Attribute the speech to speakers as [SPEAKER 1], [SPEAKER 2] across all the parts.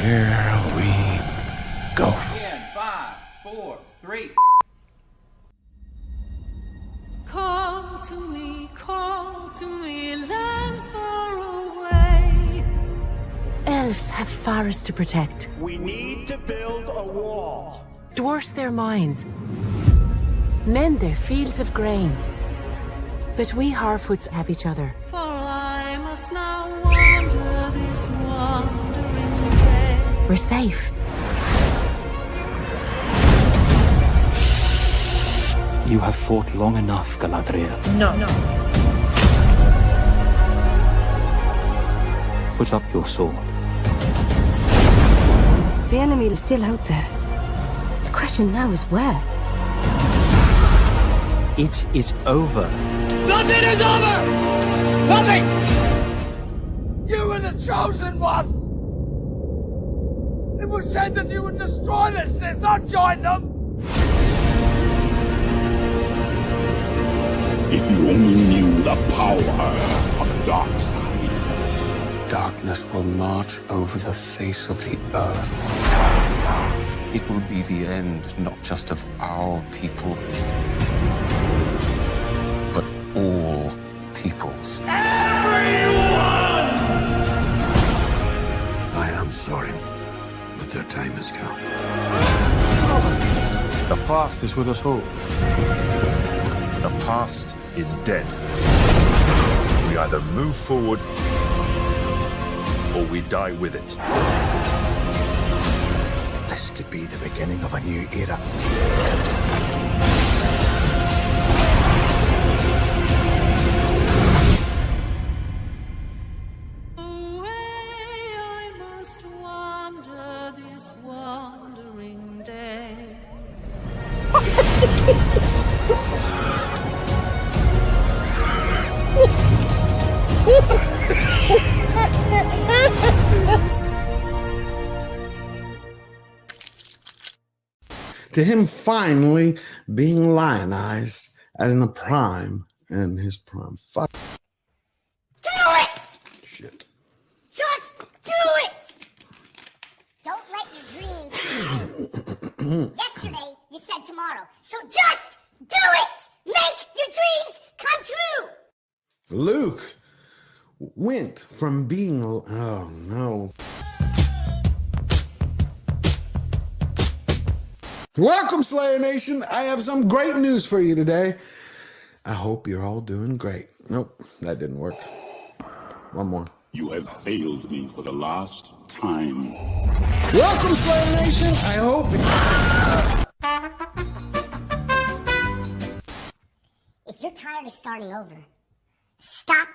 [SPEAKER 1] here we go.
[SPEAKER 2] In 5, 4, 3.
[SPEAKER 3] Call to me, lands far away.
[SPEAKER 4] Elves have forests to protect.
[SPEAKER 5] We need to build a wall.
[SPEAKER 4] Dwarfs their mines. Men their fields of grain. But we Harfoots have each other.
[SPEAKER 3] For I must now wander this wandering day.
[SPEAKER 4] We're safe.
[SPEAKER 6] You have fought long enough, Galadriel.
[SPEAKER 3] No.
[SPEAKER 6] Put up your sword.
[SPEAKER 7] The enemy is still out there. The question now is where?
[SPEAKER 6] It is over.
[SPEAKER 8] Nothing is over! Nothing! You were the chosen one! It was said that you would destroy the Sith, not join them!
[SPEAKER 1] If you only knew the power of the dark side.
[SPEAKER 6] Darkness will march over the face of the earth. It will be the end, not just of our people, but all peoples.
[SPEAKER 1] Everyone! I am sorry, but their time has come.
[SPEAKER 9] The past is with us all. The past is dead. We either move forward or we die with it.
[SPEAKER 1] This could be the beginning of a new era.
[SPEAKER 3] Away I must wander this wandering day.
[SPEAKER 10] To him finally being lionized in the prime and his prime. Fuck.
[SPEAKER 11] Do it!
[SPEAKER 10] Shit.
[SPEAKER 11] Just do it! Don't let your dreams change. Yesterday, you said tomorrow. So just do it! Make your dreams come true!
[SPEAKER 10] Luke went from being... Oh, no. Welcome, Slayer Nation. I have some great news for you today. I hope you're all doing great. Nope, that didn't work. One more.
[SPEAKER 1] You have failed me for the last time.
[SPEAKER 10] Welcome, Slayer Nation. I hope...
[SPEAKER 11] If you're tired of starting over, stop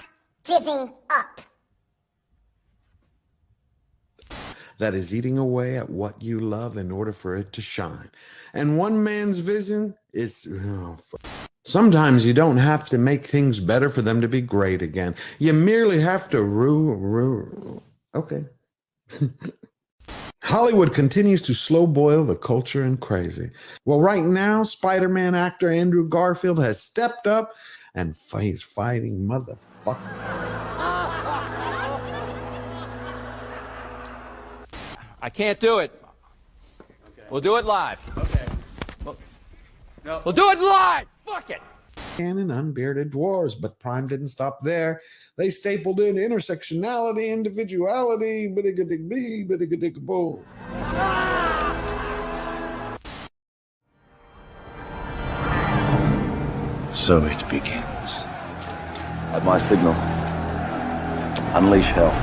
[SPEAKER 11] giving up.
[SPEAKER 10] That is eating away at what you love in order for it to shine. And one man's vision is... Sometimes you don't have to make things better for them to be great again. You merely have to Okay. Hollywood continues to slow boil the culture and crazy. Well, right now, Spider-Man actor Andrew Garfield has stepped up and he's fighting motherfucker.
[SPEAKER 2] I can't do it. Okay. We'll do it live. Okay. We'll do it live. Fuck it.
[SPEAKER 10] And unbearded dwarves, but Prime didn't stop there. They stapled in intersectionality, individuality, biddiga-dig-bee, biddiga-dig-boo.
[SPEAKER 9] So it begins.
[SPEAKER 12] At my signal, unleash hell.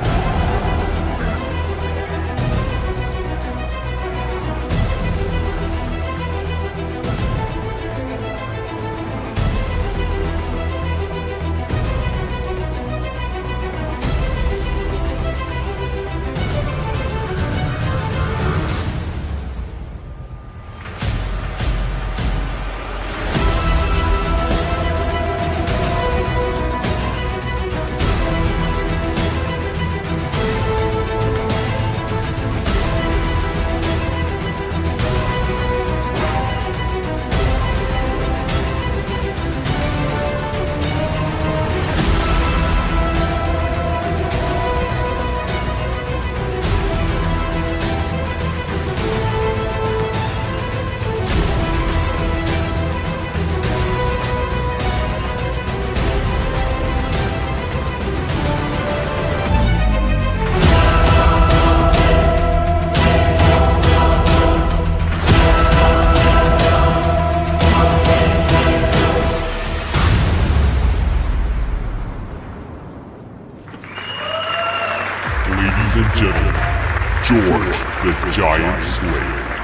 [SPEAKER 1] George the Giant Slayer.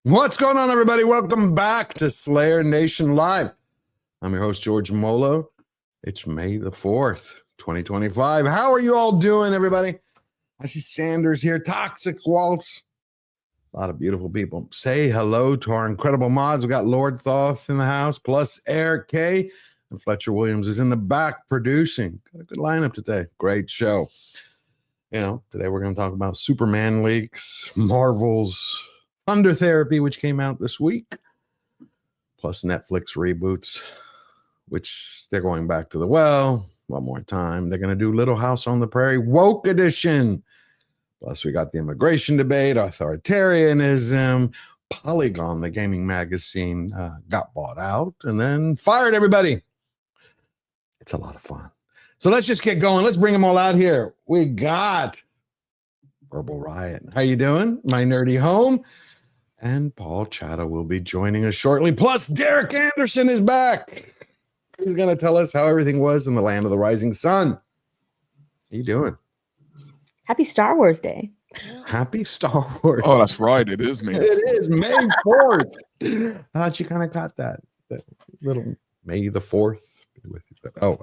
[SPEAKER 10] What's going on, everybody? Welcome back to Slayer Nation Live. I'm your host, George Molho. It's May the 4th, 2025. How are you all doing, everybody? I see Sanders here, Toxic Waltz. A lot of beautiful people. Say hello to our incredible mods. We got Lord Thoth in the house, plus Eric K. And Fletcher Williams is in the back producing. Got a good lineup today. Great show. You know, today we're going to talk about Superman leaks, Marvel's Thunder Therapy, which came out this week, plus Netflix reboots, which they're going back to the well one more time. They're going to do Little House on the Prairie Woke Edition. Plus, we got the immigration debate, authoritarianism, Polygon, the gaming magazine, got bought out and then fired everybody. It's a lot of fun. So let's just get going. Let's bring them all out here. We got Verbal Riot. How you doing? My nerdy home. And Paul Chato will be joining us shortly. Plus, Derek Anderson is back. He's going to tell us how everything was in the land of the rising sun. How you doing?
[SPEAKER 13] Happy Star Wars Day.
[SPEAKER 10] Happy Star Wars.
[SPEAKER 14] Oh, that's right. It is May.
[SPEAKER 10] It is May 4th. I thought you kind of got that little May the 4th. With you. But, oh,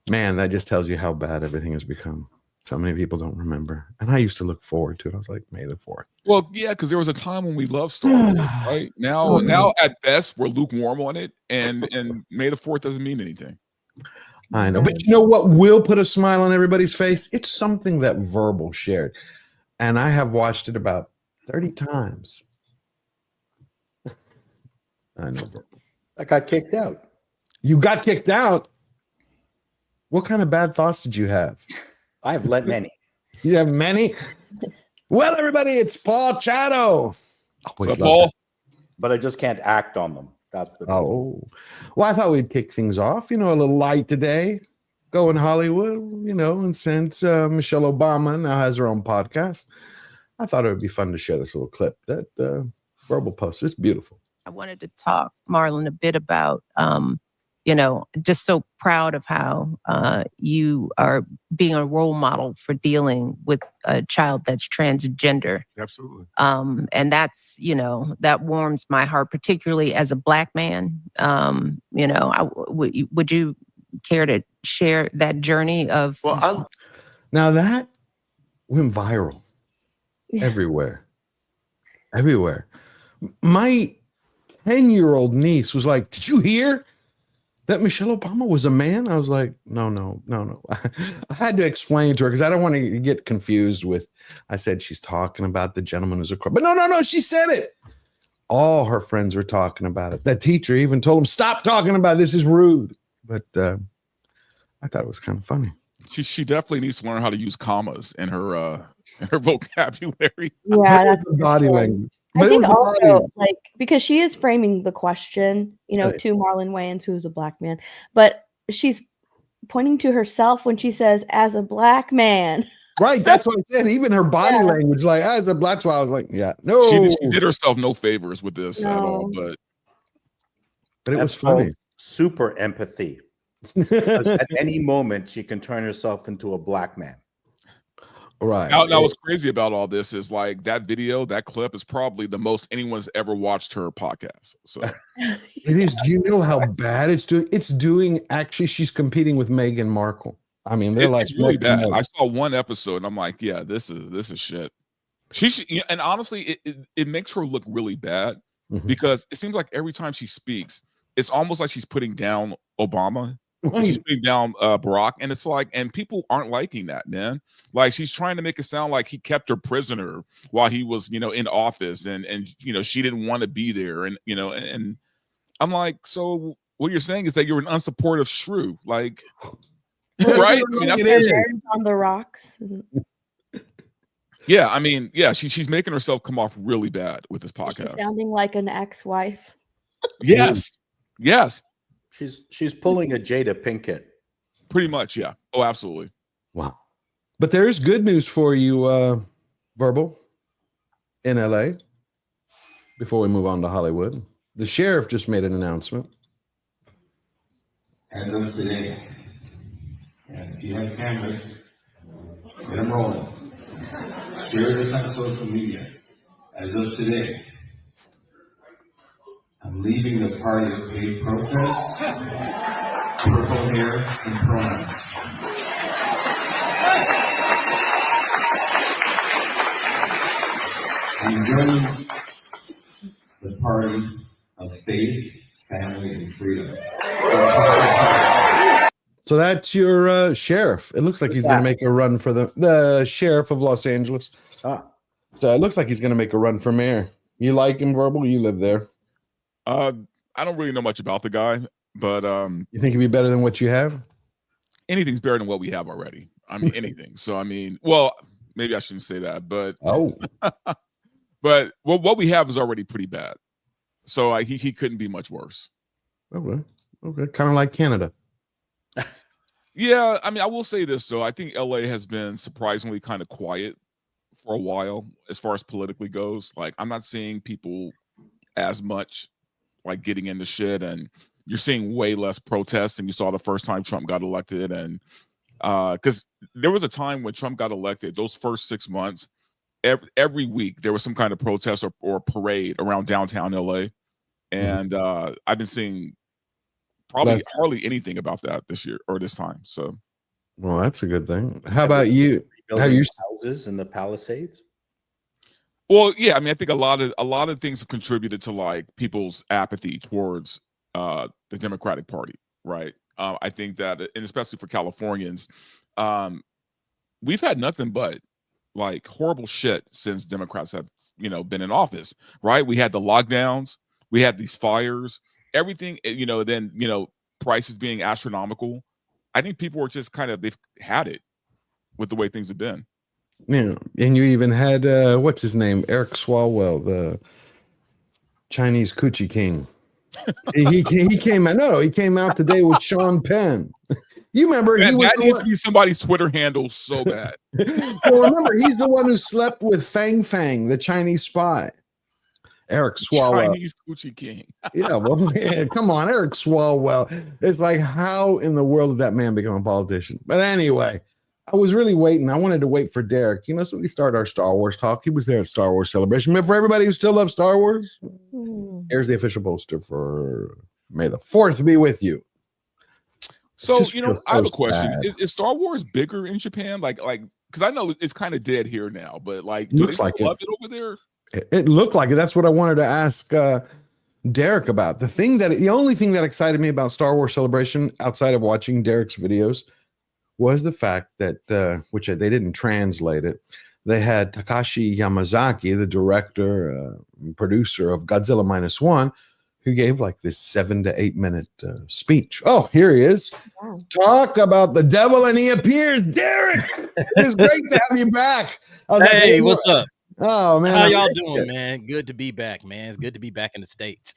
[SPEAKER 10] man, that just tells you how bad everything has become. So many people don't remember. And I used to look forward to it. I was like, May the 4th.
[SPEAKER 14] Well, yeah, because there was a time when we loved Star Wars, right? Now at best, we're lukewarm on it. And May the 4th doesn't mean anything.
[SPEAKER 10] I know. But you know what will put a smile on everybody's face? It's something that Verbal shared. And I have watched it about 30 times. I know.
[SPEAKER 5] I got kicked out.
[SPEAKER 10] You got kicked out? What kind of bad thoughts did you have?
[SPEAKER 5] I have let many.
[SPEAKER 10] You have many? Well, everybody, it's Paul Chato.
[SPEAKER 14] What's up, Paul?
[SPEAKER 5] But I just can't act on them. That's the thing.
[SPEAKER 10] Oh. Well, I thought we'd kick things off, a little light today. Go in Hollywood, and since Michelle Obama now has her own podcast, I thought it would be fun to share this little clip that Verbal posted. It's beautiful.
[SPEAKER 4] I wanted to talk, Marlon, a bit about just so proud of how you are being a role model for dealing with a child that's transgender.
[SPEAKER 14] Absolutely.
[SPEAKER 4] And that's, that warms my heart, particularly as a Black man. Would you care to share that journey of?
[SPEAKER 10] Well, now that went viral everywhere. My 10-year-old niece was like, "Did you hear that Michelle Obama was a man?" I was like, no. I had to explain to her because I don't want to get confused with, I said she's talking about the gentleman who's a crook. But no, she said it. All her friends were talking about it. That teacher even told them, stop talking about it. This is rude. But I thought it was kind of funny.
[SPEAKER 14] She definitely needs to learn how to use commas in her vocabulary.
[SPEAKER 13] Yeah, that's
[SPEAKER 10] the body language.
[SPEAKER 13] I think also, because she is framing the question, to Marlon Wayans, who's a Black man, but she's pointing to herself when she says, as a Black man.
[SPEAKER 10] Right, that's what I said. Even her body language, as a Black, so I was like, no.
[SPEAKER 14] She did herself no favors with this at all, but
[SPEAKER 10] it was funny.
[SPEAKER 5] Super empathy. Because at any moment, she can turn herself into a Black man.
[SPEAKER 10] Right.
[SPEAKER 14] Now what's crazy about all this is that video, that clip is probably the most anyone's ever watched her podcast. So
[SPEAKER 10] it is. Do you know how bad it's doing? It's doing, actually, she's competing with Meghan Markle. I mean, they're
[SPEAKER 14] it's really bad. I saw one episode and I'm like, yeah, this is shit. And honestly, it makes her look really bad because it seems like every time she speaks, it's almost like she's putting down Obama. She's putting down Barack, and it's and people aren't liking that, man. She's trying to make it sound like he kept her prisoner while he was, in office, and she didn't want to be there, and and I'm like, so what you're saying is that you're an unsupportive shrew, right? I mean, that's
[SPEAKER 13] on the rocks.
[SPEAKER 14] Yeah, I mean, yeah, she's making herself come off really bad with this podcast.
[SPEAKER 13] She's sounding like an ex-wife.
[SPEAKER 14] Yes.
[SPEAKER 5] She's pulling a Jada Pinkett.
[SPEAKER 14] Pretty much, yeah. Oh, absolutely.
[SPEAKER 10] Wow. But there is good news for you, Verbal, in LA. Before we move on to Hollywood, the sheriff just made an announcement.
[SPEAKER 15] As of today, if you have cameras, Get them rolling. Share this on social media. As of today, I'm leaving the party of paid protest, purple hair, and pronouns. I'm joining the party of faith, family, and freedom.
[SPEAKER 10] So that's your sheriff. It looks like he's going to make a run for the sheriff of Los Angeles. So it looks like he's going to make a run for mayor. You like him, Verbal? You live there.
[SPEAKER 14] I don't really know much about the guy, but
[SPEAKER 10] you think he'd be better than what you have?
[SPEAKER 14] Anything's better than what we have already. I mean, anything. So I mean, well, maybe I shouldn't say that, but but what we have is already pretty bad. So he couldn't be much worse.
[SPEAKER 10] Okay, kind of like Canada.
[SPEAKER 14] Yeah, I mean, I will say this though. I think LA has been surprisingly kind of quiet for a while as far as politically goes. Like, I'm not seeing people as much like getting into shit, and you're seeing way less protests than you saw the first time Trump got elected. And because there was a time when Trump got elected, those first 6 months, every week there was some kind of protest or parade around downtown LA, and I've been seeing probably hardly anything about that this year or this time. So,
[SPEAKER 10] well, that's a good thing. How about you? Have you
[SPEAKER 5] houses in the Palisades?
[SPEAKER 14] Well, yeah, I mean, I think a lot of things have contributed to like people's apathy towards the Democratic Party, right? I think that, and especially for Californians, we've had nothing but like horrible shit since Democrats have, been in office, right? We had the lockdowns, we had these fires, everything, then, prices being astronomical. I think people were just they've had it with the way things have been.
[SPEAKER 10] Yeah, and you even had what's his name, Eric Swalwell, the Chinese coochie king. he came out. No, he came out today with Sean Penn. You remember?
[SPEAKER 14] Man, that needs to be somebody's Twitter handle so bad.
[SPEAKER 10] Well, remember, he's the one who slept with Fang Fang, the Chinese spy. Eric Swalwell,
[SPEAKER 14] Chinese coochie king.
[SPEAKER 10] Yeah, well, man, come on, Eric Swalwell. It's like, how in the world did that man become a politician? But anyway, I was really waiting. I wanted to wait for Derek. So we start our Star Wars talk. He was there at Star Wars Celebration. But for everybody who still loves Star Wars, here's the official poster for May the 4th be with you.
[SPEAKER 14] So, I have a question. Is Star Wars bigger in Japan? Like, because I know it's kind of dead here now, but like, do they love it over there?
[SPEAKER 10] It looked like it. That's what I wanted to ask Derek about. The only thing that excited me about Star Wars Celebration outside of watching Derek's videos was the fact that, which they didn't translate it, they had Takashi Yamazaki, the director, producer of Godzilla -1, who gave like this 7 to 8 minute speech. Oh, here he is. Wow. Talk about the devil and he appears. Derek, it is great to have you back.
[SPEAKER 16] Hey, what's up?
[SPEAKER 10] Oh, man.
[SPEAKER 16] How y'all doing, man? Good to be back, man. It's good to be back in the States.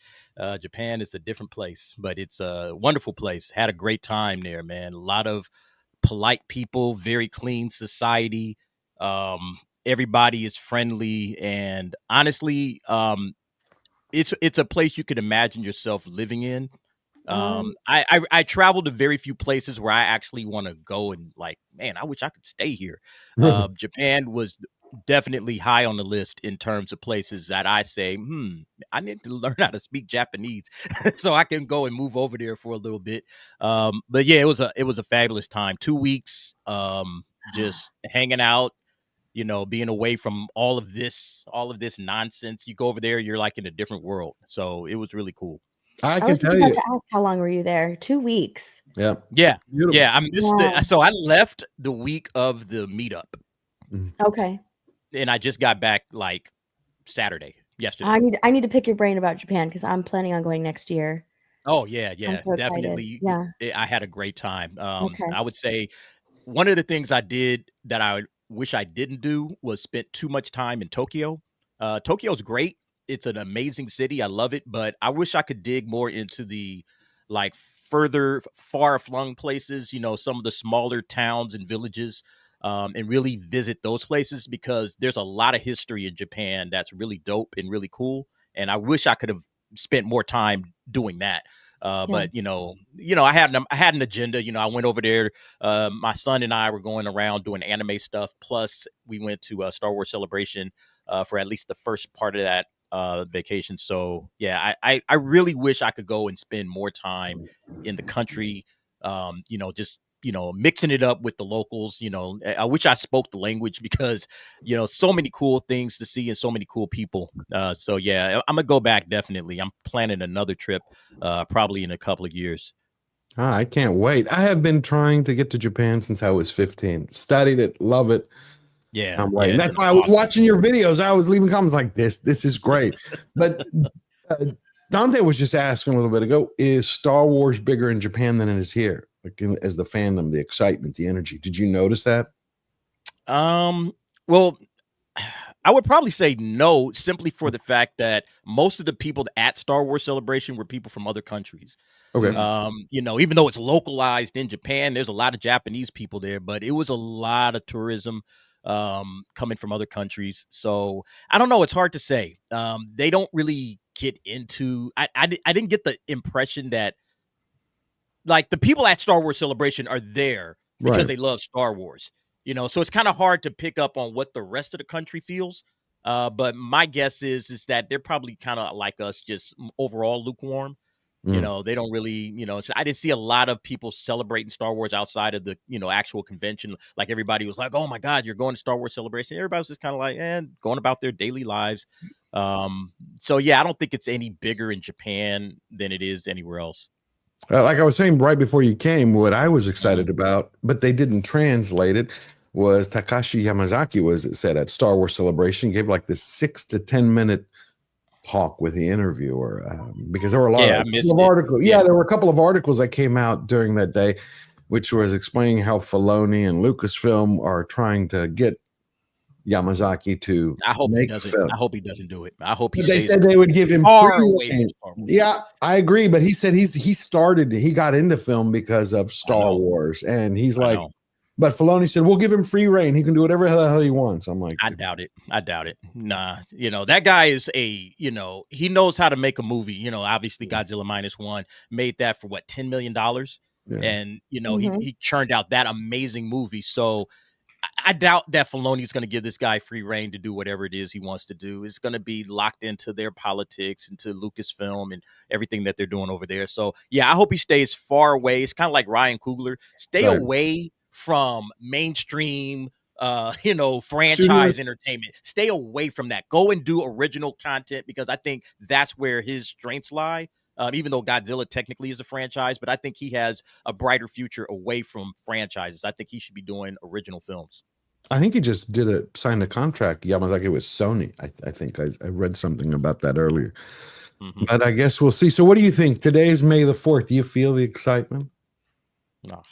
[SPEAKER 16] Japan is a different place, but it's a wonderful place. Had a great time there, man. A lot of polite people, very clean society. Everybody is friendly, and honestly, it's a place you could imagine yourself living in. I traveled to very few places where I actually want to go and like, man, I wish I could stay here. Japan was definitely high on the list in terms of places that I say, I need to learn how to speak Japanese so I can go and move over there for a little bit. But yeah, it was a fabulous time. 2 weeks, just hanging out, being away from all of this nonsense. You go over there, you're like in a different world. So it was really cool.
[SPEAKER 10] I can tell you.
[SPEAKER 13] To ask, how long were you there? 2 weeks.
[SPEAKER 10] Yeah.
[SPEAKER 16] Beautiful. Yeah. So I left the week of the meetup.
[SPEAKER 13] Okay.
[SPEAKER 16] And I just got back like yesterday.
[SPEAKER 13] I need to pick your brain about Japan because I'm planning on going next year.
[SPEAKER 16] Oh yeah,
[SPEAKER 13] so
[SPEAKER 16] definitely.
[SPEAKER 13] Yeah,
[SPEAKER 16] I had a great time.
[SPEAKER 13] Okay.
[SPEAKER 16] I would say one of the things I did that I wish I didn't do was spend too much time in Tokyo. Tokyo's great. It's an amazing city. I love it, but I wish I could dig more into the like far flung places, some of the smaller towns and villages. And really visit those places because there's a lot of history in Japan that's really dope and really cool. And I wish I could have spent more time doing that. But I had an agenda. I went over there. My son and I were going around doing anime stuff. Plus, we went to a Star Wars Celebration for at least the first part of that vacation. So yeah, I really wish I could go and spend more time in the country. Just mixing it up with the locals. I wish I spoke the language because so many cool things to see and so many cool people. So yeah, I'm gonna go back definitely. I'm planning another trip probably in a couple of years.
[SPEAKER 10] I can't wait. I have been trying to get to Japan since I was 15. Studied it, love it.
[SPEAKER 16] Yeah,
[SPEAKER 10] I'm waiting. That's why I was watching your videos. I was leaving comments like this is great. But Dante was just asking a little bit ago, is Star Wars bigger in Japan than it is here? Like as the fandom, the excitement, the energy. Did you notice that?
[SPEAKER 16] Well, I would probably say no, simply for the fact that most of the people at Star Wars Celebration were people from other countries.
[SPEAKER 10] Okay.
[SPEAKER 16] Even though it's localized in Japan, there's a lot of Japanese people there, but it was a lot of tourism coming from other countries. So I don't know. It's hard to say. They don't really get into. I didn't get the impression that like the people at Star Wars Celebration are there because they love Star Wars. So it's kind of hard to pick up on what the rest of the country feels. But my guess is that they're probably kind of like us, just overall lukewarm. They don't really, so I didn't see a lot of people celebrating Star Wars outside of the, actual convention. Like everybody was like, oh my God, you're going to Star Wars Celebration. Everybody was just kind of like, going about their daily lives. So yeah, I don't think it's any bigger in Japan than it is anywhere else.
[SPEAKER 10] Like I was saying right before you came, what I was excited about, but they didn't translate it, was Takashi Yamazaki said at Star Wars Celebration, gave like this 6 to 10 minute talk with the interviewer because there were a lot of articles. Yeah, there were a couple of articles that came out during that day, which was explaining how Filoni and Lucasfilm are trying to get Yamazaki to make film.
[SPEAKER 16] I hope he doesn't do it. I hope he.
[SPEAKER 10] They said they would give him
[SPEAKER 16] far away from Star Wars.
[SPEAKER 10] Yeah, I agree, but he said he got into film because of Star Wars, and he's like, but Filoni said we'll give him free reign. He can do whatever the hell he wants. I'm like,
[SPEAKER 16] I doubt it. Nah, that guy is he knows how to make a movie. Obviously Godzilla -1 made that for what, $10 million, and he churned out that amazing movie. So I doubt that Filoni is going to give this guy free reign to do whatever it is he wants to do. It's going to be locked into their politics, into Lucasfilm and everything that they're doing over there. So yeah, I hope he stays far away. It's kind of like Ryan Coogler. Stay away from mainstream, franchise entertainment. Stay away from that. Go and do original content, because I think that's where his strengths lie. Even though Godzilla technically is a franchise, but I think he has a brighter future away from franchises. I think he should be doing original films.
[SPEAKER 10] I think he just signed a contract. Yamazaki with Sony. I think I read something about that earlier. But I guess we'll see. So what do you think? Today is May the 4th. Do you feel the excitement?
[SPEAKER 16] No.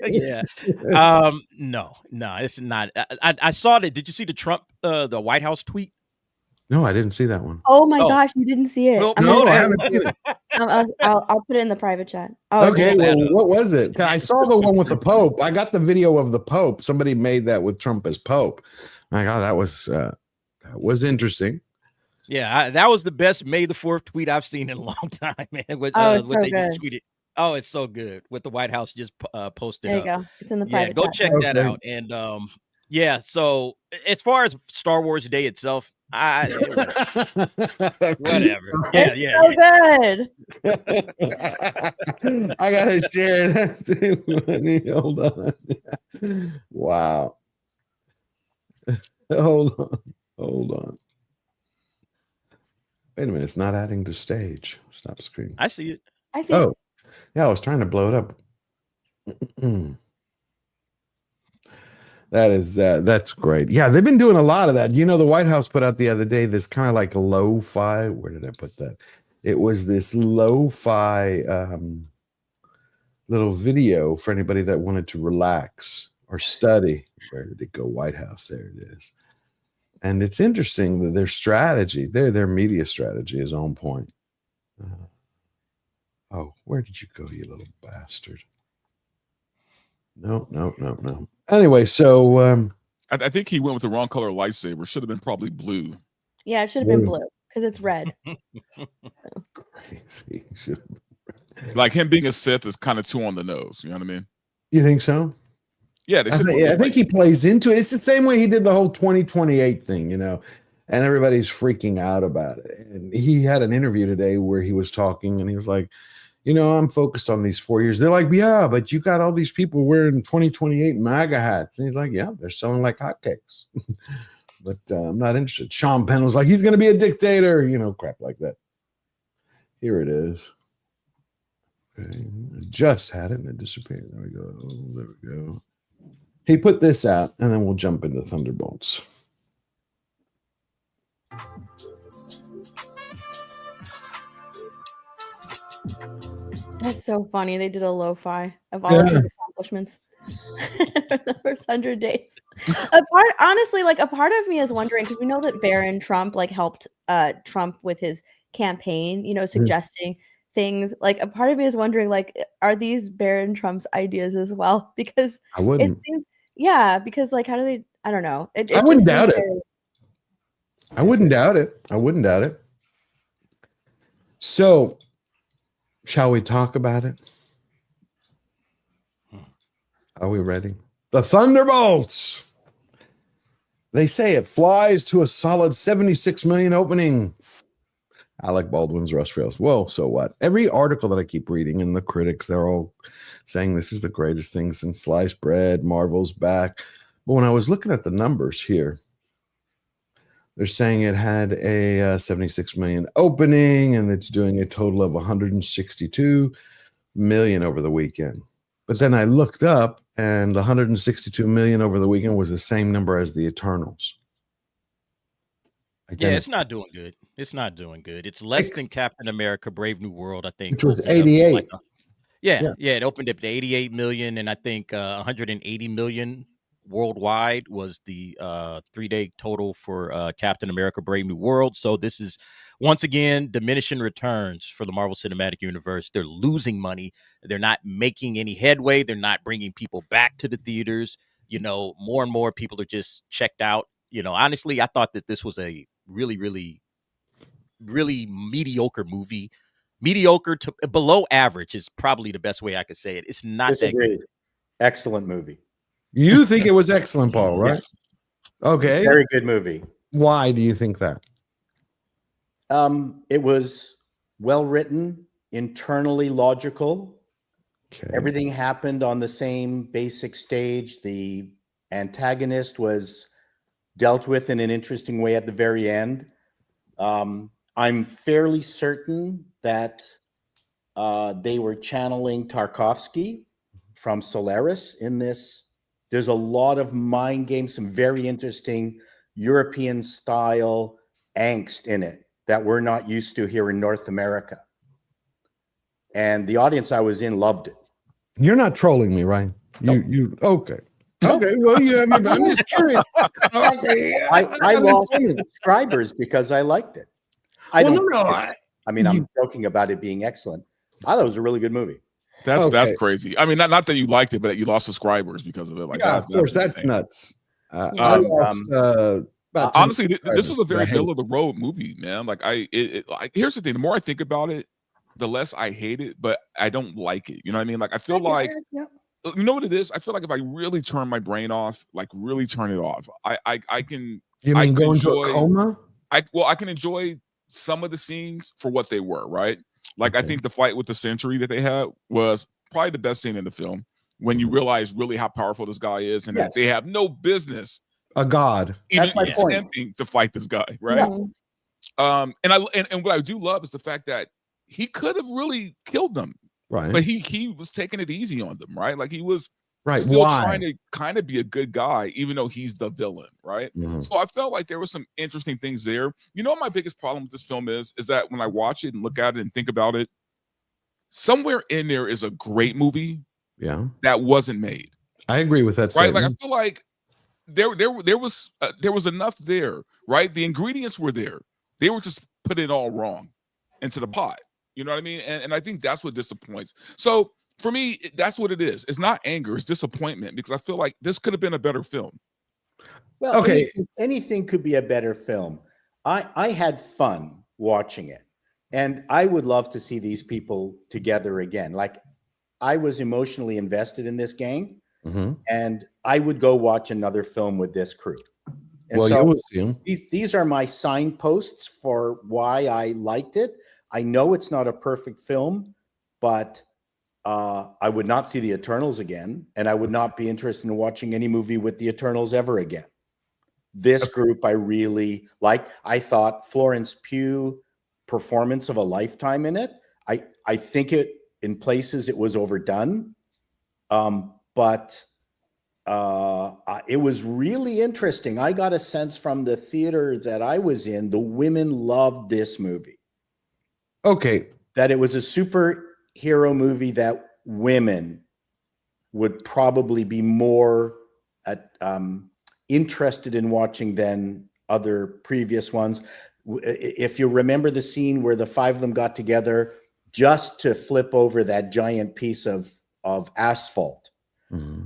[SPEAKER 16] Yeah. No, it's not. I saw that. Did you see the Trump, the White House tweet?
[SPEAKER 10] No, I didn't see that one.
[SPEAKER 13] Oh my gosh, you didn't see it.
[SPEAKER 10] No, I haven't seen it.
[SPEAKER 13] I'll put it in the private chat.
[SPEAKER 10] Okay, well, what was it? I saw the one with the Pope. I got the video of the Pope. Somebody made that with Trump as Pope. My God, that was interesting.
[SPEAKER 16] Yeah, that was the best May the 4th tweet I've seen in a long time, man. What they tweeted. Oh, it's so good. What the White House just posted.
[SPEAKER 13] There you go. It's in the private
[SPEAKER 16] go
[SPEAKER 13] chat.
[SPEAKER 16] check that out. And so as far as Star Wars Day itself, whatever. Yeah.
[SPEAKER 13] So good.
[SPEAKER 10] I gotta share that. Hold on. Wow. Hold on. Wait a minute. It's not adding to stage. Stop screen.
[SPEAKER 16] I see it.
[SPEAKER 10] Oh, yeah. I was trying to blow it up. That's great. Yeah, they've been doing a lot of that. The White House put out the other day this kind of like a lo-fi. Where did I put that? It was this lo-fi little video for anybody that wanted to relax or study. Where did it go? White House. There it is. And it's interesting that their strategy, their media strategy is on point. Where did you go, you little bastard? No. Anyway, so
[SPEAKER 14] I think he went with the wrong color lightsaber. Should have been probably blue.
[SPEAKER 13] Yeah, it should have been blue. because it's red.
[SPEAKER 10] Crazy.
[SPEAKER 14] Like him being a Sith is kind of too on the nose. You know what I mean?
[SPEAKER 10] You think so?
[SPEAKER 14] Yeah, they should
[SPEAKER 10] I think he plays into it. It's the same way he did the whole 2028 thing, and everybody's freaking out about it. And he had an interview today where he was talking, and he was like, I'm focused on these 4 years. They're like, yeah, but you got all these people wearing 2028 MAGA hats. And he's like, yeah, they're selling like hotcakes. But I'm not interested. Sean Penn was like, he's going to be a dictator, crap like that. Here it is. Okay, I just had it and it disappeared. There we go. There we go. He put this out, and then we'll jump into Thunderbolts.
[SPEAKER 13] That's so funny. They did a lo-fi of all of his accomplishments for the first 100 days. Honestly, a part of me is wondering, because we know that Barron Trump helped Trump with his campaign, suggesting things. A part of me is wondering, are these Barron Trump's ideas as well? Because
[SPEAKER 10] I wouldn't.
[SPEAKER 13] It seems, because how do they? I don't know.
[SPEAKER 10] I wouldn't doubt it. I wouldn't doubt it. I wouldn't doubt it. So, shall we talk about it? Are we ready? The Thunderbolts. They say it flies to a solid 76 million opening. Alec Baldwin's Russ Fails. Whoa, so what? Every article that I keep reading, and the critics, they're all saying this is the greatest thing since sliced bread, Marvel's back. But when I was looking at the numbers here, they're saying it had a 76 million opening, and it's doing a total of 162 million over the weekend. But then I looked up, and the 162 million over the weekend was the same number as the Eternals.
[SPEAKER 16] Yeah, it's not doing good. It's not doing good. It's less than Captain America: Brave New World, I think.
[SPEAKER 10] Which was 88.
[SPEAKER 16] It opened up to 88 million, and I think 180 million worldwide was the 3-day total for Captain America: Brave New World. So this is once again diminishing returns for the Marvel Cinematic Universe. They're losing money. They're not making any headway. They're not bringing people back to the theaters. More and more people are just checked out. Honestly, I thought that this was a really, really, really mediocre movie. Mediocre to below average is probably the best way I could say it. It's not that good.
[SPEAKER 5] Excellent movie.
[SPEAKER 10] You think it was excellent, Paul, right?
[SPEAKER 5] Yes.
[SPEAKER 10] Okay.
[SPEAKER 5] Very good movie.
[SPEAKER 10] Why do you think that?
[SPEAKER 5] It was well written, internally logical.
[SPEAKER 10] Okay.
[SPEAKER 5] Everything happened on the same basic stage. The antagonist was dealt with in an interesting way at the very end. I'm fairly certain that they were channeling Tarkovsky from Solaris in this. There's a lot of mind games, some very interesting European style angst in it that we're not used to here in North America. And the audience I was in loved it.
[SPEAKER 10] You're not trolling me, right? You okay. Okay, well, I'm just curious. Okay.
[SPEAKER 5] I lost subscribers because I liked it. I'm joking about it being excellent. I thought it was a really good movie.
[SPEAKER 14] That's crazy. I mean, not that you liked it, but that you lost subscribers because of it.
[SPEAKER 10] Of course, that's nuts.
[SPEAKER 14] Honestly, this was a very middle of the road movie, man. Here's the thing: the more I think about it, the less I hate it, but I don't like it. You know what I mean? I feel like. You know what it is? I feel like if I really turn my brain off, really turn it off, I can.
[SPEAKER 10] You mean go into a coma?
[SPEAKER 14] I can enjoy some of the scenes for what they were, right? I think the fight with the Sentry that they had was probably the best scene in the film when you realize really how powerful this guy is and that they have no business.
[SPEAKER 10] A god.
[SPEAKER 14] Even attempting to fight this guy, right? Yeah. And what I do love is the fact that he could have really killed them.
[SPEAKER 10] Right.
[SPEAKER 14] But he was taking it easy on them, right? He was
[SPEAKER 10] right.
[SPEAKER 14] still trying to kind of be a good guy, even though he's the villain, right?
[SPEAKER 10] Mm-hmm.
[SPEAKER 14] So I felt like there were some interesting things there. My biggest problem with this film is that when I watch it and look at it and think about it, somewhere in there is a great movie that wasn't made.
[SPEAKER 10] I agree with that
[SPEAKER 14] right?
[SPEAKER 10] statement.
[SPEAKER 14] I feel like there was enough there, right? The ingredients were there. They were just put it all wrong into the pot. You know what I mean? And I think that's what disappoints. So for me, that's what it is. It's not anger, it's disappointment, because I feel like this could have been a better film.
[SPEAKER 5] Well, anything could be a better film. I had fun watching it, and I would love to see these people together again. Like, I was emotionally invested in this gang, and I would go watch another film with this crew. And
[SPEAKER 10] Well,
[SPEAKER 5] so
[SPEAKER 10] you will see them.
[SPEAKER 5] these are my signposts for why I liked it. I know it's not a perfect film, but I would not see the Eternals again, and I would not be interested in watching any movie with the Eternals ever again. This group I really like. I thought Florence Pugh performance of a lifetime in it. I think it in places it was overdone, but it was really interesting. I got a sense from the theater that I was in, the women loved this movie.
[SPEAKER 10] Okay,
[SPEAKER 5] that it was a superhero movie that women would probably be more interested in watching than other previous ones. If you remember the scene where the five of them got together just to flip over that giant piece of asphalt,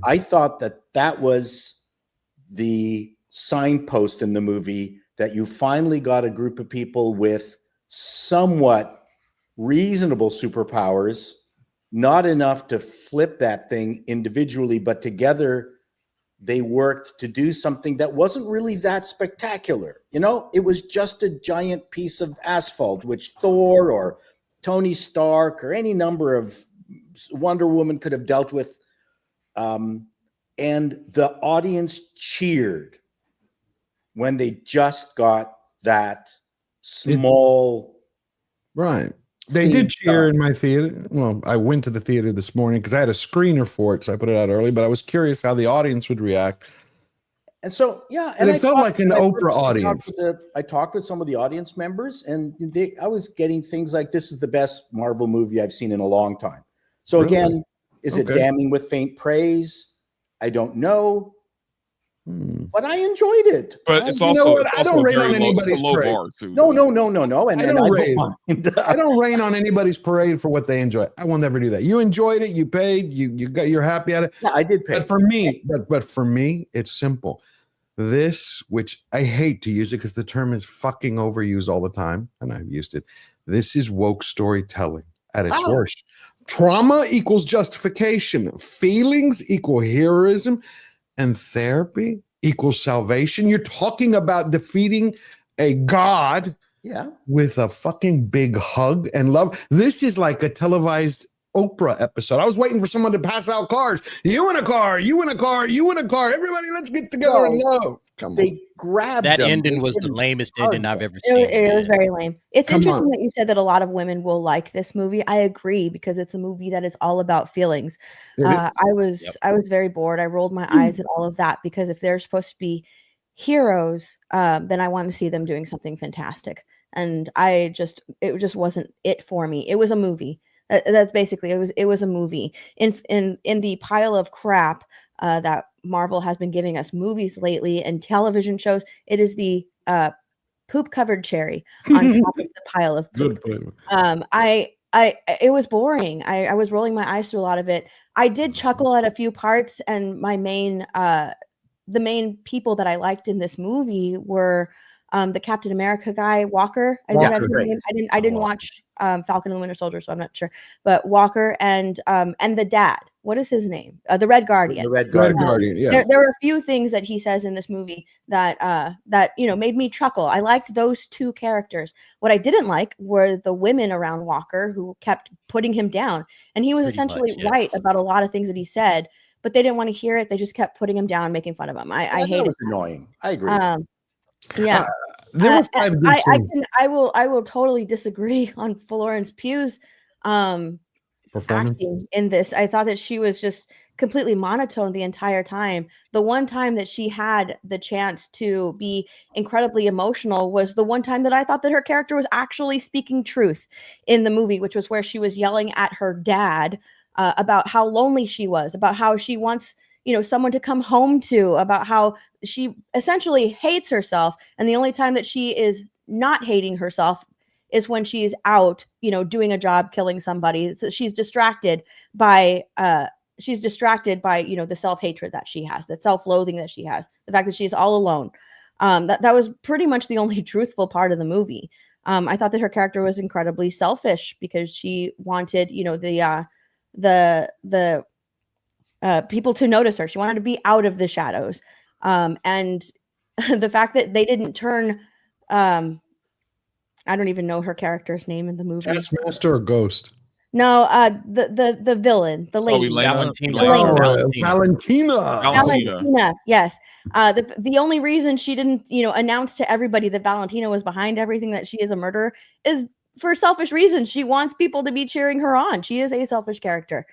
[SPEAKER 5] I thought that was the signpost in the movie that you finally got a group of people with somewhat reasonable superpowers, not enough to flip that thing individually, but together they worked to do something that wasn't really that spectacular. You know, it was just a giant piece of asphalt, which Thor or Tony Stark or any number of Wonder Woman could have dealt with. And the audience cheered when they just got that small.
[SPEAKER 10] Right. They did cheer in my theater. Well, I went to the theater this morning because I had a screener for it, so I put it out early, but I was curious how the audience would react.
[SPEAKER 5] And so, yeah.
[SPEAKER 10] And it felt like an Oprah audience.
[SPEAKER 5] I talked with some of the audience members, and I was getting things like, this is the best Marvel movie I've seen in a long time. So again, is it damning with faint praise? I don't know. But I enjoyed it.
[SPEAKER 14] But it's also,
[SPEAKER 10] I don't rain on anybody's parade.
[SPEAKER 14] bar too.
[SPEAKER 5] No. And
[SPEAKER 10] I don't rain on anybody's parade for what they enjoy. I will never do that. You enjoyed it. You paid. You're happy at it.
[SPEAKER 5] Yeah, I did pay.
[SPEAKER 10] But for me, it's simple. This, which I hate to use it because the term is fucking overused all the time, and I've used it. This is woke storytelling at its worst. Trauma equals justification. Feelings equal heroism. And therapy equals salvation. You're talking about defeating a god with a fucking big hug and love. This is like a televised Oprah episode. I was waiting for someone to pass out cards. You in a car, you in a car, you in a car. Everybody, let's get together and love.
[SPEAKER 5] They grabbed
[SPEAKER 16] that
[SPEAKER 5] them.
[SPEAKER 16] ending was the lamest ending I've ever seen.
[SPEAKER 13] It was very lame. It's interesting that you said that a lot of women will like this movie. I agree, because it's a movie that is all about feelings. I was very bored. I rolled my eyes at all of that, because if they're supposed to be heroes, then I want to see them doing something fantastic. And it just wasn't it for me. It was a movie. That's basically it was a movie in the pile of crap that Marvel has been giving us movies lately and television shows. It is the poop covered cherry on top of the pile of poop. It was boring. I was rolling my eyes through a lot of it. I did chuckle at a few parts, and the main people that I liked in this movie were the Captain America guy, Walker. I didn't watch Falcon and the Winter Soldier, so I'm not sure. But Walker and the dad. What is his name? The Red Guardian.
[SPEAKER 5] The Red Guardian.
[SPEAKER 10] Yeah.
[SPEAKER 13] There were a few things that he says in this movie that made me chuckle. I liked those two characters. What I didn't like were the women around Walker who kept putting him down, and he was essentially right about a lot of things that he said, but they didn't want to hear it. They just kept putting him down, making fun of him. I hated it.
[SPEAKER 5] That was annoying. I agree.
[SPEAKER 13] Yeah.
[SPEAKER 10] There were 5 good scenes.
[SPEAKER 13] I will totally disagree on Florence Pugh's acting in this. I thought that she was just completely monotone the entire time. The one time that she had the chance to be incredibly emotional was the one time that I thought that her character was actually speaking truth in the movie, which was where she was yelling at her dad about how lonely she was, about how she wants someone to come home to, about how she essentially hates herself. And the only time that she is not hating herself is when she's out, doing a job, killing somebody. So she's distracted by the self-hatred that she has, that self-loathing that she has, the fact that she's all alone. That was pretty much the only truthful part of the movie. I thought that her character was incredibly selfish because she wanted, you know, the people to notice her. She wanted to be out of the shadows. And the fact that they didn't turn, I don't even know her character's name in the movie.
[SPEAKER 10] Taskmaster or Ghost?
[SPEAKER 13] No, the villain, the lady.
[SPEAKER 10] Valentina.
[SPEAKER 13] Yes. The only reason she didn't, you know, announce to everybody that Valentina was behind everything, that she is a murderer, is for selfish reasons. She wants people to be cheering her on. She is a selfish character.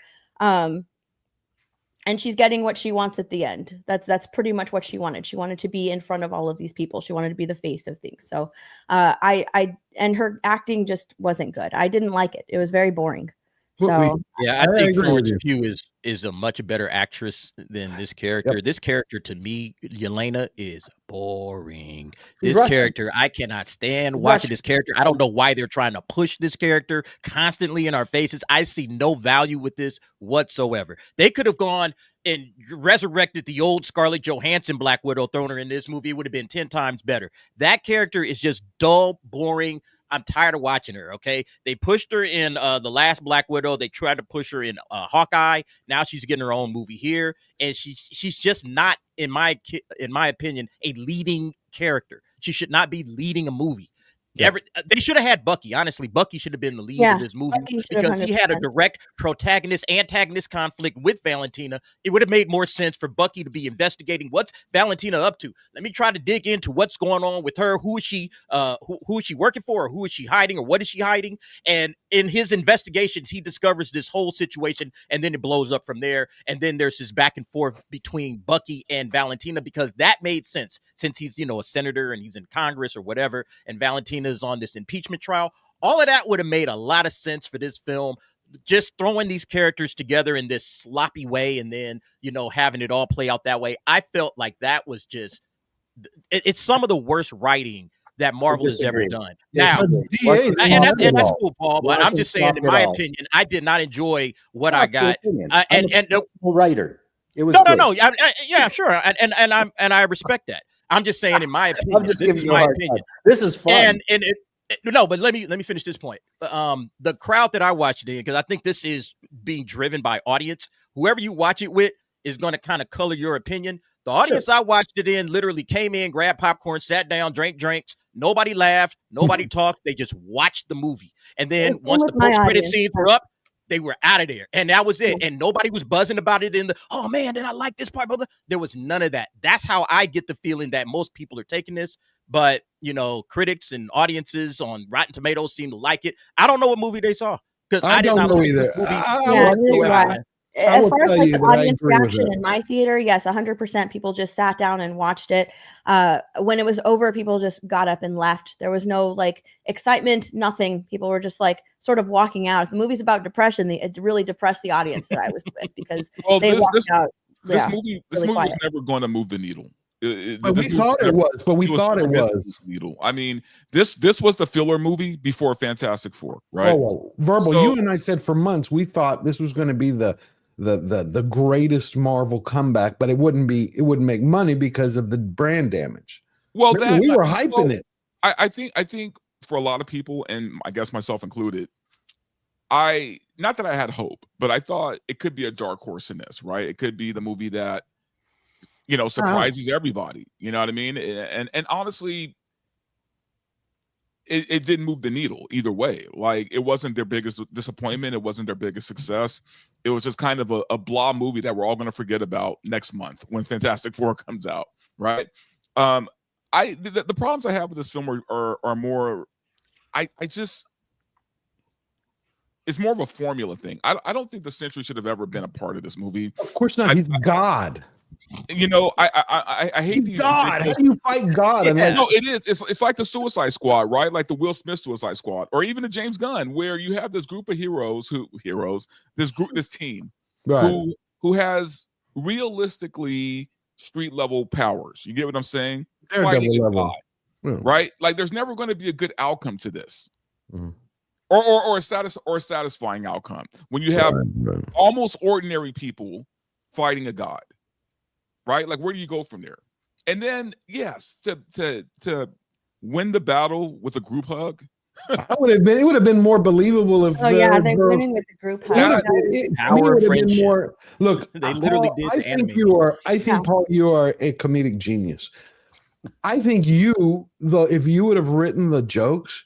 [SPEAKER 13] And she's getting what she wants at the end. That's pretty much what she wanted. She wanted to be in front of all of these people. She wanted to be the face of things. So and her acting just wasn't good. I didn't like it. It was very boring. So
[SPEAKER 16] yeah, I think Florence Pugh is a much better actress than this character. This character, to me, Yelena, is boring. This character, I cannot stand watching this character. I don't know why they're trying to push this character constantly in our faces. I see no value with this whatsoever. They could have gone and resurrected the old Scarlett Johansson Black Widow, thrown her in this movie. It would have been 10 times better. That character is just dull, boring. I'm tired of watching her. Okay, they pushed her in the last Black Widow. They tried to push her in Hawkeye. Now she's getting her own movie here, and she's just not, in my opinion, a leading character. She should not be leading a movie. They should have had Bucky. Honestly, Bucky should have been the lead of this movie because he had a direct protagonist-antagonist conflict with Valentina. It would have made more sense for Bucky to be investigating what's Valentina up to. Let me try to dig into what's going on with her. Who is she working for, or who is she hiding, or what is she hiding? And in his investigations, he discovers this whole situation, and then it blows up from there. And then there's this back and forth between Bucky and Valentina, because that made sense since he's, you know, a senator and he's in Congress or whatever, and Valentina is on this impeachment trial. All of that would have made a lot of sense for this film. Just throwing these characters together in this sloppy way and then, you know, having it all play out that way. I felt like that was just, it's some of the worst writing that Marvel has ever done. Now, and that's cool, Paul, but I'm just saying, in my opinion, I did not enjoy what I got. And the
[SPEAKER 5] writer, it was
[SPEAKER 16] no. Yeah, sure, and I respect that. I'm just saying, in my opinion,
[SPEAKER 5] I'm just giving you my opinion. This is fun.
[SPEAKER 16] No, but let me finish this point. The crowd that I watched it in, because I think this is being driven by audience. Whoever you watch it with is going to kind of color your opinion. The audience I watched it in literally came in, grabbed popcorn, sat down, drank drinks. Nobody laughed. Nobody talked. They just watched the movie. And then once the post-credit scenes were up, they were out of there. And that was it. And nobody was buzzing about it oh, man, did I like this part? There was none of that. That's how I get the feeling that most people are taking this. But, you know, critics and audiences on Rotten Tomatoes seem to like it. I don't know what movie they saw, because I did not know either.
[SPEAKER 13] As far as like the audience reaction in my theater, yes, 100% people just sat down and watched it. When it was over, people just got up and left. There was no like excitement, nothing. People were just like sort of walking out. If the movie's about depression, it really depressed the audience that I was with, because they walked out.
[SPEAKER 14] This movie was never going to move the needle.
[SPEAKER 10] But we thought it was.
[SPEAKER 14] Needle. I mean, this was the filler movie before Fantastic Four, right?
[SPEAKER 10] Oh, Verbal, you and I said for months we thought this was going to be the greatest Marvel comeback, but it wouldn't make money because of the brand damage.
[SPEAKER 14] Well,
[SPEAKER 10] we were hyping it.
[SPEAKER 14] I think for a lot of people, and I guess myself included, not that I had hope, but I thought it could be a dark horse in this, right? It could be the movie that, you know, surprises everybody. You know what I mean? And honestly, it didn't move the needle either way. Like, it wasn't their biggest disappointment. It wasn't their biggest success. It was just kind of a blah movie that we're all going to forget about next month when Fantastic Four comes out, right? The problems I have with this film are more, it's more of a formula thing. I don't think the Sentry should have ever been a part of this movie.
[SPEAKER 10] Of course not. He's God.
[SPEAKER 14] You know, I hate these.
[SPEAKER 10] God, how do you fight God?
[SPEAKER 14] No, it is. It's like the Suicide Squad, right? Like the Will Smith Suicide Squad, or even the James Gunn, where you have this group of this team,
[SPEAKER 10] right,
[SPEAKER 14] who has realistically street level powers. You get what I'm saying?
[SPEAKER 10] Fighting
[SPEAKER 14] God, right? Like, there's never going to be a good outcome to this. Or a satisfying outcome when you have almost ordinary people fighting a god, right? Like, where do you go from there? And then yes, to win the battle with a group hug.
[SPEAKER 10] It would have been more believable if.
[SPEAKER 13] They're winning with the group hug.
[SPEAKER 16] Power of friendship.
[SPEAKER 10] Look,
[SPEAKER 16] they literally
[SPEAKER 10] Paul,
[SPEAKER 16] did.
[SPEAKER 10] I think Paul, you are a comedic genius. I think if you would have written the jokes,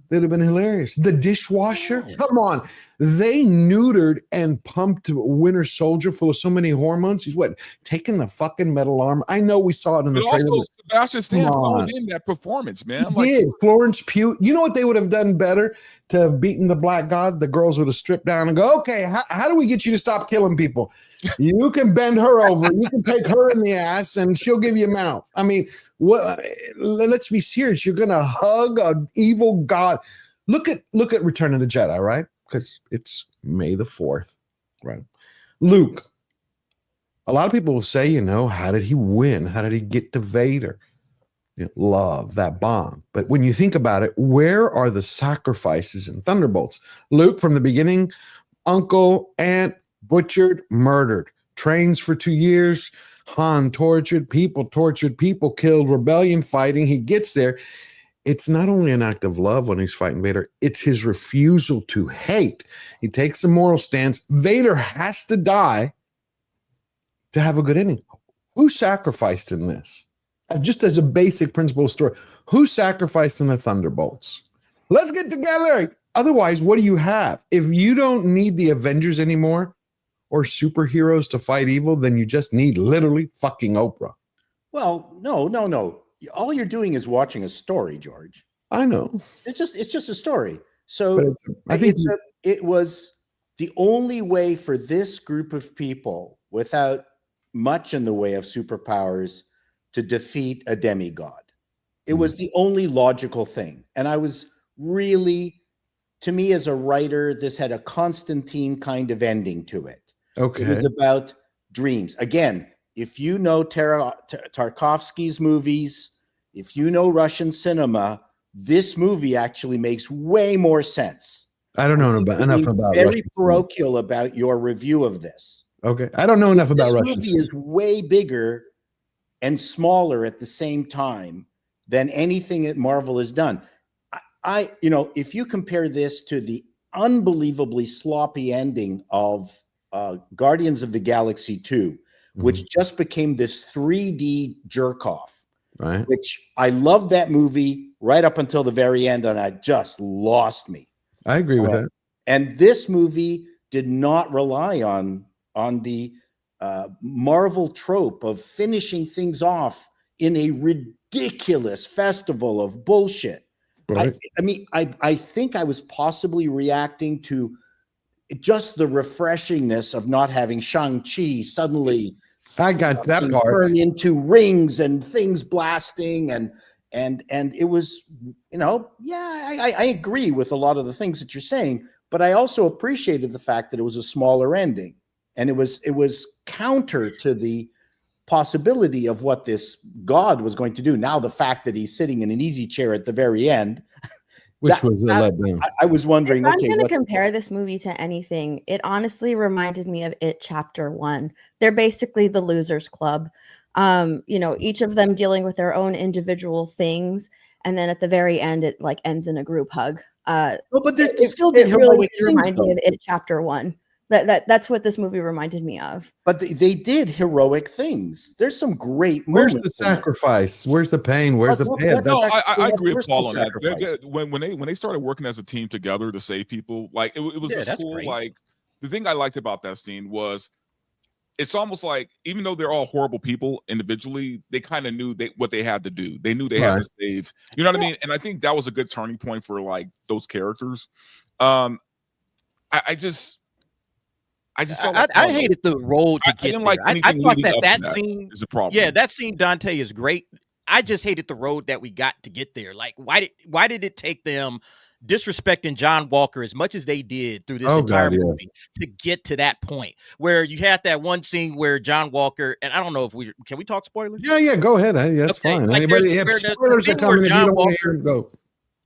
[SPEAKER 10] they'd have been hilarious. The dishwasher, come on. They neutered and pumped Winter Soldier full of so many hormones. He's taking the fucking metal armor. I know we saw it in the trailer.
[SPEAKER 14] Also, Sebastian Stan phoned in that performance, man.
[SPEAKER 10] He did. Florence Pugh. You know what they would have done better to have beaten the Black God? The girls would have stripped down and go, okay, how do we get you to stop killing people? You can bend her over. You can take her in the ass and she'll give you a mouth. I mean, let's be serious. You're going to hug an evil God. Look at Return of the Jedi, right? Because it's May the 4th, right? Luke. A lot of people will say, how did he win? How did he get to Vader? Love, that bond. But when you think about it, where are the sacrifices in Thunderbolts? Luke, from the beginning, uncle, aunt, butchered, murdered. Trains for 2 years. Han tortured people, killed, rebellion fighting. He gets there. It's not only an act of love when he's fighting Vader, it's his refusal to hate. He takes a moral stance. Vader has to die to have a good ending. Who sacrificed in this? Just as a basic principle story, who sacrificed in the Thunderbolts? Let's get together. Otherwise, what do you have? If you don't need the Avengers anymore or superheroes to fight evil, then you just need literally fucking Oprah.
[SPEAKER 5] Well, no. All you're doing is watching a story, George.
[SPEAKER 10] I know.
[SPEAKER 5] It's just a story. So
[SPEAKER 10] I think
[SPEAKER 5] it was the only way for this group of people, without much in the way of superpowers, to defeat a demigod. It was the only logical thing. And I was really, to me as a writer, this had a Constantine kind of ending to it.
[SPEAKER 10] Okay.
[SPEAKER 5] It was about dreams. Again, if you know Tarkovsky's movies, if you know Russian cinema, this movie actually makes way more sense.
[SPEAKER 10] I don't know enough about
[SPEAKER 5] very
[SPEAKER 10] Russian
[SPEAKER 5] parochial about your review of this.
[SPEAKER 10] Okay. I don't know enough about Russian
[SPEAKER 5] This movie is way bigger and smaller at the same time than anything that Marvel has done. If you compare this to the unbelievably sloppy ending of Guardians of the Galaxy 2, which just became this 3D jerk off,
[SPEAKER 10] right? Which
[SPEAKER 5] I loved that movie right up until the very end, and it just lost me.
[SPEAKER 10] I agree with that.
[SPEAKER 5] And this movie did not rely on the Marvel trope of finishing things off in a ridiculous festival of bullshit.
[SPEAKER 10] Right.
[SPEAKER 5] I think I was possibly reacting to just the refreshingness of not having Shang-Chi suddenly.
[SPEAKER 10] I got that part.
[SPEAKER 5] Turn into rings and things blasting and it was, I agree with a lot of the things that you're saying, but I also appreciated the fact that it was a smaller ending. And it was counter to the possibility of what this God was going to do. Now, the fact that he's sitting in an easy chair at the very end,
[SPEAKER 10] which was a letdown.
[SPEAKER 5] I was wondering.
[SPEAKER 13] If I'm going to compare this movie to anything, it honestly reminded me of It Chapter 1. They're basically the Losers Club. Each of them dealing with their own individual things, and then at the very end, it ends in a group hug.
[SPEAKER 5] But it still did
[SPEAKER 13] really
[SPEAKER 5] heroic
[SPEAKER 13] reminded
[SPEAKER 5] things,
[SPEAKER 13] me of It Chapter 1. That's what this movie reminded me of.
[SPEAKER 5] But they did heroic things. There's some great
[SPEAKER 10] moments.
[SPEAKER 5] Where's
[SPEAKER 10] the sacrifice? Where's the pain? Where's the pain?
[SPEAKER 14] No, I agree with Paul on that. When they started working as a team together to save people, it was just cool. Great. Like, the thing I liked about that scene was it's almost like, even though they're all horrible people individually, they kind of knew what they had to do. They knew they had to save. You know what I mean? And I think that was a good turning point for those characters. I felt like
[SPEAKER 16] I hated the road to get there. I thought that scene
[SPEAKER 14] is a problem.
[SPEAKER 16] Yeah, that scene, Dante, is great. I just hated the road that we got to get there. Like, why did it take them disrespecting John Walker as much as they did through this entire movie to get to that point where you had that one scene where John Walker, and I don't know if can we talk spoilers?
[SPEAKER 10] Yeah, go ahead. That's fine. Anybody have spoilers are coming if you don't want to hear them, go.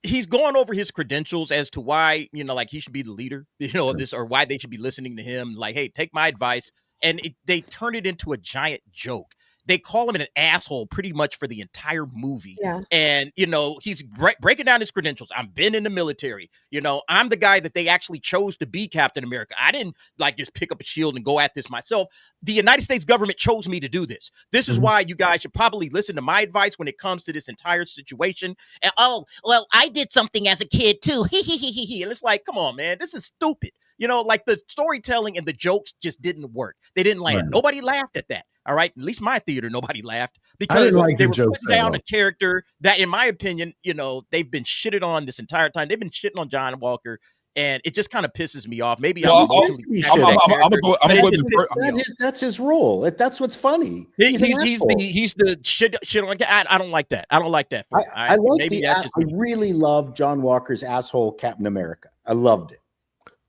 [SPEAKER 16] He's going over his credentials as to why, he should be the leader, of this, or why they should be listening to him. Like, hey, take my advice. And they turn it into a giant joke. they call him an asshole pretty much for the entire movie.
[SPEAKER 13] Yeah.
[SPEAKER 16] And, you know, he's breaking down his credentials. I've been in the military. You know, I'm the guy that they actually chose to be Captain America. I didn't like just pick up a shield and go at this myself. The United States government chose me to do this. This is why you guys should probably listen to my advice when it comes to this entire situation. And, oh, well, I did something as a kid too. And it's like, come on, man, this is stupid. You know, like the storytelling and the jokes just didn't work. They didn't land.
[SPEAKER 10] Right.
[SPEAKER 16] Nobody laughed at that. All right. At least my theater, nobody laughed because
[SPEAKER 10] like
[SPEAKER 16] they
[SPEAKER 10] the
[SPEAKER 16] were
[SPEAKER 10] jokes
[SPEAKER 16] putting down
[SPEAKER 10] at
[SPEAKER 16] a character that, in my opinion, you know, they've been shitted on this entire time. They've been shitting on John Walker. And it just kind of pisses me off. Maybe I'm emotionally
[SPEAKER 5] that's his role. That's what's funny.
[SPEAKER 16] He's the shit on. I don't like that. I don't like that.
[SPEAKER 5] I really love John Walker's asshole Captain America. I loved it.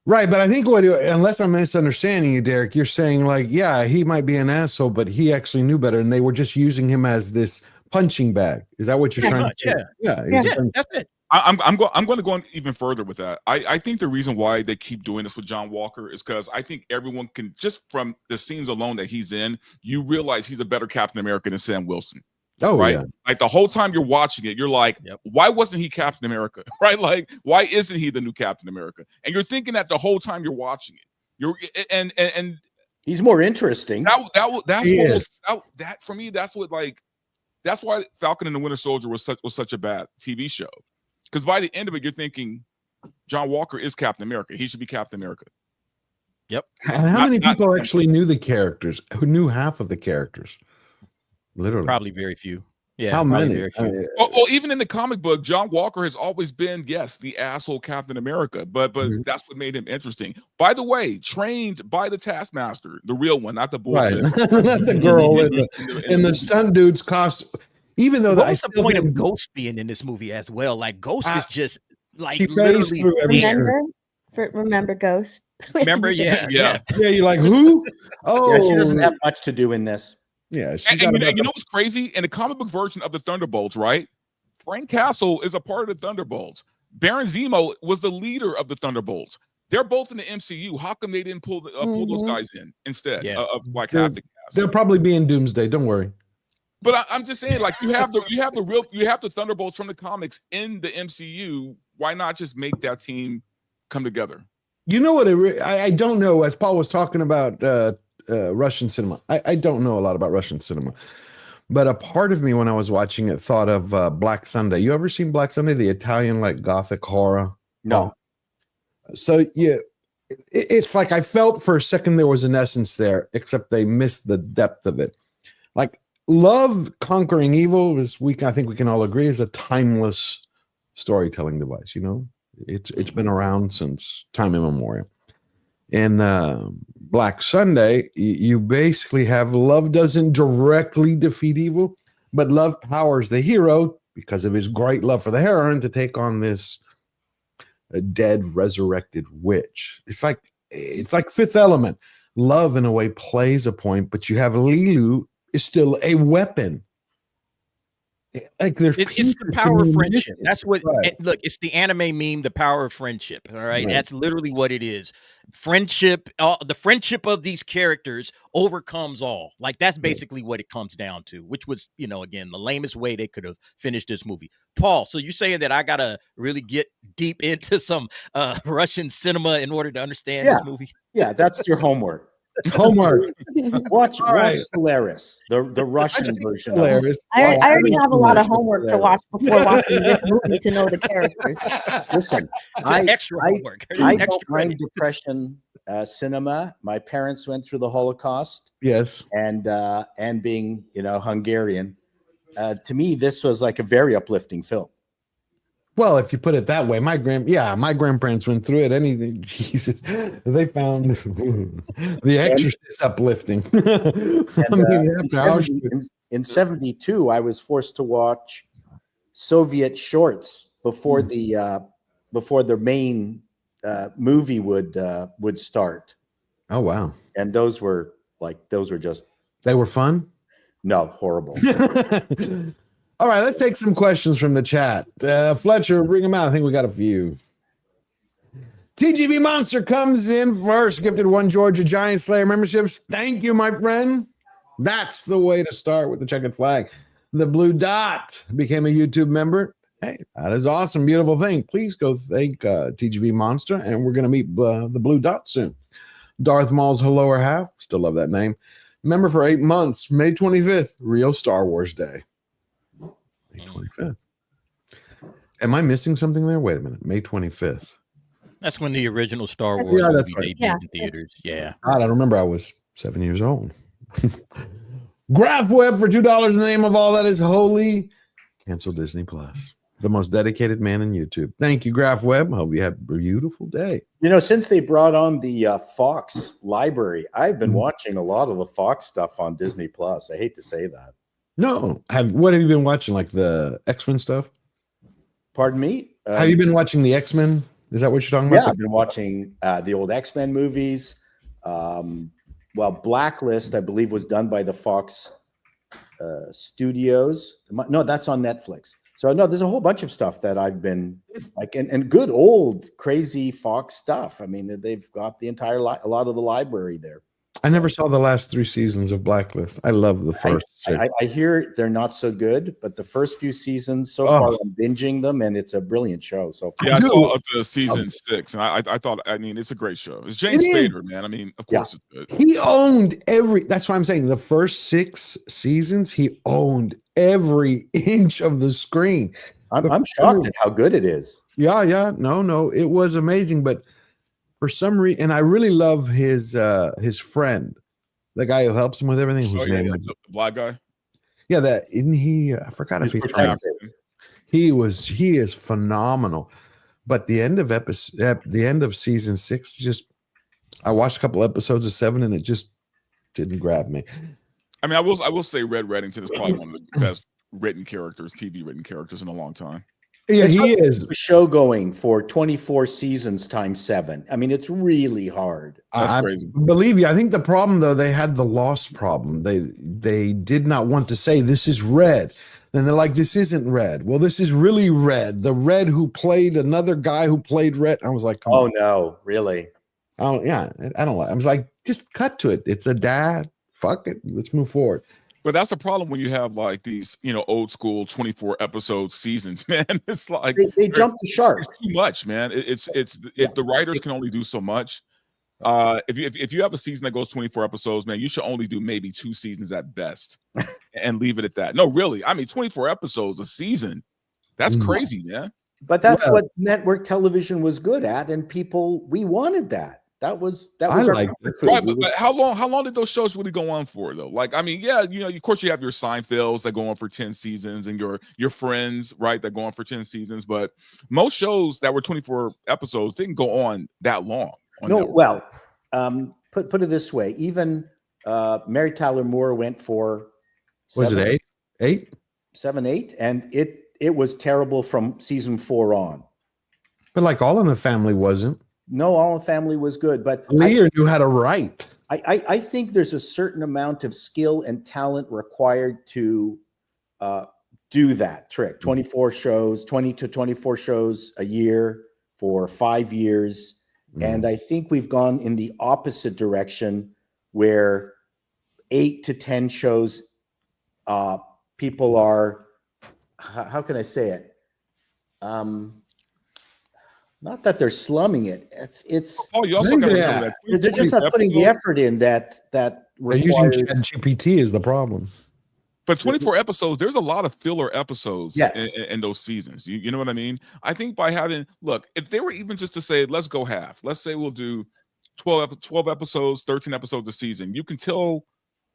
[SPEAKER 10] Right, but I think unless I'm misunderstanding you, Derek, you're saying like, yeah, he might be an asshole, but he actually knew better, and they were just using him as this punching bag. Is that what you're trying to say?
[SPEAKER 16] Yeah, that's it.
[SPEAKER 14] I'm going to go even further with that. I think the reason why they keep doing this with John Walker is because I think everyone can, just from the scenes alone that he's in, you realize he's a better Captain America than Sam Wilson.
[SPEAKER 10] Oh,
[SPEAKER 14] right.
[SPEAKER 10] Yeah.
[SPEAKER 14] Like the whole time you're watching it, you're like, why wasn't he Captain America? Right? Like, why isn't he the new Captain America? And you're thinking that the whole time you're watching it. You're and
[SPEAKER 5] he's more interesting.
[SPEAKER 14] That for me, that's why Falcon and the Winter Soldier was such a bad TV show. Because by the end of it, you're thinking John Walker is Captain America. He should be Captain America.
[SPEAKER 16] Yep.
[SPEAKER 10] And how many people actually knew the characters? Who knew half of the characters? Literally,
[SPEAKER 16] probably very few. Yeah,
[SPEAKER 10] how many?
[SPEAKER 16] Very few.
[SPEAKER 14] Well, even in the comic book, John Walker has always been, yes, the asshole Captain America, but that's what made him interesting. By the way, trained by the Taskmaster, the real one, not the bullshit.
[SPEAKER 10] Right. Not the girl in the stunt dude's costume. Even though
[SPEAKER 16] what was the point of Ghost being in this movie as well? Like Ghost is just like
[SPEAKER 10] she
[SPEAKER 16] literally
[SPEAKER 13] remember Ghost.
[SPEAKER 16] Remember, yeah.
[SPEAKER 10] You're like, who? Oh,
[SPEAKER 5] yeah, she doesn't have much to do in this.
[SPEAKER 10] Yeah,
[SPEAKER 14] and you know what's crazy? In the comic book version of the Thunderbolts, right? Frank Castle is a part of the Thunderbolts. Baron Zemo was the leader of the Thunderbolts. They're both in the MCU. How come they didn't pull those guys in instead of like half the cast?
[SPEAKER 10] They'll probably be in Doomsday. Don't worry.
[SPEAKER 14] But I'm just saying, like you have the Thunderbolts from the comics in the MCU. Why not just make that team come together?
[SPEAKER 10] You know what? I don't know. As Paul was talking about Russian cinema, I don't know a lot about Russian cinema, but a part of me when I was watching it thought of Black Sunday. You ever seen Black Sunday, the Italian like gothic horror?
[SPEAKER 5] No.
[SPEAKER 10] So yeah, it's like I felt for a second there was an essence there, except they missed the depth of it. Like love conquering evil I think we can all agree, is a timeless storytelling device. You know, it's been around since time immemorial. In Black Sunday, you basically have love doesn't directly defeat evil, but love powers the hero because of his great love for the heroine to take on this dead resurrected witch. It's like Fifth Element. Love in a way plays a point, but you have Lilu is still a weapon. Like there's
[SPEAKER 16] it's the power of friendship. That's what look, it's the anime meme, the power of friendship. All right. That's literally what it is. Friendship, the friendship of these characters overcomes all. Like that's basically what it comes down to, which was, you know, again, the lamest way they could have finished this movie. Paul, so you're saying that I gotta really get deep into some Russian cinema in order to understand this movie?
[SPEAKER 5] Yeah, that's your homework. Watch Solaris, the Russian version.
[SPEAKER 13] I already have a lot of homework to watch before watching this movie to know the characters.
[SPEAKER 5] Listen, I don't mind depression cinema. My parents went through the Holocaust.
[SPEAKER 10] Yes,
[SPEAKER 5] and being Hungarian, to me this was like a very uplifting film.
[SPEAKER 10] Well, if you put it that way, my grandparents went through it. Anything, Jesus, they found The Exorcist uplifting.
[SPEAKER 5] In 72, I was forced to watch Soviet shorts before the main movie would start.
[SPEAKER 10] Oh wow!
[SPEAKER 5] And those were just
[SPEAKER 10] they were fun.
[SPEAKER 5] No, horrible.
[SPEAKER 10] All right, let's take some questions from the chat. Fletcher, bring them out. I think we got a few. TGB Monster comes in first. Gifted 1 Georgia Giant Slayer memberships. Thank you, my friend. That's the way to start with the checkered flag. The blue dot became a YouTube member. Hey, that is awesome. Beautiful thing. Please go thank TGV Monster, and we're going to meet the blue dot soon. Darth Maul's lower half. Still love that name. Member for 8 months. May 25th. Real Star Wars Day. May 25th. Am I missing something there? Wait a minute. May 25th.
[SPEAKER 16] That's when the original Star Wars movie debuted in theaters. Yeah.
[SPEAKER 10] God, I remember I was 7 years old. Graph Web for $2 in the name of all that is holy. Cancel Disney Plus. The most dedicated man in YouTube. Thank you, Graph Web. Hope you have a beautiful day.
[SPEAKER 5] You know, since they brought on the Fox library, I've been watching a lot of the Fox stuff on Disney Plus. I hate to say that.
[SPEAKER 10] No. What have you been watching? Like the X-Men stuff?
[SPEAKER 5] Pardon me?
[SPEAKER 10] Have you been watching the X-Men? Is that what you're talking about?
[SPEAKER 5] Yeah, I've been watching the old X-Men movies. Well, Blacklist, I believe, was done by the Fox Studios. No, that's on Netflix. So no, there's a whole bunch of stuff that I've been like, and good old crazy Fox stuff. I mean, they've got the entire a lot of the library there.
[SPEAKER 10] I never saw the last 3 seasons of Blacklist. I love the first 6.
[SPEAKER 5] I hear they're not so good, but the first few seasons so far, I'm binging them, and it's a brilliant show. So far.
[SPEAKER 14] Yeah, I saw up to season 6, and I thought, I mean, it's a great show. It's James Spader, man. I mean, of course it's good.
[SPEAKER 10] He owned that's why I'm saying the first 6 seasons, he owned every inch of the screen.
[SPEAKER 5] I'm shocked at how good it is.
[SPEAKER 10] Yeah. No, it was amazing, but for some reason, and I really love his friend, the guy who helps him with everything. Whose name?
[SPEAKER 14] The black guy.
[SPEAKER 10] Yeah, that isn't he? I forgot his name. He is phenomenal. But the end of season 6, just I watched a couple episodes of 7, and it just didn't grab me.
[SPEAKER 14] I mean, I will say Red Reddington is probably one of the best TV written characters in a long time.
[SPEAKER 10] Yeah, he is.
[SPEAKER 5] The show going for 24 seasons times 7. I mean, it's really hard.
[SPEAKER 14] That's crazy.
[SPEAKER 10] Believe you, I think the problem though, they had the loss problem. They did not want to say this is Red. Then they're like, this isn't Red. Well, this is really Red. The Red who played another guy who played Red. I was like, come on.
[SPEAKER 5] No, really?
[SPEAKER 10] Oh yeah, I don't like. I was like, just cut to it. It's a dad. Fuck it. Let's move forward.
[SPEAKER 14] But that's a problem when you have like these, old school 24 episode seasons, man. It's like
[SPEAKER 5] they jump the shark.
[SPEAKER 14] It's too much, man. The writers can only do so much. If you have a season that goes 24 episodes, man, you should only do maybe 2 seasons at best and leave it at that. No, really. I mean, 24 episodes a season. That's crazy, man.
[SPEAKER 5] But that's what network television was good at, and we wanted that. That was
[SPEAKER 10] right.
[SPEAKER 14] But how long did those shows really go on for though? Like, I mean, yeah, of course you have your Seinfelds that go on for 10 seasons and your Friends, right, that go on for 10 seasons, but most shows that were 24 episodes didn't go on that long.
[SPEAKER 5] Well, put it this way, even Mary Tyler Moore went for 7, 8, and it was terrible from season 4 on.
[SPEAKER 10] But like All in the Family wasn't.
[SPEAKER 5] No, All in the Family was good, but
[SPEAKER 10] Lear knew how to write.
[SPEAKER 5] I think there's a certain amount of skill and talent required to do that trick. 24 shows, 20 to 24 shows a year for 5 years. And I think we've gone in the opposite direction where 8 to 10 shows, people are, how can I say it? Not that they're slumming it. It's.
[SPEAKER 14] Oh, you also got to remember that
[SPEAKER 5] they're just not putting the effort in that
[SPEAKER 10] they're using ChatGPT is the problem.
[SPEAKER 14] But 24 episodes, there's a lot of filler episodes in those seasons. You know what I mean? I think by if they were even just to say, let's go half. Let's say we'll do 12 episodes, 13 episodes a season. You can tell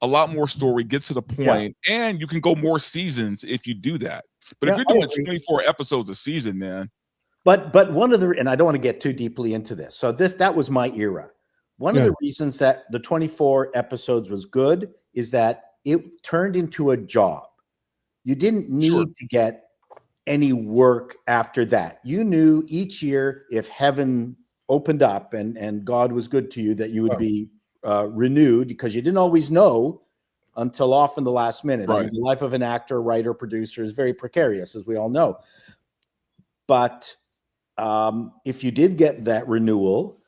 [SPEAKER 14] a lot more story, get to the point, and you can go more seasons if you do that. But if you're doing 24 episodes a season, man.
[SPEAKER 5] But one of the, and I don't want to get too deeply into this. So that was my era. One of the reasons that the 24 episodes was good is that it turned into a job. You didn't need to get any work after that. You knew each year if heaven opened up and God was good to you that you would be renewed, because you didn't always know until often the last minute.
[SPEAKER 14] Right.
[SPEAKER 5] I mean, the life of an actor, writer, producer is very precarious, as we all know. But if you did get that renewal,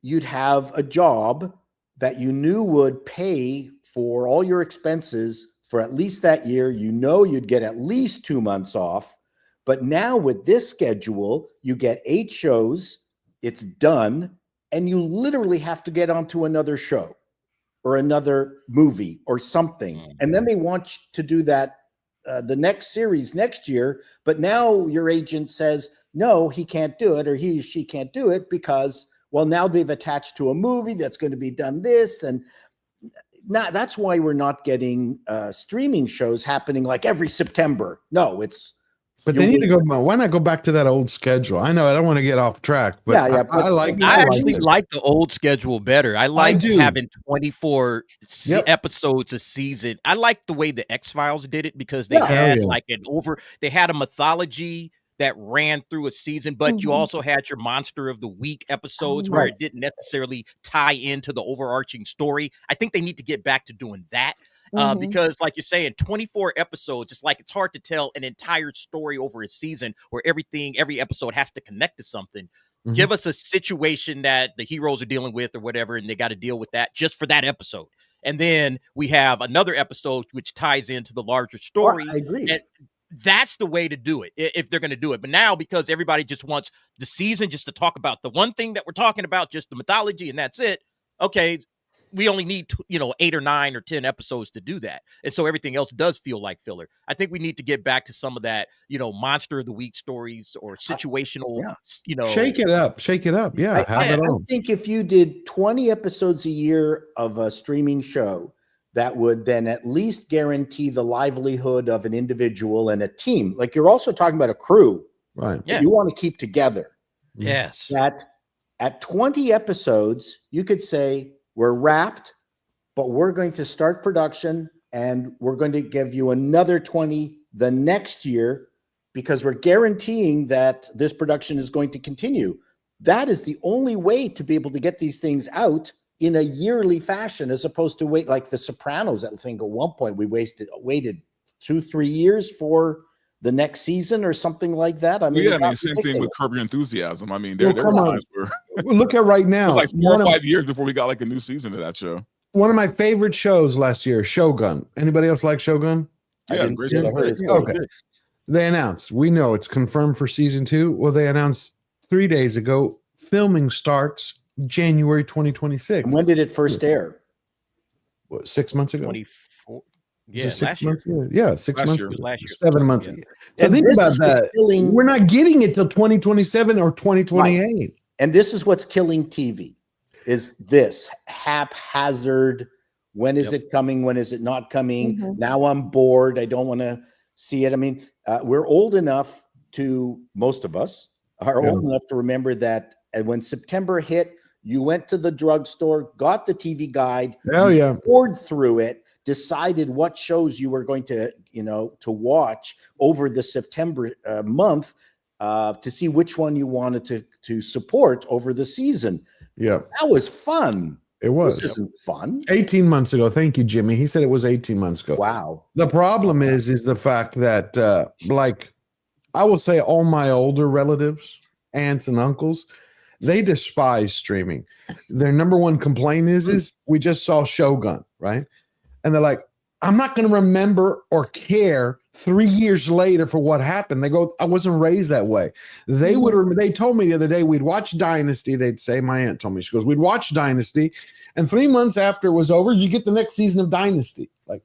[SPEAKER 5] you'd have a job that you knew would pay for all your expenses for at least that year. You know you'd get at least 2 months off. But now with this schedule, you get 8 shows, it's done, and you literally have to get onto another show or another movie or something. And then they want you to do that the next series next year. But now your agent says, no, he can't do it, or he or she can't do it because, well, now they've attached to a movie that's going to be done this. And now that's why we're not getting streaming shows happening like every September. No, it's.
[SPEAKER 10] But they need to go. Why not go back to that old schedule? I know I don't want to get off track, but
[SPEAKER 5] Yeah,
[SPEAKER 10] I like.
[SPEAKER 16] I actually like the old schedule better. I like having 24 episodes a season. I like the way the X-Files did it because they had like they had a mythology that ran through a season, but you also had your Monster of the Week episodes where it didn't necessarily tie into the overarching story. I think they need to get back to doing that. Because like you're saying, 24 episodes, it's like it's hard to tell an entire story over a season where every episode has to connect to something. Give us a situation that the heroes are dealing with or whatever, and they got to deal with that just for that episode. And then we have another episode which ties into the larger story.
[SPEAKER 5] I agree.
[SPEAKER 16] And that's the way to do it if they're going to do it. But now, because everybody just wants the season just to talk about the one thing that we're talking about, just the mythology, and that's it. Okay, we only need 8 or 9 or 10 episodes to do that, and so everything else does feel like filler. I think we need to get back to some of that, Monster of the Week stories or situational.
[SPEAKER 10] Shake it up. Yeah,
[SPEAKER 5] I think if you did 20 episodes a year of a streaming show, that would then at least guarantee the livelihood of an individual and a team. Like you're also talking about a crew,
[SPEAKER 10] right?
[SPEAKER 5] That you want to keep together.
[SPEAKER 16] Yes.
[SPEAKER 5] That at 20 episodes, you could say, we're wrapped, but we're going to start production and we're going to give you another 20 the next year because we're guaranteeing that this production is going to continue. That is the only way to be able to get these things out in a yearly fashion, as opposed to wait like The Sopranos. I think at one point we waited 2-3 years for the next season or something like that. I mean,
[SPEAKER 14] same thing with Curb Your Enthusiasm. I mean, there were times where
[SPEAKER 10] look at right now.
[SPEAKER 14] It was like 4 or 5 years before we got like a new season of that show.
[SPEAKER 10] One of my favorite shows last year, Shogun. Anybody else like Shogun?
[SPEAKER 14] Yeah,
[SPEAKER 10] okay. They announced, we know it's confirmed for season 2. Well, they announced 3 days ago, filming starts January 2026.
[SPEAKER 5] And when did it first air?
[SPEAKER 10] What, 6 months ago?
[SPEAKER 16] 24.
[SPEAKER 10] Yeah, 6 months ago? Yeah, 6 months ago.
[SPEAKER 16] Last year.
[SPEAKER 10] 7 months ago. So
[SPEAKER 5] And
[SPEAKER 10] think
[SPEAKER 5] this
[SPEAKER 10] about
[SPEAKER 5] is what's
[SPEAKER 10] that.
[SPEAKER 5] killing-
[SPEAKER 10] We're not getting it till 2027 or 2028.
[SPEAKER 5] Right. And this is what's killing TV, is this haphazard. When is it coming? When is it not coming? Now I'm bored. I don't want to see it. I mean, we're old enough to, most of us are old enough to remember that when September hit, you went to the drugstore, got the TV guide, poured through it, decided what shows you were going to, to watch over the September month to see which one you wanted to support over the season.
[SPEAKER 10] Yeah.
[SPEAKER 5] That was fun.
[SPEAKER 10] It was.
[SPEAKER 5] This isn't fun.
[SPEAKER 10] 18 months ago. Thank you, Jimmy. He said it was 18 months ago.
[SPEAKER 5] Wow.
[SPEAKER 10] The problem is the fact that, like, I will say all my older relatives, aunts and uncles, they despise streaming. Their number one complaint is we just saw Shogun, right? And they're like, I'm not going to remember or care 3 years later for what happened. They go, I wasn't raised that way. They they told me the other day we'd watch Dynasty. They'd say, my aunt told me, she goes, we'd watch Dynasty, and 3 months after it was over, you get the next season of Dynasty. Like,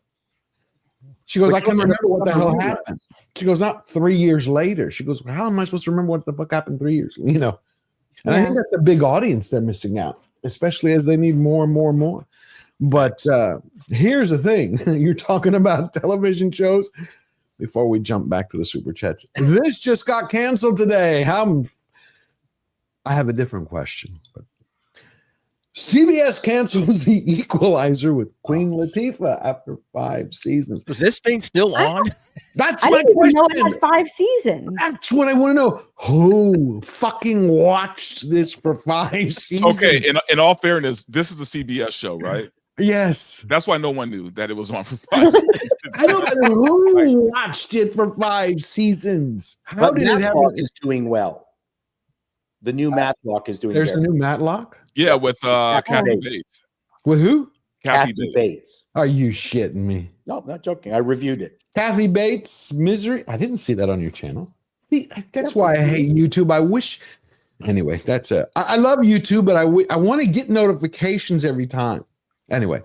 [SPEAKER 10] she goes, I can't remember what the hell happened. She goes, not 3 years later. She goes, how am I supposed to remember what the fuck happened 3 years? And I think that's a big audience they're missing out, especially as they need more and more and more. But here's the thing. You're talking about television shows. Before we jump back to the super chats, this just got canceled today. I have a different question. But CBS cancels The Equalizer with Queen Latifah after 5 seasons.
[SPEAKER 16] Was this thing still on?
[SPEAKER 10] That's
[SPEAKER 13] I
[SPEAKER 10] my
[SPEAKER 13] didn't even know
[SPEAKER 10] question.
[SPEAKER 13] it had 5 seasons.
[SPEAKER 10] That's what I want to know. Who fucking watched this for 5 seasons?
[SPEAKER 14] Okay, in all fairness, this is a CBS show, right?
[SPEAKER 10] Yes.
[SPEAKER 14] That's why no one knew that it was on for 5 seasons.
[SPEAKER 10] I don't know who watched it for 5 seasons. How did it happen?
[SPEAKER 5] Is doing well. The new Matlock is doing
[SPEAKER 10] There's
[SPEAKER 5] very
[SPEAKER 10] a new Matlock?
[SPEAKER 14] Yeah, with Kathy Bates.
[SPEAKER 10] With who?
[SPEAKER 5] Kathy Bates.
[SPEAKER 10] Are you shitting me?
[SPEAKER 5] No, I'm not joking. I reviewed it.
[SPEAKER 10] Kathy Bates, Misery. I didn't see that on your channel. See, that's why I hate YouTube. I wish. Anyway, that's it. I love YouTube, but I want to get notifications every time. Anyway.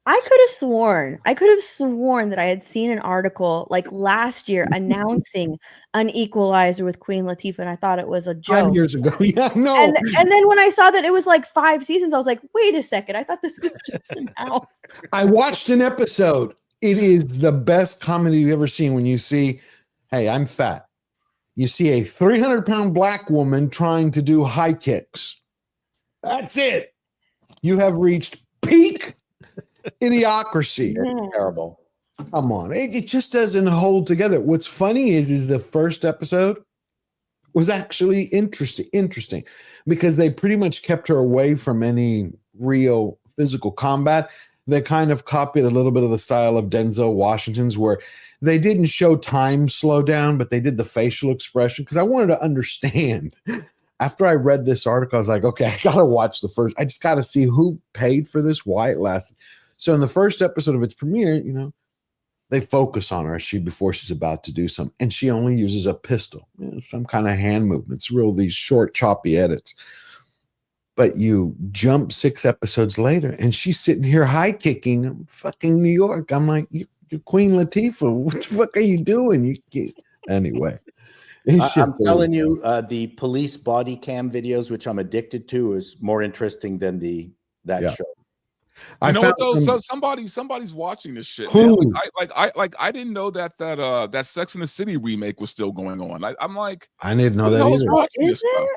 [SPEAKER 13] I could have sworn that I had seen an article like last year announcing an Equalizer with Queen Latifah, and I thought it was a joke.
[SPEAKER 10] 5 years ago. Yeah, no.
[SPEAKER 13] And then when I saw that it was like 5 seasons, I was like, wait a second. I thought this was just announced.
[SPEAKER 10] I watched an episode. It is the best comedy you've ever seen when you see, hey, I'm fat. You see a 300-pound black woman trying to do high kicks. That's it. You have reached peak idiocracy.
[SPEAKER 5] Terrible.
[SPEAKER 10] Come on. It just doesn't hold together. What's funny is the first episode was actually interesting because they pretty much kept her away from any real physical combat. They kind of copied a little bit of the style of Denzel Washington's, where they didn't show time slow down, but they did the facial expression, because I wanted to understand. After I read this article, I was like, okay, I gotta watch the first. I just gotta see who paid for this, why it lasted. So in the first episode of its premiere, you know, they focus on her before she's about to do something, and she only uses a pistol, you know, some kind of hand movements, these short, choppy edits. But you jump 6 episodes later, and she's sitting here high kicking fucking New York. I'm like, you're Queen Latifah. What the fuck are you doing? Anyway.
[SPEAKER 5] I'm telling you, the police body cam videos, which I'm addicted to, is more interesting than that show.
[SPEAKER 14] You know what though? So somebody's watching this shit. Man. I didn't know that Sex and the City remake was still going on. I'm like,
[SPEAKER 10] I didn't know that either.
[SPEAKER 14] Watching this stuff.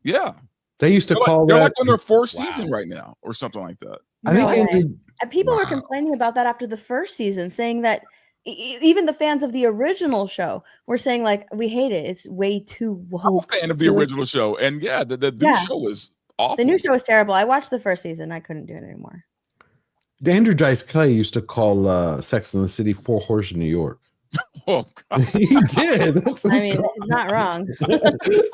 [SPEAKER 14] Yeah.
[SPEAKER 10] They used to call
[SPEAKER 14] they're
[SPEAKER 10] that.
[SPEAKER 14] like on their 4th season right now, or something like that.
[SPEAKER 10] I think
[SPEAKER 13] And people were complaining about that after the first season, saying that even the fans of the original show were saying, like, we hate it. It's way too woke.
[SPEAKER 14] I'm a fan of the original show, and the new show was awful.
[SPEAKER 13] The new show was terrible. I watched the first season. I couldn't do it anymore.
[SPEAKER 10] Andrew Dice Clay used to call Sex and the City 4 Horse in New York.
[SPEAKER 14] Oh, God.
[SPEAKER 10] He did. That's
[SPEAKER 13] he's not wrong.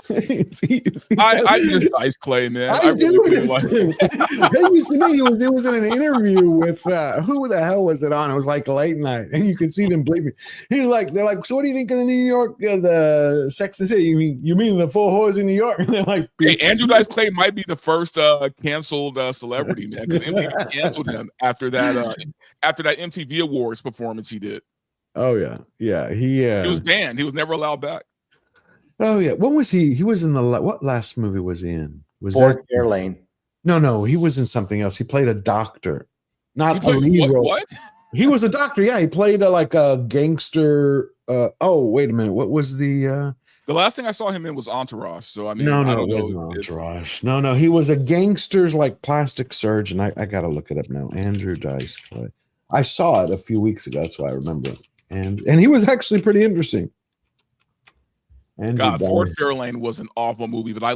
[SPEAKER 14] I miss Dice Clay, man.
[SPEAKER 10] I do
[SPEAKER 14] really
[SPEAKER 10] miss
[SPEAKER 14] like
[SPEAKER 10] him. It used to be. It was in an interview with who the hell was it on? It was like late night, and you could see them bleeping. They're like, so what do you think of the New York, the Sex and the City? You mean the 4 Horses in New York? And they're like,
[SPEAKER 14] hey, Andrew Dice Clay might be the first canceled celebrity, man, because MTV canceled him after that MTV Awards performance he did.
[SPEAKER 10] Oh yeah. He
[SPEAKER 14] was banned. He was never allowed back.
[SPEAKER 10] Oh yeah. When was he? He was in what last movie was he in? Was
[SPEAKER 5] Fort Fairlane?
[SPEAKER 10] No, he was in something else. He played a doctor, not a lead role.
[SPEAKER 14] What?
[SPEAKER 10] He was a doctor. Yeah, he played like a gangster. Oh, wait a minute. What was the
[SPEAKER 14] last thing I saw him in was Entourage. So I mean,
[SPEAKER 10] no,
[SPEAKER 14] I don't
[SPEAKER 10] it
[SPEAKER 14] know.
[SPEAKER 10] wasn't Entourage. No, he was a gangster's like plastic surgeon. I gotta look it up now. Andrew Dice Clay. I saw it a few weeks ago. That's why I remember it. And he was actually pretty interesting.
[SPEAKER 14] God, Fort Fairlane was an awful movie, but I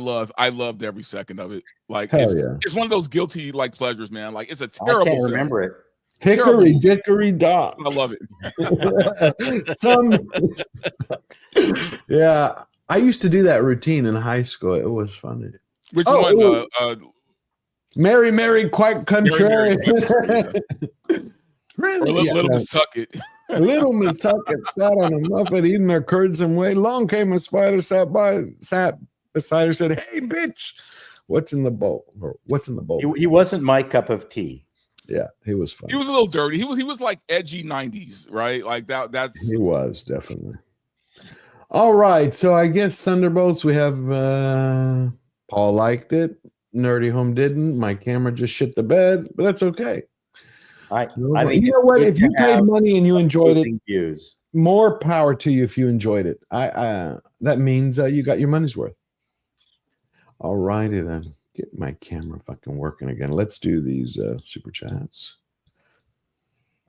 [SPEAKER 14] loved every second of it. Like, it's one of those guilty like pleasures, man. Like, it's a terrible.
[SPEAKER 5] I can't remember it.
[SPEAKER 10] Hickory dickory dock.
[SPEAKER 14] I love it.
[SPEAKER 10] Yeah, I used to do that routine in high school. It was funny.
[SPEAKER 14] Which one?
[SPEAKER 10] Mary, Mary, quite contrary.
[SPEAKER 14] Little Miss Tuckett.
[SPEAKER 10] Little Miss Tuckett sat on a muffet eating her curds and whey. Long came a spider, sat beside her, said, "Hey, bitch, what's in the bowl?" Or, "What's in the bowl?"
[SPEAKER 5] He wasn't my cup of tea.
[SPEAKER 10] Yeah, he was fun.
[SPEAKER 14] He was a little dirty. He was like edgy 90s, right? Like that's
[SPEAKER 10] he was definitely. All right, so I guess Thunderbolts. We have Paul liked it. Nerdy Home didn't. My camera just shit the bed, but that's okay.
[SPEAKER 5] I mean,
[SPEAKER 10] you know what? If you paid money and you enjoyed it,
[SPEAKER 5] views.
[SPEAKER 10] More power to you if you enjoyed it. That means you got your money's worth. All righty then. Get my camera fucking working again. Let's do these super chats.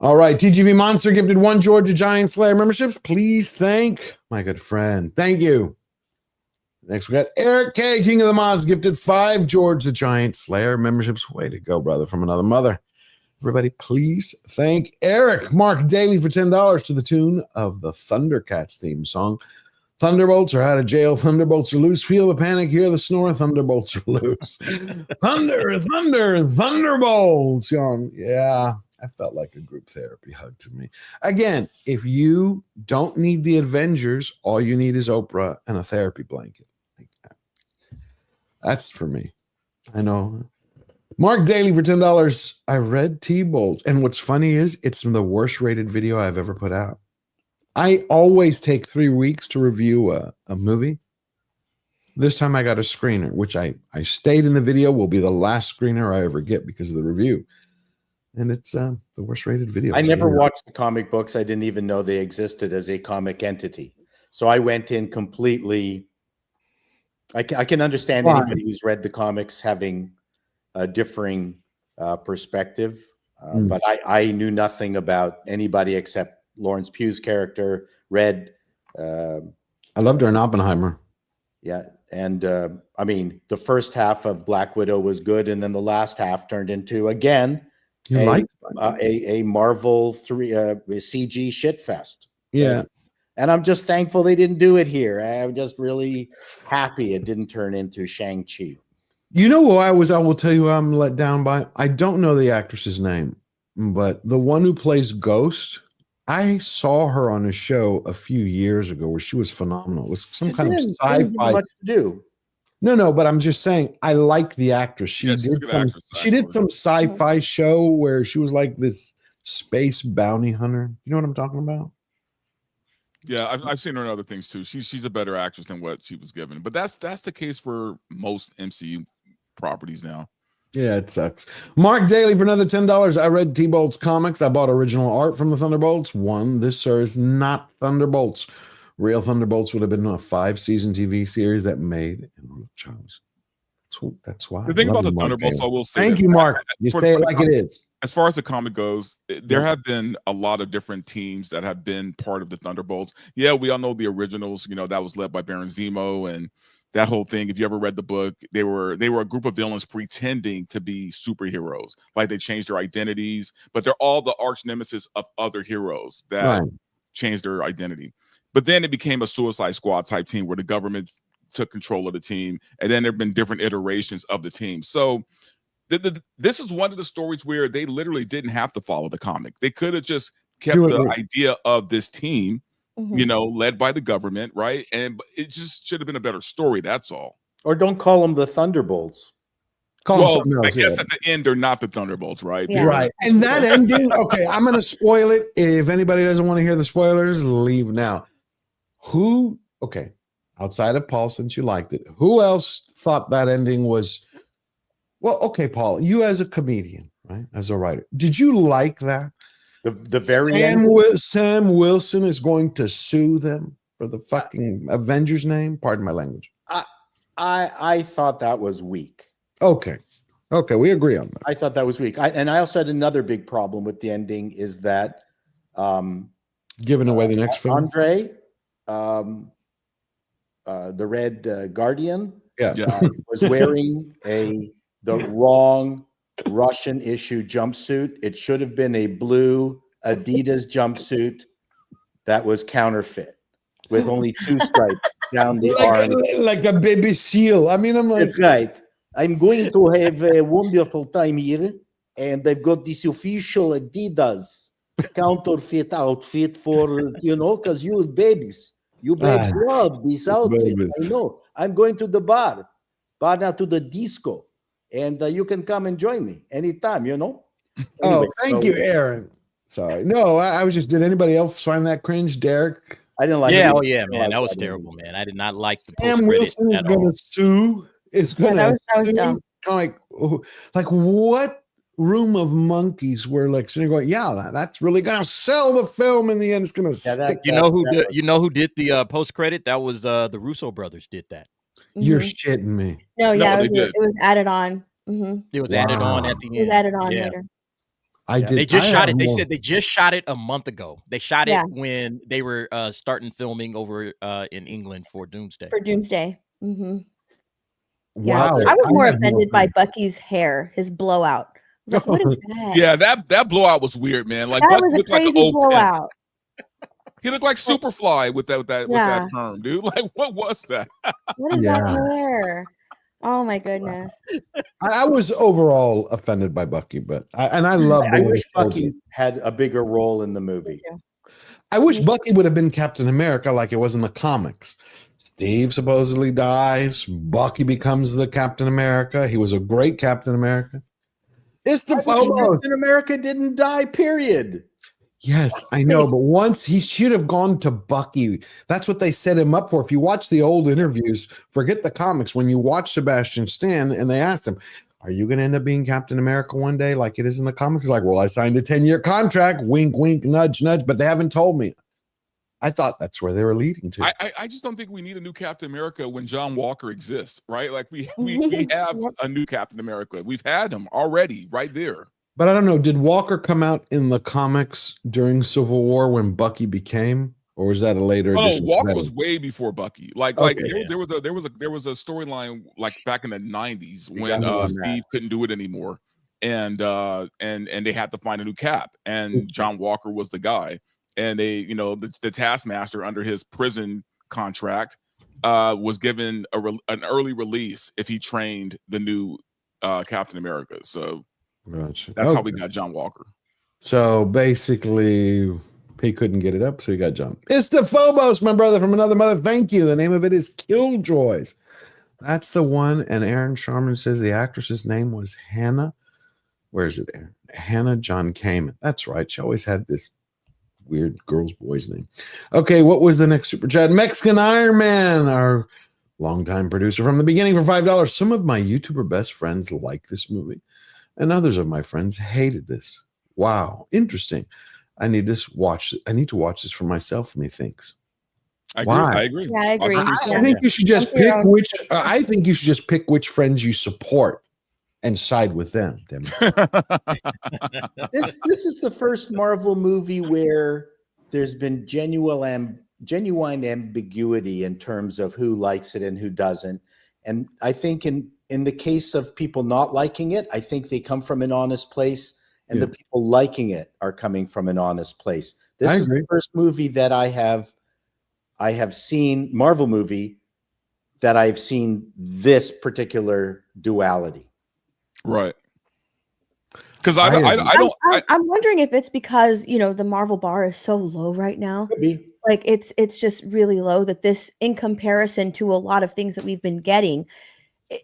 [SPEAKER 10] All right, TGV Monster gifted 1 Georgia Giant Slayer memberships. Please thank my good friend. Thank you. Next, we got Eric K, King of the Mods, gifted 5 George the Giant Slayer memberships. Way to go, brother, from another mother. Everybody, please thank Eric. Mark Daly for $10 to the tune of the Thundercats theme song. Thunderbolts are out of jail. Thunderbolts are loose. Feel the panic. Hear the snore. Thunderbolts are loose. Thunderbolts. Yeah, I felt like a group therapy hug to me. Again, if you don't need the Avengers, all you need is Oprah and a therapy blanket. That's for me. I know. Mark Daly for $10. I read T-Bolts. And what's funny is it's the worst rated video I've ever put out. I always take 3 weeks to review a movie. This time I got a screener, which I stayed in the video, will be the last screener I ever get because of the review. And it's the worst rated video.
[SPEAKER 5] I never watched the comic books. I didn't even know they existed as a comic entity. So I went in completely. I can understand anybody who's read the comics having a differing perspective. But I knew nothing about anybody except Lawrence Pugh's character. I
[SPEAKER 10] loved her in Oppenheimer.
[SPEAKER 5] Yeah. And I mean, the first half of Black Widow was good. And then the last half turned into, again, a Marvel CG shitfest.
[SPEAKER 10] Yeah.
[SPEAKER 5] And I'm just thankful they didn't do it here. I'm just really happy it didn't turn into Shang-Chi.
[SPEAKER 10] You know who I will tell you I'm let down by? I don't know the actress's name, but the one who plays Ghost, I saw her on a show a few years ago where she was phenomenal. It was some kind of sci-fi.
[SPEAKER 5] Much to do.
[SPEAKER 10] No, but I'm just saying I like the actress. She did some sci-fi show where she was like this space bounty hunter. You know what I'm talking about?
[SPEAKER 14] Yeah, I've seen her in other things too. She's a better actress than what she was given. But that's the case for most MCU properties now.
[SPEAKER 10] Yeah, it sucks. Mark Daly for another $10. I read T-Bolt's comics. I bought original art from the Thunderbolts. This, sir, is not Thunderbolts. Real Thunderbolts would have been a 5-season TV series that made Charles. That's why.
[SPEAKER 14] The thing about the Thunderbolts, I will say.
[SPEAKER 10] Thank you, Mark. You say it like it is.
[SPEAKER 14] As far as the comic goes, there have been a lot of different teams that have been part of the Thunderbolts. Yeah, we all know the originals. You know, that was led by Baron Zemo and that whole thing. If you ever read the book, they were a group of villains pretending to be superheroes. Like they changed their identities, but they're all the arch nemesis of other heroes that changed their identity. But then it became a Suicide Squad type team where the government took control of the team, and then there have been different iterations of the team. So this is one of the stories where they literally didn't have to follow the comic. They could have just kept the idea of this team, you know, led by the government, right? And it just should have been a better story. That's all.
[SPEAKER 5] Or don't call them the Thunderbolts.
[SPEAKER 10] Well,
[SPEAKER 14] I guess at the end they're not the Thunderbolts, right?
[SPEAKER 10] Yeah. Right. And that ending, okay, I'm going to spoil it. If anybody doesn't want to hear the spoilers, leave now. Okay, outside of Paul, since you liked it, who else thought that ending was, well, okay, Paul, you as a comedian, right, as a writer, did you like that?
[SPEAKER 5] The very
[SPEAKER 10] Sam Wilson is going to sue them for the fucking Avengers name? Pardon my language.
[SPEAKER 5] I thought that was weak.
[SPEAKER 10] Okay, we agree on that.
[SPEAKER 5] I thought that was weak. I also had another big problem with the ending is that
[SPEAKER 10] giving away the next film.
[SPEAKER 5] Andre, the Red Guardian, was wearing the wrong Russian issue jumpsuit. It should have been a blue Adidas jumpsuit that was counterfeit with only 2 stripes down the arm,
[SPEAKER 10] like a baby seal. I mean, I'm like,
[SPEAKER 5] that's right. I'm going to have a wonderful time here, and I've got this official Adidas counterfeit outfit for, you know, because you babes love this outfit. I know. I'm going to the bar now to the disco, and you can come and join me anytime, you know. Anyway,
[SPEAKER 10] thank you, Aaron. Sorry. No, I was just, did anybody else find that cringe, Derek?
[SPEAKER 5] I didn't like it.
[SPEAKER 16] Oh yeah, man. That was terrible, man. I did not like the
[SPEAKER 10] Sam Wilson is going to sue. It's going to
[SPEAKER 13] that was dumb.
[SPEAKER 10] Like what room of monkeys were like sitting going, yeah, that's really going to sell the film in the end. It's going to stick.
[SPEAKER 16] You know who did the post credit? That was the Russo brothers did that.
[SPEAKER 10] You're shitting me.
[SPEAKER 13] No, yeah, it was added on.
[SPEAKER 16] It was added on at the end.
[SPEAKER 13] It was added on later.
[SPEAKER 16] They just shot it. They said they just shot it a month ago. They shot it when they were starting filming over in England for Doomsday.
[SPEAKER 10] Wow.
[SPEAKER 13] I was more offended by Bucky's hair, his blowout. I was like, what is that?
[SPEAKER 14] Yeah, that blowout was weird, man. Like
[SPEAKER 13] that
[SPEAKER 14] Bucky
[SPEAKER 13] was a
[SPEAKER 14] looked like
[SPEAKER 13] crazy
[SPEAKER 14] an old
[SPEAKER 13] blowout.
[SPEAKER 14] He looked like Superfly with that term, dude. Like, what was that?
[SPEAKER 13] What is that hair? Oh my goodness.
[SPEAKER 10] I was overall offended by Bucky, but I love.
[SPEAKER 5] I wish Bucky had a bigger role in the movie.
[SPEAKER 10] I wish Bucky would have been Captain America like it was in the comics. Steve supposedly dies. Bucky becomes the Captain America. He was a great Captain America. It's the
[SPEAKER 5] Captain America didn't die, period.
[SPEAKER 10] Yes, I know, but once he should have gone to Bucky. That's what they set him up for. If you watch the old interviews, forget the comics. When you watch Sebastian Stan and they asked him, are you going to end up being Captain America one day like it is in the comics? He's like, well, I signed a 10-year contract. Wink, wink, nudge, nudge, but they haven't told me. I thought that's where they were leading to.
[SPEAKER 14] I just don't think we need a new Captain America when John Walker exists, right? Like we have a new Captain America. We've had him already right there.
[SPEAKER 10] But I don't know. Did Walker come out in the comics during Civil War when Bucky became, or was that a later?
[SPEAKER 14] Oh,
[SPEAKER 10] edition?
[SPEAKER 14] Walker was way before Bucky. Like there was a storyline like back in the 90s when Steve couldn't do it anymore, and they had to find a new Cap, and John Walker was the guy, and they, you know, the Taskmaster under his prison contract was given an early release if he trained the new Captain America. So.
[SPEAKER 10] Gotcha.
[SPEAKER 14] That's how we got John Walker.
[SPEAKER 10] So basically, he couldn't get it up, so he got jumped. It's the Phobos, my brother from another mother. Thank you. The name of it is Killjoys. That's the one. And Aaron Sharman says the actress's name was Hannah. Where is it, Aaron? Hannah John Kamen. That's right. She always had this weird girl's boy's name. Okay, what was the next super chat? Mexican Iron Man, our longtime producer from the beginning for $5. Some of my YouTuber best friends like this movie, and others of my friends hated this. Wow, interesting. I need to watch this for myself, methinks.
[SPEAKER 14] I agree.
[SPEAKER 13] Yeah, I agree.
[SPEAKER 10] I think you should just pick which. I think you should just pick which friends you support and side with them.
[SPEAKER 5] This is the first Marvel movie where there's been genuine ambiguity in terms of who likes it and who doesn't. And I think in the case of people not liking it, I think they come from an honest place, and the people liking it are coming from an honest place. This is the first movie that I have seen, Marvel movie, that I've seen this particular duality.
[SPEAKER 14] Right. Because I'm
[SPEAKER 13] wondering if it's because, you know, the Marvel bar is so low right now.
[SPEAKER 5] Could be.
[SPEAKER 13] Like it's just really low, that this, in comparison to a lot of things that we've been getting,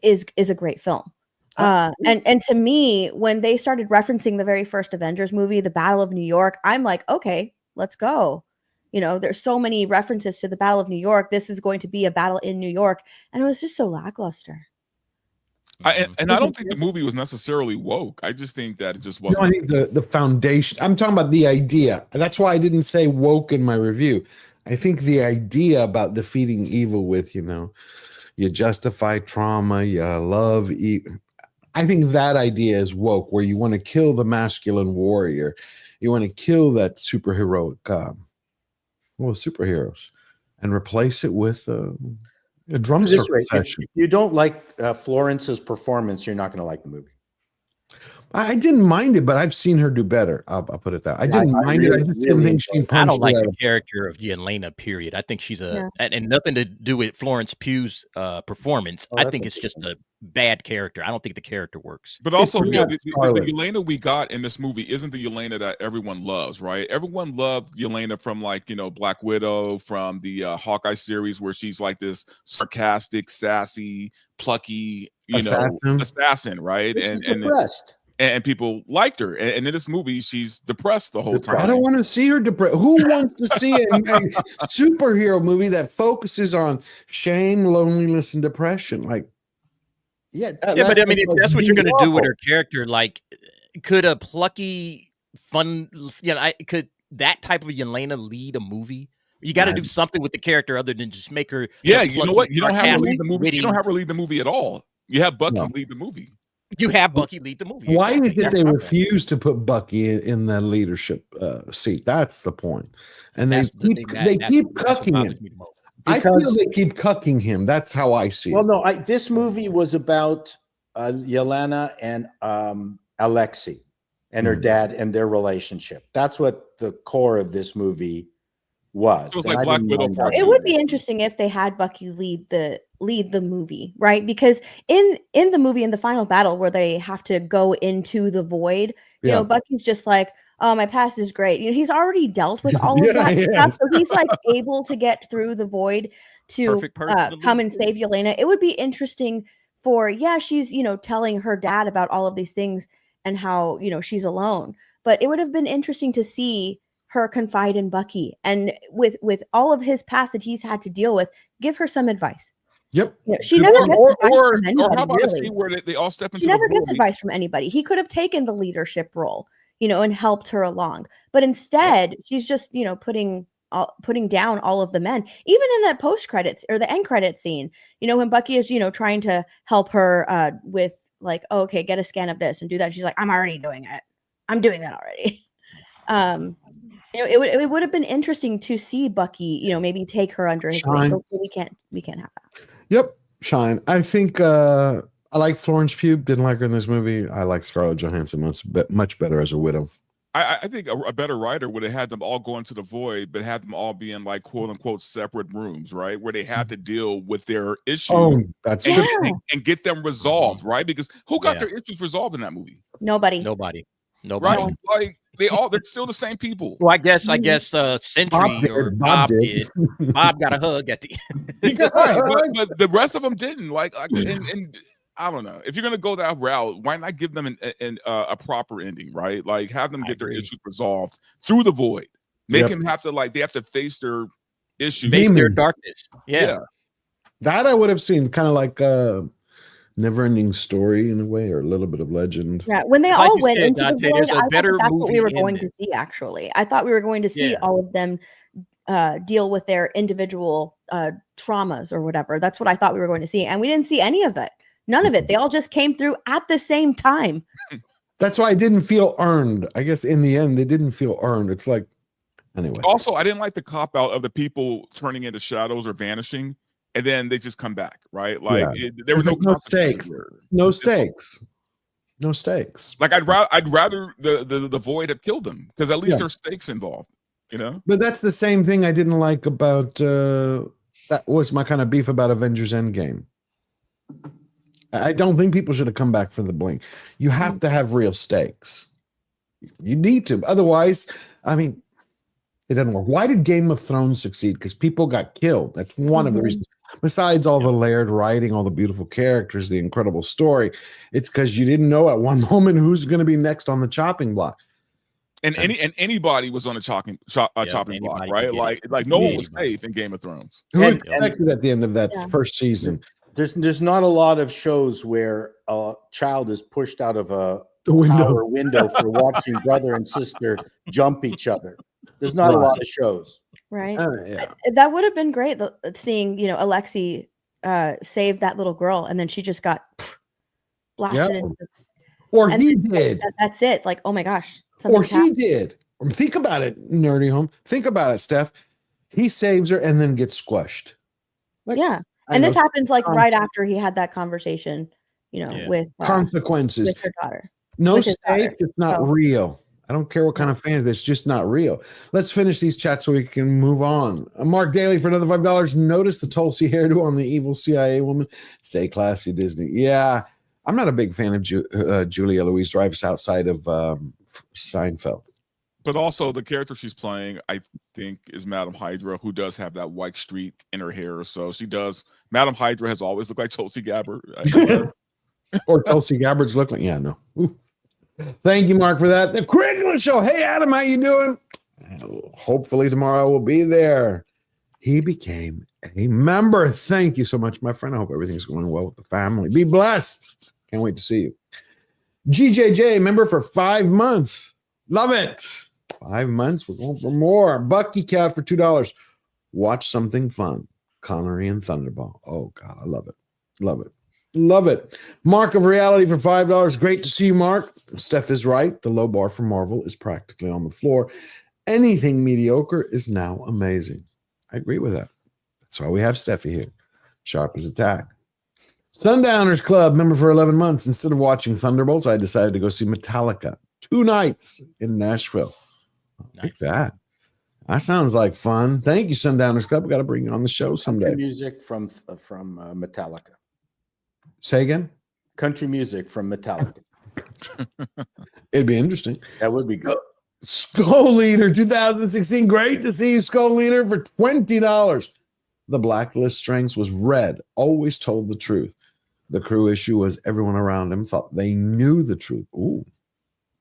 [SPEAKER 13] is a great film. And to me, when they started referencing the very first Avengers movie, the Battle of New York, I'm like, okay, let's go. You know, there's so many references to the Battle of New York. This is going to be a battle in New York. And it was just so lackluster.
[SPEAKER 14] I don't think the movie was necessarily woke. I just think that it just wasn't.
[SPEAKER 10] No, I think the foundation. I'm talking about the idea. That's why I didn't say woke in my review. I think the idea about defeating evil with, you know, you justify trauma, you love evil. I think that idea is woke, where you want to kill the masculine warrior. You want to kill that superheroic, superheroes, and replace it with a drum circle session.
[SPEAKER 5] If you don't like Florence's performance, you're not going to like the movie.
[SPEAKER 10] I didn't mind it, but I've seen her do better. I'll put it that. I didn't mind it. I just didn't think she punched.
[SPEAKER 16] I don't like the character of Yelena, period. I think she's and nothing to do with Florence Pugh's performance. I think it's just a bad character. I don't think the character works.
[SPEAKER 14] But also, the Yelena we got in this movie isn't the Yelena that everyone loves, right? Everyone loved Yelena from, like, you know, Black Widow, from the Hawkeye series, where she's like this sarcastic, sassy, plucky, assassin, right?
[SPEAKER 5] She's depressed.
[SPEAKER 14] And people liked her. And in this movie, she's depressed the whole time.
[SPEAKER 10] I don't want to see her depressed. Who wants to see a superhero movie that focuses on shame, loneliness, and depression? Like,
[SPEAKER 16] but I mean, if that's what you're going to do with her character, like, could a plucky, fun, could that type of Yelena lead a movie? You got to do something with the character other than just make her.
[SPEAKER 14] Yeah, you know what? You don't have to lead the movie. You don't have her lead the movie at all. You have Bucky lead the movie.
[SPEAKER 16] You have Bucky lead the movie.
[SPEAKER 10] Why is it they refuse to put Bucky in the leadership seat? That's the point. And they keep cucking him. I feel they keep cucking him. That's how I see it.
[SPEAKER 5] Well, no, this movie was about Yelena and Alexei and her dad and their relationship. That's what the core of this movie was.
[SPEAKER 14] It was
[SPEAKER 5] and
[SPEAKER 14] like
[SPEAKER 5] I
[SPEAKER 14] Black
[SPEAKER 5] didn't
[SPEAKER 14] Widow
[SPEAKER 5] mind
[SPEAKER 14] Part
[SPEAKER 5] that.
[SPEAKER 13] It would be interesting if they had Bucky lead the movie, right? Because in the movie, in the final battle where they have to go into the void, you know, Bucky's just like, oh, my past is great. You know, he's already dealt with all of that stuff, so he's like able to get through the void to
[SPEAKER 16] Perfect person to
[SPEAKER 13] come
[SPEAKER 16] lead.
[SPEAKER 13] and save Yelena. It would be interesting for she's telling her dad about all of these things and how she's alone, but it would have been interesting to see her confide in Bucky, and with all of his past that he's had to deal with, give her some advice.
[SPEAKER 10] Yep.
[SPEAKER 13] She never gets advice from anybody.
[SPEAKER 14] Or how about
[SPEAKER 13] really.
[SPEAKER 14] a scene where they all step into
[SPEAKER 13] She
[SPEAKER 14] the
[SPEAKER 13] never gets
[SPEAKER 14] void?
[SPEAKER 13] advice from anybody. He could have taken the leadership role, and helped her along. But instead, she's just, putting down all of the men. Even in that post credits or the end credit scene, when Bucky is, trying to help her with like, oh, okay, get a scan of this and do that. She's like, I'm already doing it. I'm doing that already. It would have been interesting to see Bucky, maybe take her under his wing. But we can't have that.
[SPEAKER 10] Yep. Shine. I think I like Florence Pugh. Didn't like her in this movie. I like Scarlett Johansson much better as a widow.
[SPEAKER 14] I think a better writer would have had them all go into the void, but had them all be in like quote unquote separate rooms, right? Where they had to deal with their issues and get them resolved, right? Because who got their issues resolved in that movie?
[SPEAKER 13] Nobody.
[SPEAKER 14] Right? Like they're still the same people.
[SPEAKER 16] Well, I guess Sentry or Bob did. Bob got a hug at the end.
[SPEAKER 14] but the rest of them didn't. And I don't know. If you're gonna go that route, why not give them a proper ending, right? Like have them get their issues resolved through the void. Make them have to they have to face their issues,
[SPEAKER 16] face their darkness. Yeah.
[SPEAKER 10] That I would have seen kind of like Never-Ending Story in a way, or a little bit of Legend.
[SPEAKER 13] Yeah, when they all went into the void,
[SPEAKER 16] there's a
[SPEAKER 13] I thought
[SPEAKER 16] better
[SPEAKER 13] that's what we were
[SPEAKER 16] movie
[SPEAKER 13] going to see. Actually, I thought we were going to see all of them deal with their individual traumas or whatever. That's what I thought we were going to see, and we didn't see any of it. None of it. They all just came through at the same time.
[SPEAKER 10] That's why I didn't feel earned. I guess in the end, they didn't feel earned. It's like, anyway.
[SPEAKER 14] Also, I didn't like the cop out of the people turning into shadows or vanishing, and then they just come back, right? Like there was no
[SPEAKER 10] stakes. No stakes. No stakes.
[SPEAKER 14] Like I'd rather the void have killed them, because at least there's stakes involved,
[SPEAKER 10] But that's the same thing I didn't like about that was my kind of beef about Avengers Endgame. I don't think people should have come back for the blink. You have to have real stakes. You need to. Otherwise, I mean, it doesn't work. Why did Game of Thrones succeed? Because people got killed. That's one of the reasons. Besides all the layered writing, all the beautiful characters, the incredible story, it's because you didn't know at one moment who's going to be next on the chopping block.
[SPEAKER 14] And anybody was on a chopping block, right? Like no one was safe in Game of Thrones.
[SPEAKER 10] Who expected at the end of that first season?
[SPEAKER 5] There's not a lot of shows where a child is pushed out of a tower window for watching brother and sister jump each other. There's not a lot of shows.
[SPEAKER 13] Right. That would have been great seeing, Alexi save that little girl, and then she just got blasted into
[SPEAKER 10] he did.
[SPEAKER 13] That's it. Like, oh my gosh.
[SPEAKER 10] Or he did. Think about it, Nerdy Home. Think about it, Steph. He saves her and then gets squashed.
[SPEAKER 13] And this happens like right after he had that conversation, with
[SPEAKER 10] consequences
[SPEAKER 13] with her daughter.
[SPEAKER 10] No stakes. It's not real. I don't care what kind of fans. It's just not real. Let's finish these chats so we can move on. Mark Daly for another $5. Notice the Tulsi hairdo on the evil CIA woman. Stay classy, Disney. Yeah, I'm not a big fan of Julia Louis-Dreyfus outside of Seinfeld.
[SPEAKER 14] But also the character she's playing, I think, is Madam Hydra, who does have that white streak in her hair. So she does. Madam Hydra has always looked like Tulsi Gabbard.
[SPEAKER 10] Or Tulsi Gabbard's look like, no. Ooh. Thank you, Mark, for that. The Critical Show. Hey, Adam, how you doing? Hopefully tomorrow I will be there. He became a member. Thank you so much, my friend. I hope everything's going well with the family. Be blessed. Can't wait to see you. GJJ, member for 5 months. Love it. 5 months. We're going for more. Bucky Cat for $2. Watch something fun. Connery and Thunderball. Oh, God, I love it. Love it. Love it. Mark of Reality for $5. Great to see you, Mark. Steph is right. The low bar for Marvel is practically on the floor. Anything mediocre is now amazing. I agree with that. That's why we have Steffi here. Sharp as a tack. Sundowners Club, member for 11 months. Instead of watching Thunderbolts, I decided to go see Metallica 2 nights in Nashville. Like that. That sounds like fun. Thank you, Sundowners Club. We got to bring you on the show someday.
[SPEAKER 5] Country music from Metallica.
[SPEAKER 10] Say again?
[SPEAKER 5] Country music from Metallica.
[SPEAKER 10] It'd be interesting.
[SPEAKER 5] That would be good.
[SPEAKER 10] Skull Leader 2016. Great to see you, Skull Leader, for $20. The Blacklist strengths was red, always told the truth. The crew issue was everyone around him thought they knew the truth. Ooh,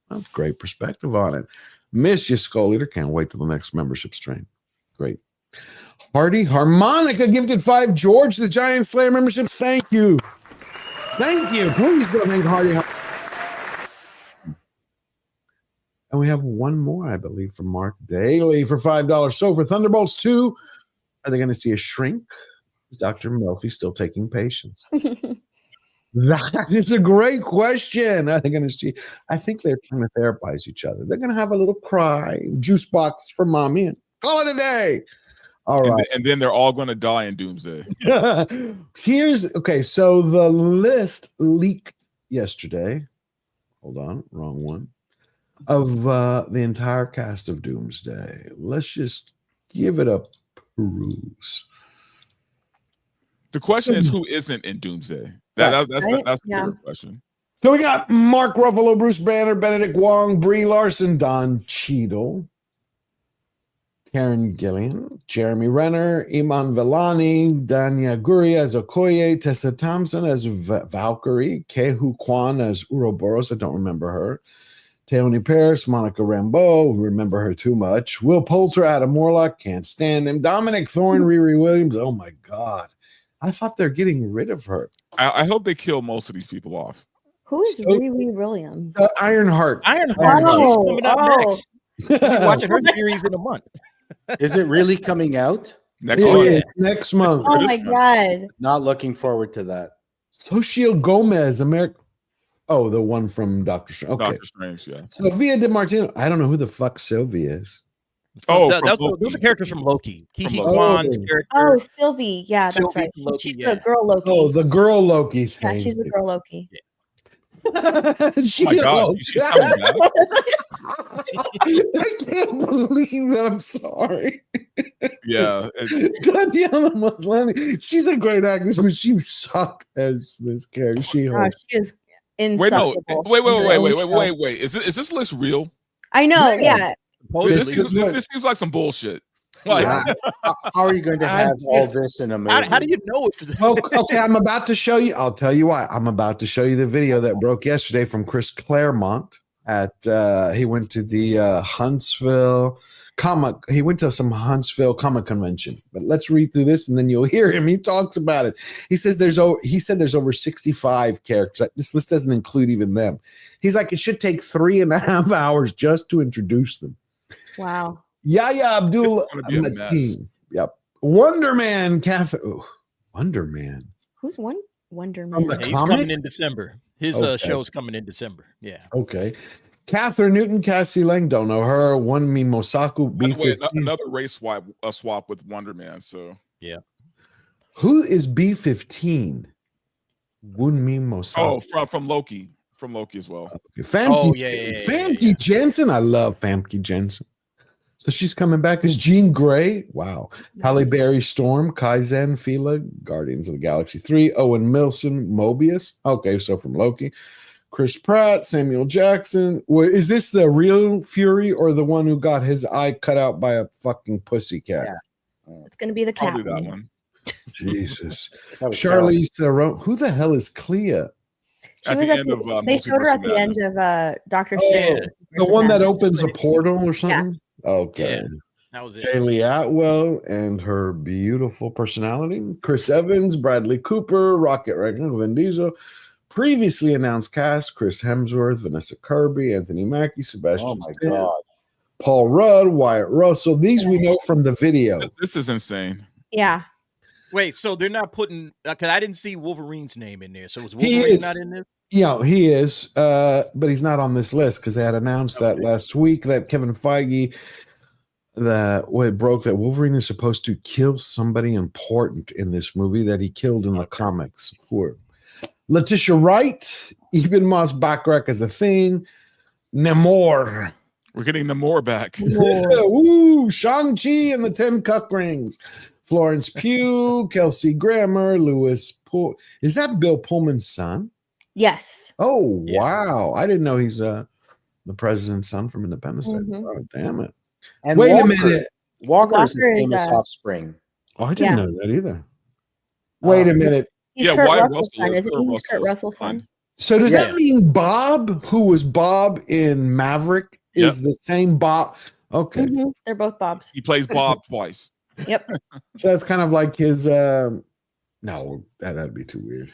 [SPEAKER 10] that's great perspective on it. Miss you, Skull Leader. Can't wait till the next membership strain. Great. Hardy Harmonica gifted 5. George, the Giant Slayer membership. Thank you. Thank you. Please go thank Hardy. And we have one more, I believe, from Mark Daly for $5. So for Thunderbolts 2, are they going to see a shrink? Is Dr. Melfi still taking patients? That is a great question. Are they going to see? I think they're trying to therapize each other. They're going to have a little cry, juice box for mommy, and call it a day. All right.
[SPEAKER 14] And then they're all going to die in Doomsday.
[SPEAKER 10] Okay, so the list leaked yesterday. Hold on, wrong one. Of the entire cast of Doomsday. Let's just give it a peruse.
[SPEAKER 14] The question is, who isn't in Doomsday? That's the bigger question.
[SPEAKER 10] So we got Mark Ruffalo, Bruce Banner, Benedict Wong, Brie Larson, Don Cheadle, Karen Gillian, Jeremy Renner, Iman Vellani, Danya Guri as Okoye, Tessa Thompson as Valkyrie, Kehu Kwan as Ouroboros, I don't remember her, Tony Paris, Monica Rambeau, remember her too much, Will Poulter, Adam Warlock, can't stand him, Dominic Thorne, Riri Williams, oh my God. I thought they're getting rid of her.
[SPEAKER 14] I hope they kill most of these people off.
[SPEAKER 13] Who is Riri Williams?
[SPEAKER 10] Ironheart.
[SPEAKER 16] Ironheart. She's coming up next. You're watching her series in a month.
[SPEAKER 5] Is it really coming out?
[SPEAKER 14] Next month.
[SPEAKER 10] Next month.
[SPEAKER 13] Oh my God.
[SPEAKER 5] Not looking forward to that.
[SPEAKER 10] Sochil Gomez, American. Oh, the one from Doctor Strange. Okay.
[SPEAKER 14] Doctor Strange, yeah.
[SPEAKER 10] Sylvia DiMartino. I don't know who the fuck Sylvia is.
[SPEAKER 14] Oh,
[SPEAKER 16] those are characters from Loki. Kiki Kwan's character.
[SPEAKER 13] Oh, Sylvie. Yeah, that's
[SPEAKER 16] Sylvie
[SPEAKER 13] right.
[SPEAKER 16] Loki,
[SPEAKER 13] She's the girl Loki.
[SPEAKER 10] Oh, the girl Loki.
[SPEAKER 13] Yeah, she's the girl Loki.
[SPEAKER 16] Yeah.
[SPEAKER 14] Oh my gosh, she's coming back.
[SPEAKER 10] I can't believe it. I'm sorry.
[SPEAKER 14] Yeah.
[SPEAKER 10] Tatiana Maslany. She's a great actress, but she sucked as this character.
[SPEAKER 13] She is insufferable.
[SPEAKER 14] Wait. Is this list real?
[SPEAKER 13] I know, yeah.
[SPEAKER 14] This seems like some bullshit. Like,
[SPEAKER 5] how are you going to have all this in a movie?
[SPEAKER 16] How do you know it's
[SPEAKER 10] okay, I'm about to show you. I'll tell you why. I'm about to show you the video that broke yesterday from Chris Claremont at he went to the Huntsville he went to some Huntsville comic convention. But let's read through this and then you'll hear him. He talks about it. He said there's over 65 characters. This list doesn't include even them. He's like, it should take 3.5 hours just to introduce them.
[SPEAKER 13] Wow.
[SPEAKER 10] Yahya Abdul Mateen. Yep. Wonder Man. Wonder Man.
[SPEAKER 13] Who's Wonder Man?
[SPEAKER 16] He's coming in December. His show's coming in December. Yeah.
[SPEAKER 10] Okay. Catherine Newton, Cassie Lang, don't know her. Wunmi Mosaku,
[SPEAKER 14] B15. Another race swap with Wonder Man. So
[SPEAKER 16] yeah.
[SPEAKER 10] Who is B15? Wunmi Mosaku.
[SPEAKER 14] Oh, from Loki. From Loki as well.
[SPEAKER 10] Famke Jensen. I love Famke Jensen. So she's coming back as Jean Grey. Wow. Halle Berry, Storm, Kaizen, Fila, Guardians of the Galaxy 3, Owen Wilson, Mobius. Okay, so from Loki. Chris Pratt, Samuel Jackson. Is this the real Fury or the one who got his eye cut out by a fucking pussycat?
[SPEAKER 13] Yeah. It's going to be the cat.
[SPEAKER 14] Probably that one.
[SPEAKER 10] Jesus. Charlize Theron. Who the hell is Clea?
[SPEAKER 14] At the end of
[SPEAKER 13] they showed her at the end of Doctor Strange.
[SPEAKER 10] The one that opens a portal or something? Yeah. Okay.
[SPEAKER 16] Yeah, that was it.
[SPEAKER 10] Haley Atwell and her beautiful personality. Chris Evans, Bradley Cooper, Rocket Raccoon, Vin Diesel. Previously announced cast: Chris Hemsworth, Vanessa Kirby, Anthony Mackie, Sebastian Stan, Paul Rudd, Wyatt Russell. These we know from the video.
[SPEAKER 14] This is insane.
[SPEAKER 13] Yeah.
[SPEAKER 16] Wait, so they're not putting because I didn't see Wolverine's name in there. So was Wolverine not in this?
[SPEAKER 10] Yeah, he is, but he's not on this list because they had announced that last week that Kevin Feige broke that Wolverine is supposed to kill somebody important in this movie that he killed in the comics. Poor Letitia Wright, Eben Moss Backrack as a Thing, Namor.
[SPEAKER 14] We're getting Namor back.
[SPEAKER 10] Woo! Shang-Chi and the 10 Cuck Rings. Florence Pugh, Kelsey Grammer, Lewis Poole. Is that Bill Pullman's son?
[SPEAKER 13] Yes.
[SPEAKER 10] Oh, wow. I didn't know he's the president's son from Independence Day. Oh, damn it.
[SPEAKER 5] And
[SPEAKER 10] Wait
[SPEAKER 5] Walker,
[SPEAKER 10] a minute.
[SPEAKER 5] Walker's
[SPEAKER 13] Walker
[SPEAKER 5] a
[SPEAKER 13] is,
[SPEAKER 5] famous offspring.
[SPEAKER 10] Oh, I didn't
[SPEAKER 13] Yeah.
[SPEAKER 10] know that either. Wait a minute.
[SPEAKER 13] He's Kurt Russell's son, isn't he? He's Kurt Russell's son.
[SPEAKER 10] So does that mean Bob, who was Bob in Maverick, is the same Bob? Okay.
[SPEAKER 13] They're both Bobs.
[SPEAKER 14] He plays Bob twice.
[SPEAKER 13] Yep.
[SPEAKER 10] So that's kind of like his no, that'd be too weird.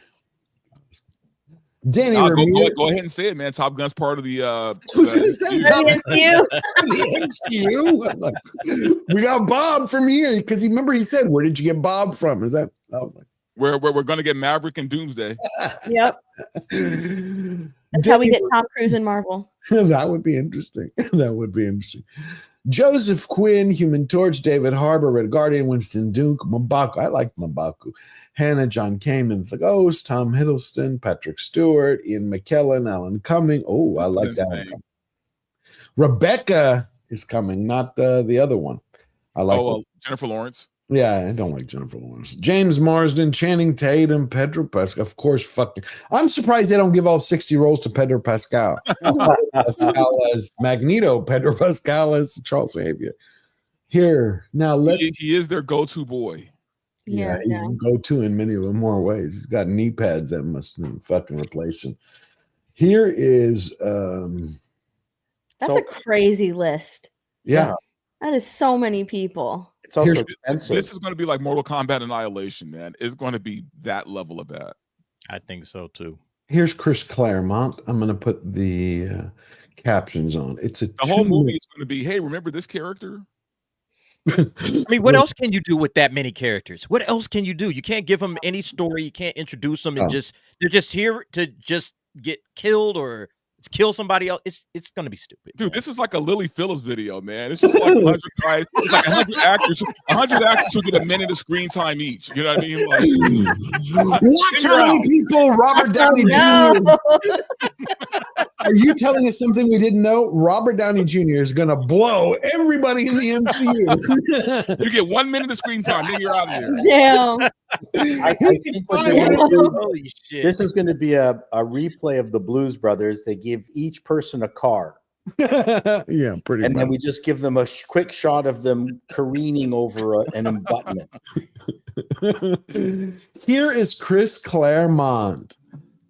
[SPEAKER 10] Danny
[SPEAKER 14] go ahead and say it, man. Top Gun's part of the
[SPEAKER 10] I was gonna say
[SPEAKER 13] MCU.
[SPEAKER 10] The MCU. We got Bob from here because remember he said, "Where did you get Bob from?" Is that? I was like,
[SPEAKER 14] where we're gonna get Maverick and Doomsday.
[SPEAKER 13] Yep. That's how we get Tom Cruise in Marvel.
[SPEAKER 10] That would be interesting. That would be interesting. Joseph Quinn, Human Torch, David Harbour, Red Guardian, Winston Duke, M'Baku. I like M'Baku. Hannah, John Kamen, The Ghost, Tom Hiddleston, Patrick Stewart, Ian McKellen, Alan Cumming. Oh, I like that one. Rebecca is coming, not the other one. I like
[SPEAKER 14] Jennifer Lawrence.
[SPEAKER 10] Yeah, I don't like Jennifer Lawrence. James Marsden, Channing Tatum, Pedro Pascal. Of course, I'm surprised they don't give all 60 roles to Pedro Pascal. Pascal as Magneto, Pedro Pascal as Charles Xavier. Here, now
[SPEAKER 14] he is their go-to boy.
[SPEAKER 10] Yeah, he's go-to in many more ways. He's got knee pads that must fucking replace him. Here is
[SPEAKER 13] That's a crazy list.
[SPEAKER 10] Yeah.
[SPEAKER 13] That is so many people.
[SPEAKER 5] It's also expensive.
[SPEAKER 14] This is going to be like Mortal Kombat Annihilation, man. It's going to be that level of bad.
[SPEAKER 16] I think so too.
[SPEAKER 10] Here's Chris Claremont. I'm going to put the captions on. It's the
[SPEAKER 14] whole movie is going to be, hey, remember this character?
[SPEAKER 16] I mean, what else can you do with that many characters? What else can you do? You can't give them any story. You can't introduce them and they're just here to just get killed or kill somebody else. It's gonna be stupid,
[SPEAKER 14] dude. This is like a Lily Phillips video, man. It's just like 100 guys. It's like 100 actors. 100 actors who get a minute of screen time each. You know what I mean? Like,
[SPEAKER 10] watch how many people Robert Downey Jr. Are you telling us something we didn't know? Robert Downey Jr. is gonna blow everybody in the MCU.
[SPEAKER 14] You get 1 minute of screen time, then you're out of here.
[SPEAKER 13] Yeah.
[SPEAKER 5] I think what they're gonna do, this is going to be a replay of the Blues Brothers. They give each person a car.
[SPEAKER 10] Yeah, pretty
[SPEAKER 5] and
[SPEAKER 10] much.
[SPEAKER 5] then we just give them a quick shot of them careening over an abutment.
[SPEAKER 10] Here is Chris Claremont.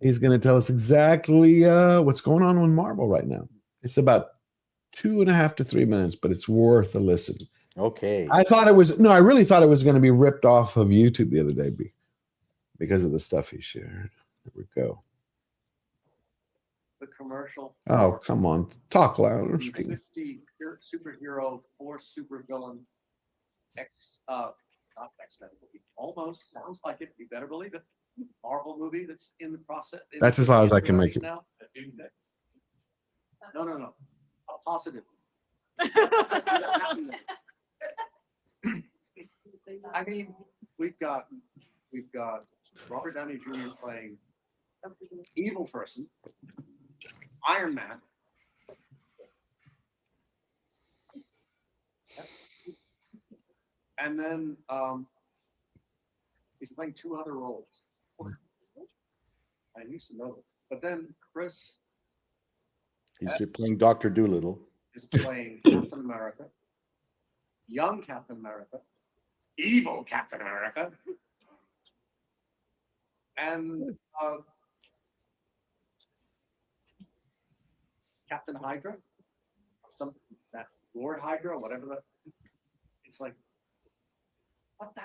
[SPEAKER 10] He's going to tell us exactly what's going on with Marvel right now. It's about 2.5 to 3 minutes, but it's worth a listen.
[SPEAKER 5] Okay.
[SPEAKER 10] I really thought it was going to be ripped off of YouTube the other day because of the stuff he shared. Here we go.
[SPEAKER 17] The commercial.
[SPEAKER 10] Oh, come on. Talk louder.
[SPEAKER 17] 50 superhero, 4 supervillain, not X-Men movie. Almost sounds like it. You better believe it. Marvel movie that's in the process.
[SPEAKER 10] That's as loud as I can make it.
[SPEAKER 17] Now. No. Positive. I mean, we've got Robert Downey Jr. playing evil person, Iron Man, and then he's playing 2 other roles. I used to know it, but then Chris,
[SPEAKER 5] he's playing Dr. Doolittle.
[SPEAKER 17] Is playing Captain America, young Captain America, evil Captain America, and Captain Hydra, that Lord Hydra, whatever that. It's like, what the?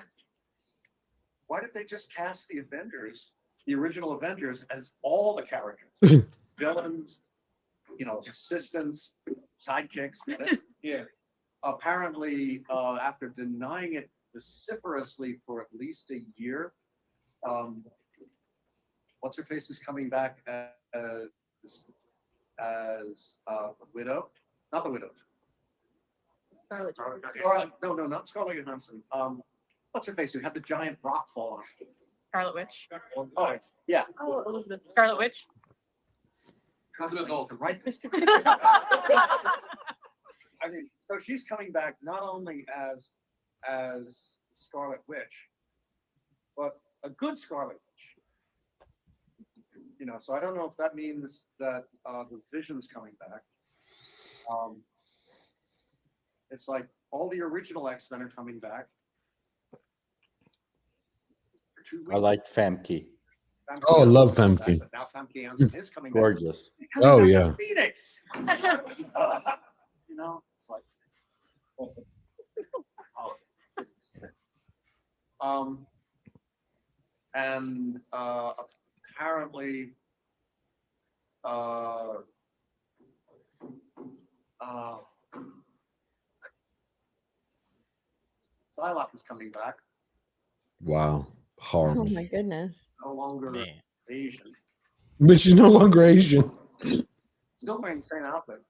[SPEAKER 17] Why did they just cast the Avengers, the original Avengers, as all the characters, villains, assistants, sidekicks? Yeah. Apparently, after denying it vociferously for at least a year, what's her face is coming back as a widow, not the widow.
[SPEAKER 13] Scarlett
[SPEAKER 17] No, not Scarlett Johansson. What's her face? Who had the giant rock fall on her?
[SPEAKER 18] Scarlet Witch.
[SPEAKER 17] Oh, yeah.
[SPEAKER 18] Oh, Elizabeth. Scarlet Witch.
[SPEAKER 17] Elizabeth Olsen, right? I mean, so she's coming back not only as Scarlet Witch, but a good Scarlet Witch. You know, so I don't know if that means that the Vision's coming back. It's like all the original X-Men are coming back. For 2 weeks.
[SPEAKER 5] I like Famke.
[SPEAKER 10] Oh, I love Famke.
[SPEAKER 17] Now Famke Janssen is coming back.
[SPEAKER 5] Gorgeous.
[SPEAKER 17] He's coming
[SPEAKER 10] Oh,
[SPEAKER 17] back
[SPEAKER 10] yeah.
[SPEAKER 17] as Phoenix. You know, it's like. And apparently, Psylocke is coming back.
[SPEAKER 10] Wow.
[SPEAKER 13] Oh
[SPEAKER 10] Horrible.
[SPEAKER 13] my goodness.
[SPEAKER 17] No longer Asian.
[SPEAKER 10] But she's no longer Asian.
[SPEAKER 17] Still wearing the same outfit.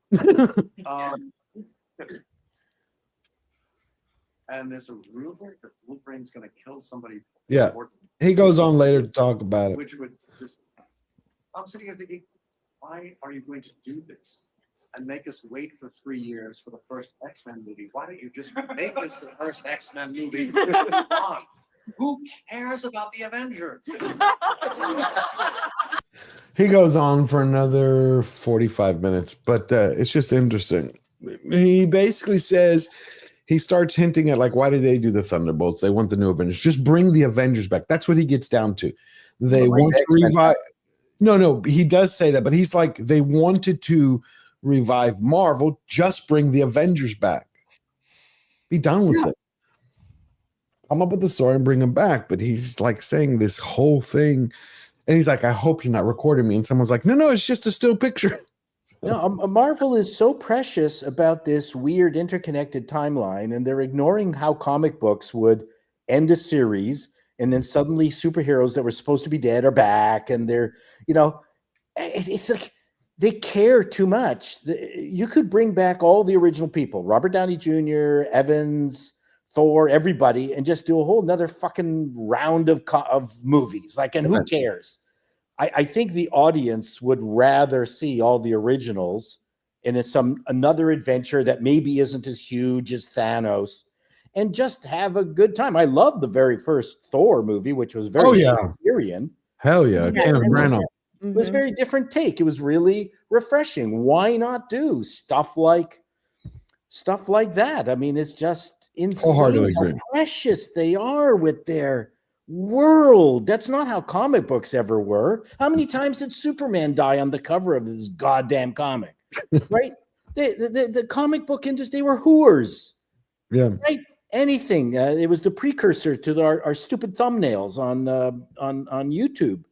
[SPEAKER 17] And there's a rumor that Wolverine's going to kill somebody.
[SPEAKER 10] Yeah.
[SPEAKER 17] important,
[SPEAKER 10] He goes on later to talk about it.
[SPEAKER 17] which would just. I'm sitting here thinking, why are you going to do this and make us wait for 3 years for the first X-Men movie? Why don't you just make this the first X-Men movie? On. Who cares about the Avengers?
[SPEAKER 10] He goes on for another 45 minutes, but it's just interesting. He basically says, he starts hinting at, like, why did they do the Thunderbolts? They want the new Avengers. Just bring the Avengers back. That's what he gets down to. They want to revive. No, he does say that, but he's like, they wanted to revive Marvel. Just bring the Avengers back. Be done with it. Come up with the story and bring them back. But he's like saying this whole thing. And he's like, I hope you're not recording me. And someone's like, no, it's just a still picture.
[SPEAKER 5] No, Marvel is so precious about this weird interconnected timeline, and they're ignoring how comic books would end a series, and then suddenly superheroes that were supposed to be dead are back, and they're, you know, it's like they care too much. You could bring back all the original people, Robert Downey Jr., Evans, Thor, everybody, and just do a whole another fucking round of movies. Like, and who cares? I think the audience would rather see all the originals in another adventure that maybe isn't as huge as Thanos, and just have a good time. I love the very first Thor movie, which was very Shakespearean.
[SPEAKER 10] Hell yeah. Kenneth Branagh.
[SPEAKER 5] It was a very different take. It was really refreshing. Why not do stuff like that? I mean, it's just insane how precious they are with their world. That's not how comic books ever were. How many times did Superman die on the cover of this goddamn comic? Right? The comic book industry, they were whores.
[SPEAKER 10] Yeah.
[SPEAKER 5] Right? Anything. It was the precursor to our stupid thumbnails on YouTube.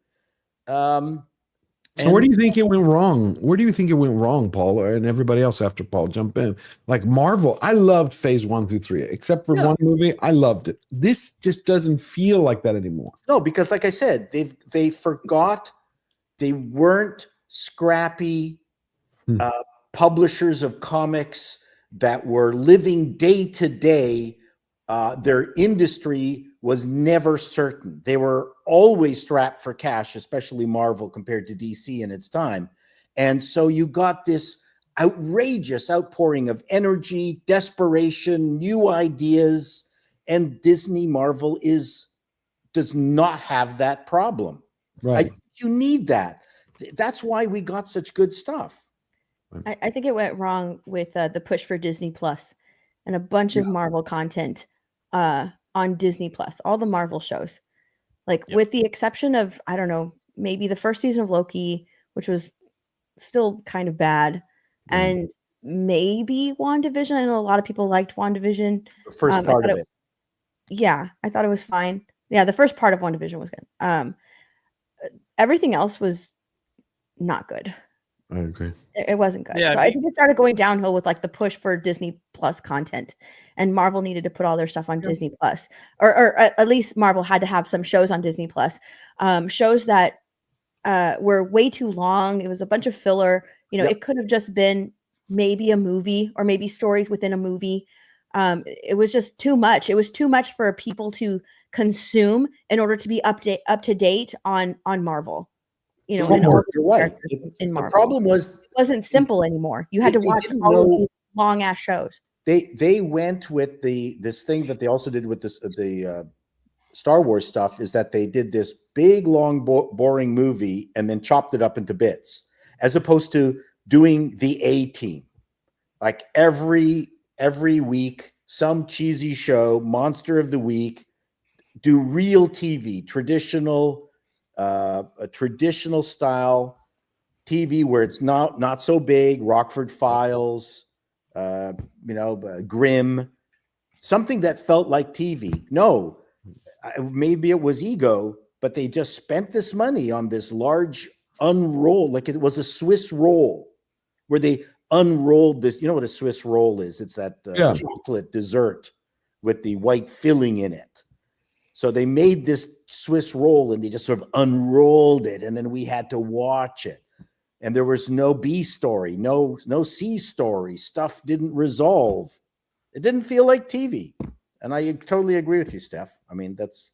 [SPEAKER 10] So where do you think it went wrong? Where do you think it went wrong, Paul, and everybody else after Paul? Jump in. Like Marvel, I loved phase 1 through 3, except for one movie. I loved it. This just doesn't feel like that anymore.
[SPEAKER 5] No, because like I said, they forgot they weren't scrappy publishers of comics that were living day to day. Their industry was never certain. They were always strapped for cash, especially Marvel compared to DC in its time. And so you got this outrageous outpouring of energy, desperation, new ideas, and Marvel does not have that problem.
[SPEAKER 10] Right.
[SPEAKER 5] I think you need that. That's why we got such good stuff.
[SPEAKER 13] I think it went wrong with the push for Disney Plus and a bunch of Marvel content on Disney Plus, all the Marvel shows, like with the exception of, I don't know, maybe the first season of Loki, which was still kind of bad, and maybe WandaVision. I know a lot of people liked WandaVision.
[SPEAKER 5] The first part of it.
[SPEAKER 13] Yeah, I thought it was fine. Yeah, the first part of WandaVision was good. Everything else was not good.
[SPEAKER 10] I agree.
[SPEAKER 13] It wasn't good.
[SPEAKER 16] Yeah,
[SPEAKER 13] so I think it started going downhill with like the push for Disney Plus content, and Marvel needed to put all their stuff on Disney Plus, or at least Marvel had to have some shows on Disney Plus, shows that were way too long. It was a bunch of filler. You know, it could have just been maybe a movie or maybe stories within a movie. It was just too much. It was too much for people to consume in order to be up to date on Marvel.
[SPEAKER 5] You're right.
[SPEAKER 13] In Marvel.
[SPEAKER 5] The problem was
[SPEAKER 13] it wasn't simple anymore. You had to watch all of these long ass shows.
[SPEAKER 5] They went with this thing that they also did with the Star Wars stuff, is that they did this big, long, boring movie and then chopped it up into bits, as opposed to doing the A-Team. Like every week, some cheesy show, monster of the week, do real TV, traditional style TV where it's not so big, Rockford Files, Grimm, something that felt like TV. No, maybe it was ego, but they just spent this money on this large unroll, like it was a Swiss roll, where they unrolled this. You know what a Swiss roll is? It's that chocolate dessert with the white filling in it. So they made this Swiss roll and they just sort of unrolled it, and then we had to watch it. And there was no B story, no C story. Stuff didn't resolve. It didn't feel like TV. And I totally agree with you, Steph. I mean, that's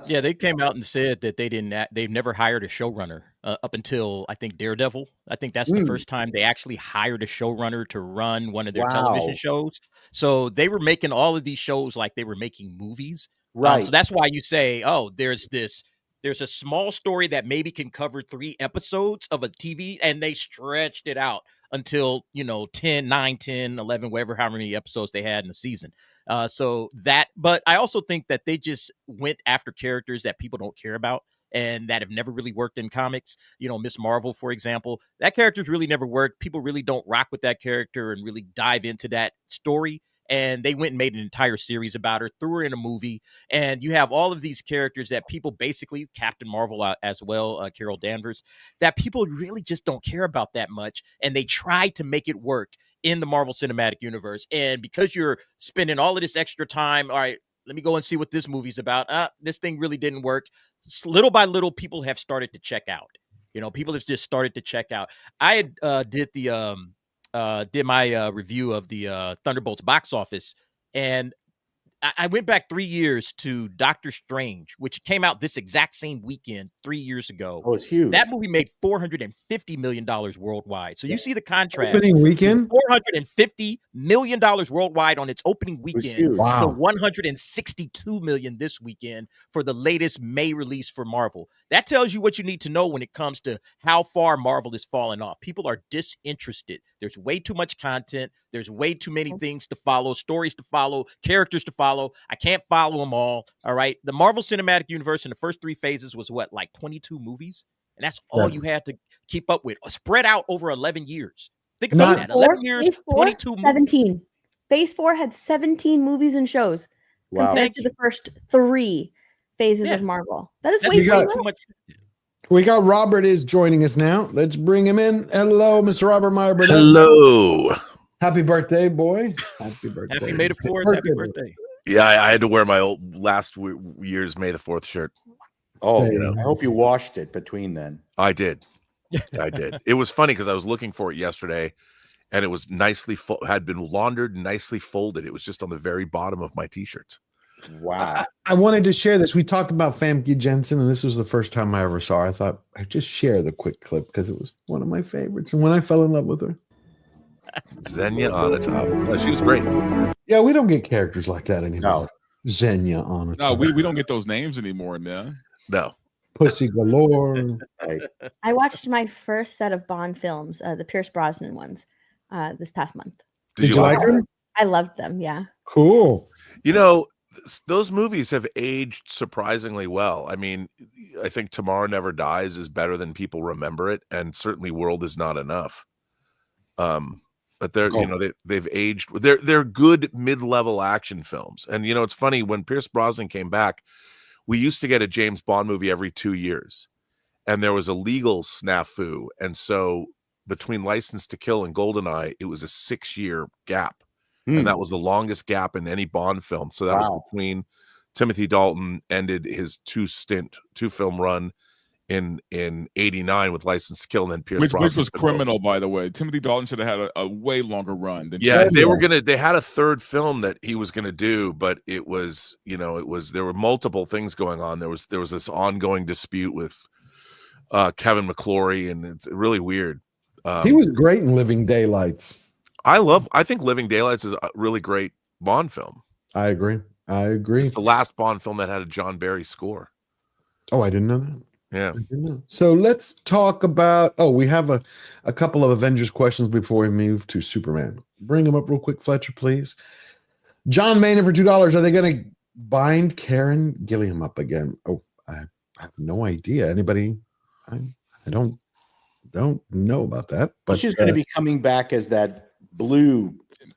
[SPEAKER 16] yeah. They came out and said that they've never hired a showrunner up until I think Daredevil. I think that's the first time they actually hired a showrunner to run one of their television shows. So they were making all of these shows like they were making movies.
[SPEAKER 5] Right.
[SPEAKER 16] So that's why you say, oh, there's a small story that maybe can cover 3 episodes of a TV, and they stretched it out until, 9, 10, 11, whatever, how many episodes they had in the season. But I also think that they just went after characters that people don't care about and that have never really worked in comics. Miss Marvel, for example, that character's really never worked. People really don't rock with that character and really dive into that story. And they went and made an entire series about her, threw her in a movie. And you have all of these characters that people basically, Captain Marvel as well, Carol Danvers, that people really just don't care about that much. And they tried to make it work in the Marvel Cinematic Universe. And because you're spending all of this extra time, all right, let me go and see what this movie's about. This thing really didn't work. Little by little, people have started to check out. People have just started to check out. I did my review of the Thunderbolts box office, and I went back 3 years to Doctor Strange, which came out this exact same weekend 3 years ago.
[SPEAKER 5] Oh, it's huge.
[SPEAKER 16] That movie made $450 million worldwide. So you see the contrast.
[SPEAKER 10] Opening weekend?
[SPEAKER 16] $450 million worldwide on its opening weekend.
[SPEAKER 10] Wow.
[SPEAKER 16] So $162 million this weekend for the latest May release for Marvel. That tells you what you need to know when it comes to how far Marvel is falling off. People are disinterested. There's way too much content. There's way too many things to follow, stories to follow, characters to follow. I can't follow them all. All right. The Marvel Cinematic Universe in the first 3 phases was what, like 22 movies? And that's all you had to keep up with, spread out over 11 years. Think about that. 11 years, 22 movies.
[SPEAKER 13] 17. Phase 4 had 17 movies and shows compared to the first 3 phases of Marvel. That is way too much.
[SPEAKER 10] We got Robert is joining us now. Let's bring him in. Hello, Mr. Robert Meyer. Burnett.
[SPEAKER 19] Hello.
[SPEAKER 10] Happy birthday, boy. Happy birthday.
[SPEAKER 16] Happy May the 4th. Happy birthday.
[SPEAKER 19] Yeah, I had to wear my old last year's May the 4th shirt.
[SPEAKER 5] Oh, I hope you washed it between then.
[SPEAKER 19] I did. I did. It was funny because I was looking for it yesterday, and it was nicely had been laundered, nicely folded. It was just on the very bottom of my t-shirts.
[SPEAKER 5] Wow.
[SPEAKER 10] I wanted to share this. We talked about Famke Jensen, and this was the first time I ever saw her. I thought I'd just share the quick clip because it was one of my favorites. And when I fell in love with her.
[SPEAKER 19] Xenia Onatopp. Well, she was great.
[SPEAKER 10] Yeah, we don't get characters like that anymore.
[SPEAKER 5] No.
[SPEAKER 10] Xenia Onatopp.
[SPEAKER 14] No, we don't get those names anymore, man.
[SPEAKER 19] No.
[SPEAKER 10] Pussy galore.
[SPEAKER 5] Right.
[SPEAKER 13] I watched my first set of Bond films, the Pierce Brosnan ones, this past month.
[SPEAKER 10] Did you like them?
[SPEAKER 13] I loved them, yeah.
[SPEAKER 10] Cool.
[SPEAKER 19] Those movies have aged surprisingly well. I mean, I think Tomorrow Never Dies is better than people remember it, and certainly World Is Not Enough. But they're they've aged. They're good mid-level action films. And it's funny, when Pierce Brosnan came back, we used to get a James Bond movie every 2 years, and there was a legal snafu, and so between License to Kill and GoldenEye, it was a 6-year gap. And that was the longest gap in any Bond film. So that was between Timothy Dalton ended his 2-film run in 89 with License to Kill, and then Pierce Brosnan.
[SPEAKER 14] Which was criminal, by the way. Timothy Dalton should have had a way longer run than
[SPEAKER 19] they had a third film that he was gonna do, but it was there were multiple things going on. There was this ongoing dispute with Kevin McClory, and it's really weird.
[SPEAKER 10] He was great in Living Daylights.
[SPEAKER 19] I think Living Daylights is a really great Bond film.
[SPEAKER 10] I agree.
[SPEAKER 19] It's the last Bond film that had a John Barry score.
[SPEAKER 10] Oh, I didn't know that.
[SPEAKER 19] Yeah.
[SPEAKER 10] I didn't know. So let's talk about. Oh, we have a couple of Avengers questions before we move to Superman. Bring them up real quick, Fletcher, please. John Maynard for $2. Are they going to bind Karen Gilliam up again? Oh, I have no idea. Anybody? I don't know about that. But
[SPEAKER 5] she's going to be coming back as that blue,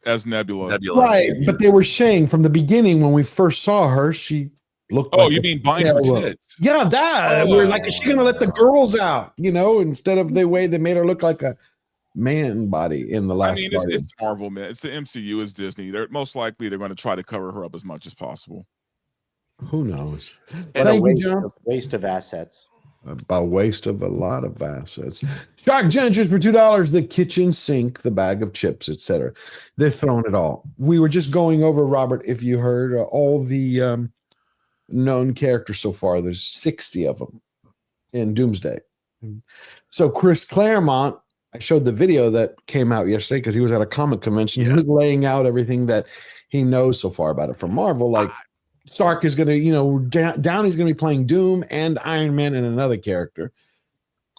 [SPEAKER 14] as Nebula.
[SPEAKER 10] Right? But they were saying from the beginning when we first saw her, she looked.
[SPEAKER 14] Oh,
[SPEAKER 10] like
[SPEAKER 14] you mean bind her tits?
[SPEAKER 10] Yeah, that. We're like, is she going to let the girls out? You know, instead of the way they made her look like a man body in the last.
[SPEAKER 14] I mean, it's Marvel, man. It's the MCU, it's Disney. They're most likely they're going to try to cover her up as much as possible.
[SPEAKER 10] Who knows?
[SPEAKER 5] and a waste of assets.
[SPEAKER 10] A waste of a lot of assets. Shark Gentries for $2. The kitchen sink, the bag of chips, etc. They're throwing it all. We were just going over, Robert, if you heard all the known characters so far. There's 60 of them in Doomsday. So Chris Claremont, I showed the video that came out yesterday because he was at a comic convention. He was laying out everything that he knows so far about it from Marvel. Like Stark is going to, Downey's going to be playing Doom and Iron Man and another character.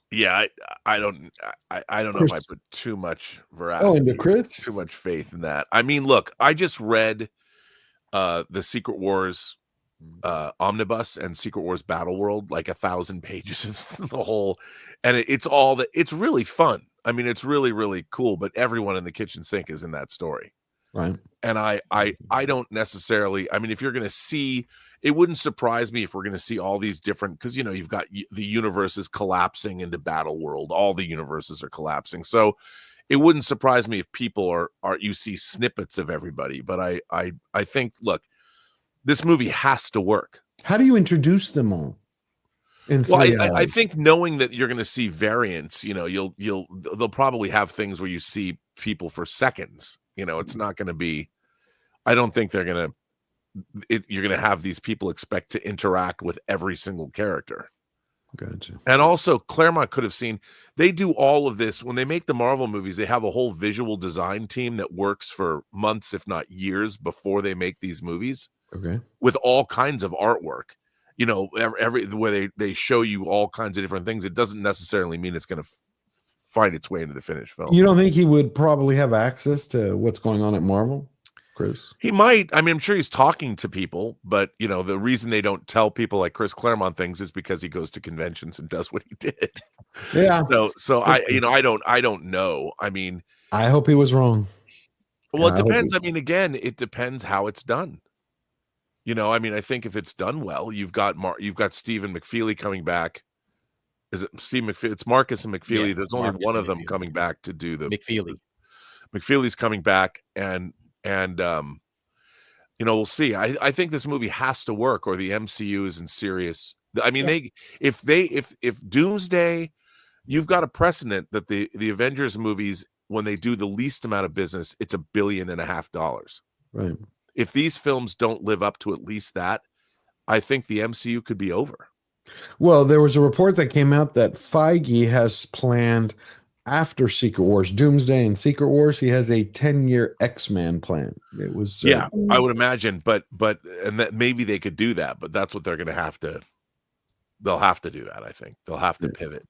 [SPEAKER 19] Yeah, I don't know if I put too much veracity,
[SPEAKER 10] into Chris,
[SPEAKER 19] too much faith in that. I mean, look, I just read the Secret Wars omnibus and Secret Wars Battle World, like 1,000 pages of the whole, and it's all that. It's really fun. I mean, it's really, really cool. But everyone in the kitchen sink is in that story.
[SPEAKER 10] Right.
[SPEAKER 19] And I don't necessarily, I mean, if you're going to see, it wouldn't surprise me if we're going to see all these different, because, you know, you've got the universes collapsing into Battle World. All the universes are collapsing. So it wouldn't surprise me if people are you see snippets of everybody. But I think, look, this movie has to work.
[SPEAKER 10] How do you introduce them all?
[SPEAKER 19] Well, I think knowing that you're going to see variants, you know, they'll probably have things where you see people for seconds. You know, it's not going to be. I don't think they're going to. You're going to have these people expect to interact with every single character.
[SPEAKER 10] Gotcha.
[SPEAKER 19] And also, Claremont could have seen. They do all of this when they make the Marvel movies. They have a whole visual design team that works for months, if not years, before they make these movies.
[SPEAKER 10] Okay.
[SPEAKER 19] With all kinds of artwork. You know, every where they show you all kinds of different things. It doesn't necessarily mean it's going to find its way into the finished film.
[SPEAKER 10] You don't think he would probably have access to what's going on at Marvel, Chris?
[SPEAKER 19] He might. I mean, I'm sure he's talking to people, but you know, the reason they don't tell people like Chris Claremont things is because he goes to conventions and does what he did.
[SPEAKER 10] Yeah.
[SPEAKER 19] So I don't know. I mean,
[SPEAKER 10] I hope he was wrong.
[SPEAKER 19] Well, it depends. I mean, again, it depends how it's done. You know, I mean, I think if it's done well, you've got Stephen McFeely coming back. Is it Steve McFeely? It's Marcus and McFeely.
[SPEAKER 16] Yeah,
[SPEAKER 19] There's only
[SPEAKER 16] Marcus
[SPEAKER 19] one
[SPEAKER 16] and
[SPEAKER 19] of them
[SPEAKER 16] McFeely.
[SPEAKER 19] coming back to do the
[SPEAKER 16] McFeely.
[SPEAKER 19] McFeely's coming back, and you know, we'll see. I think this movie has to work, or the MCU is in serious. I mean, if Doomsday, you've got a precedent that the Avengers movies, when they do the least amount of business, it's $1.5 billion.
[SPEAKER 10] Right.
[SPEAKER 19] If these films don't live up to at least that, I think the MCU could be over.
[SPEAKER 10] Well, there was a report that came out that Feige has planned after Secret Wars, Doomsday and Secret Wars, he has a 10-year X-Men plan. It was
[SPEAKER 19] I would imagine, but and that maybe they could do that, but that's what they're going to have to. They'll have to do that. I think they'll have to pivot.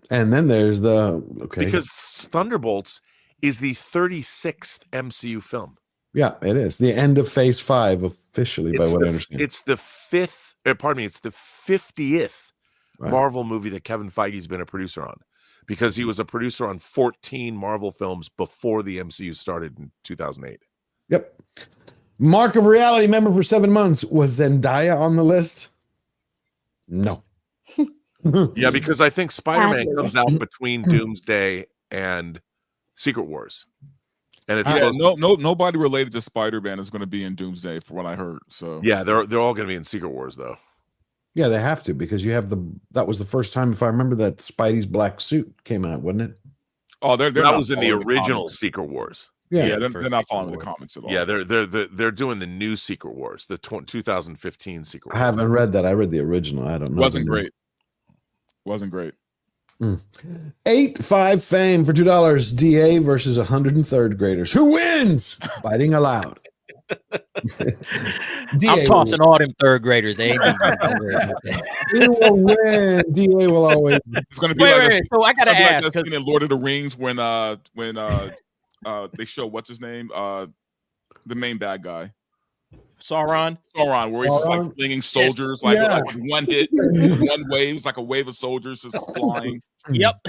[SPEAKER 10] And then there's
[SPEAKER 19] because Thunderbolts is the 36th MCU film.
[SPEAKER 10] Yeah, it is the end of Phase 5 officially, by what I understand.
[SPEAKER 19] It's the fifth. Pardon me. It's the 50th Marvel movie that Kevin Feige's been a producer on, because he was a producer on 14 Marvel films before the MCU started in 2008.
[SPEAKER 10] Yep. Mark of Reality member for 7 months. Was Zendaya on the list? No.
[SPEAKER 19] Yeah, because I think Spider-Man comes out between Doomsday and Secret Wars. And it's
[SPEAKER 14] nobody related to Spider-Man is going to be in Doomsday, for what I heard. So
[SPEAKER 19] yeah, they're all going to be in Secret Wars, though.
[SPEAKER 10] Yeah, they have to, because you have that was the first time, if I remember, that Spidey's black suit came out, wasn't it?
[SPEAKER 14] Oh, that
[SPEAKER 19] was in the original Secret Wars.
[SPEAKER 14] Yeah, they're not following the comics at all.
[SPEAKER 19] Yeah, they're doing the new Secret Wars, the 2015 Secret Wars.
[SPEAKER 10] I haven't read that. I read the original. I don't know.
[SPEAKER 14] Wasn't great.
[SPEAKER 10] 8-5 fame for $2. DA versus 103rd graders. Who wins? Biting aloud.
[SPEAKER 16] I'm tossing all them third graders. Don't worry about that.
[SPEAKER 10] He will win. DA will always.
[SPEAKER 14] It's gonna be
[SPEAKER 16] So I gotta ask,
[SPEAKER 14] like that scene in Lord of the Rings when they show what's his name, the main bad guy,
[SPEAKER 16] Sauron,
[SPEAKER 14] where he's just like flinging soldiers, like one hit, one wave. It's like a wave of soldiers just flying.
[SPEAKER 16] Yep.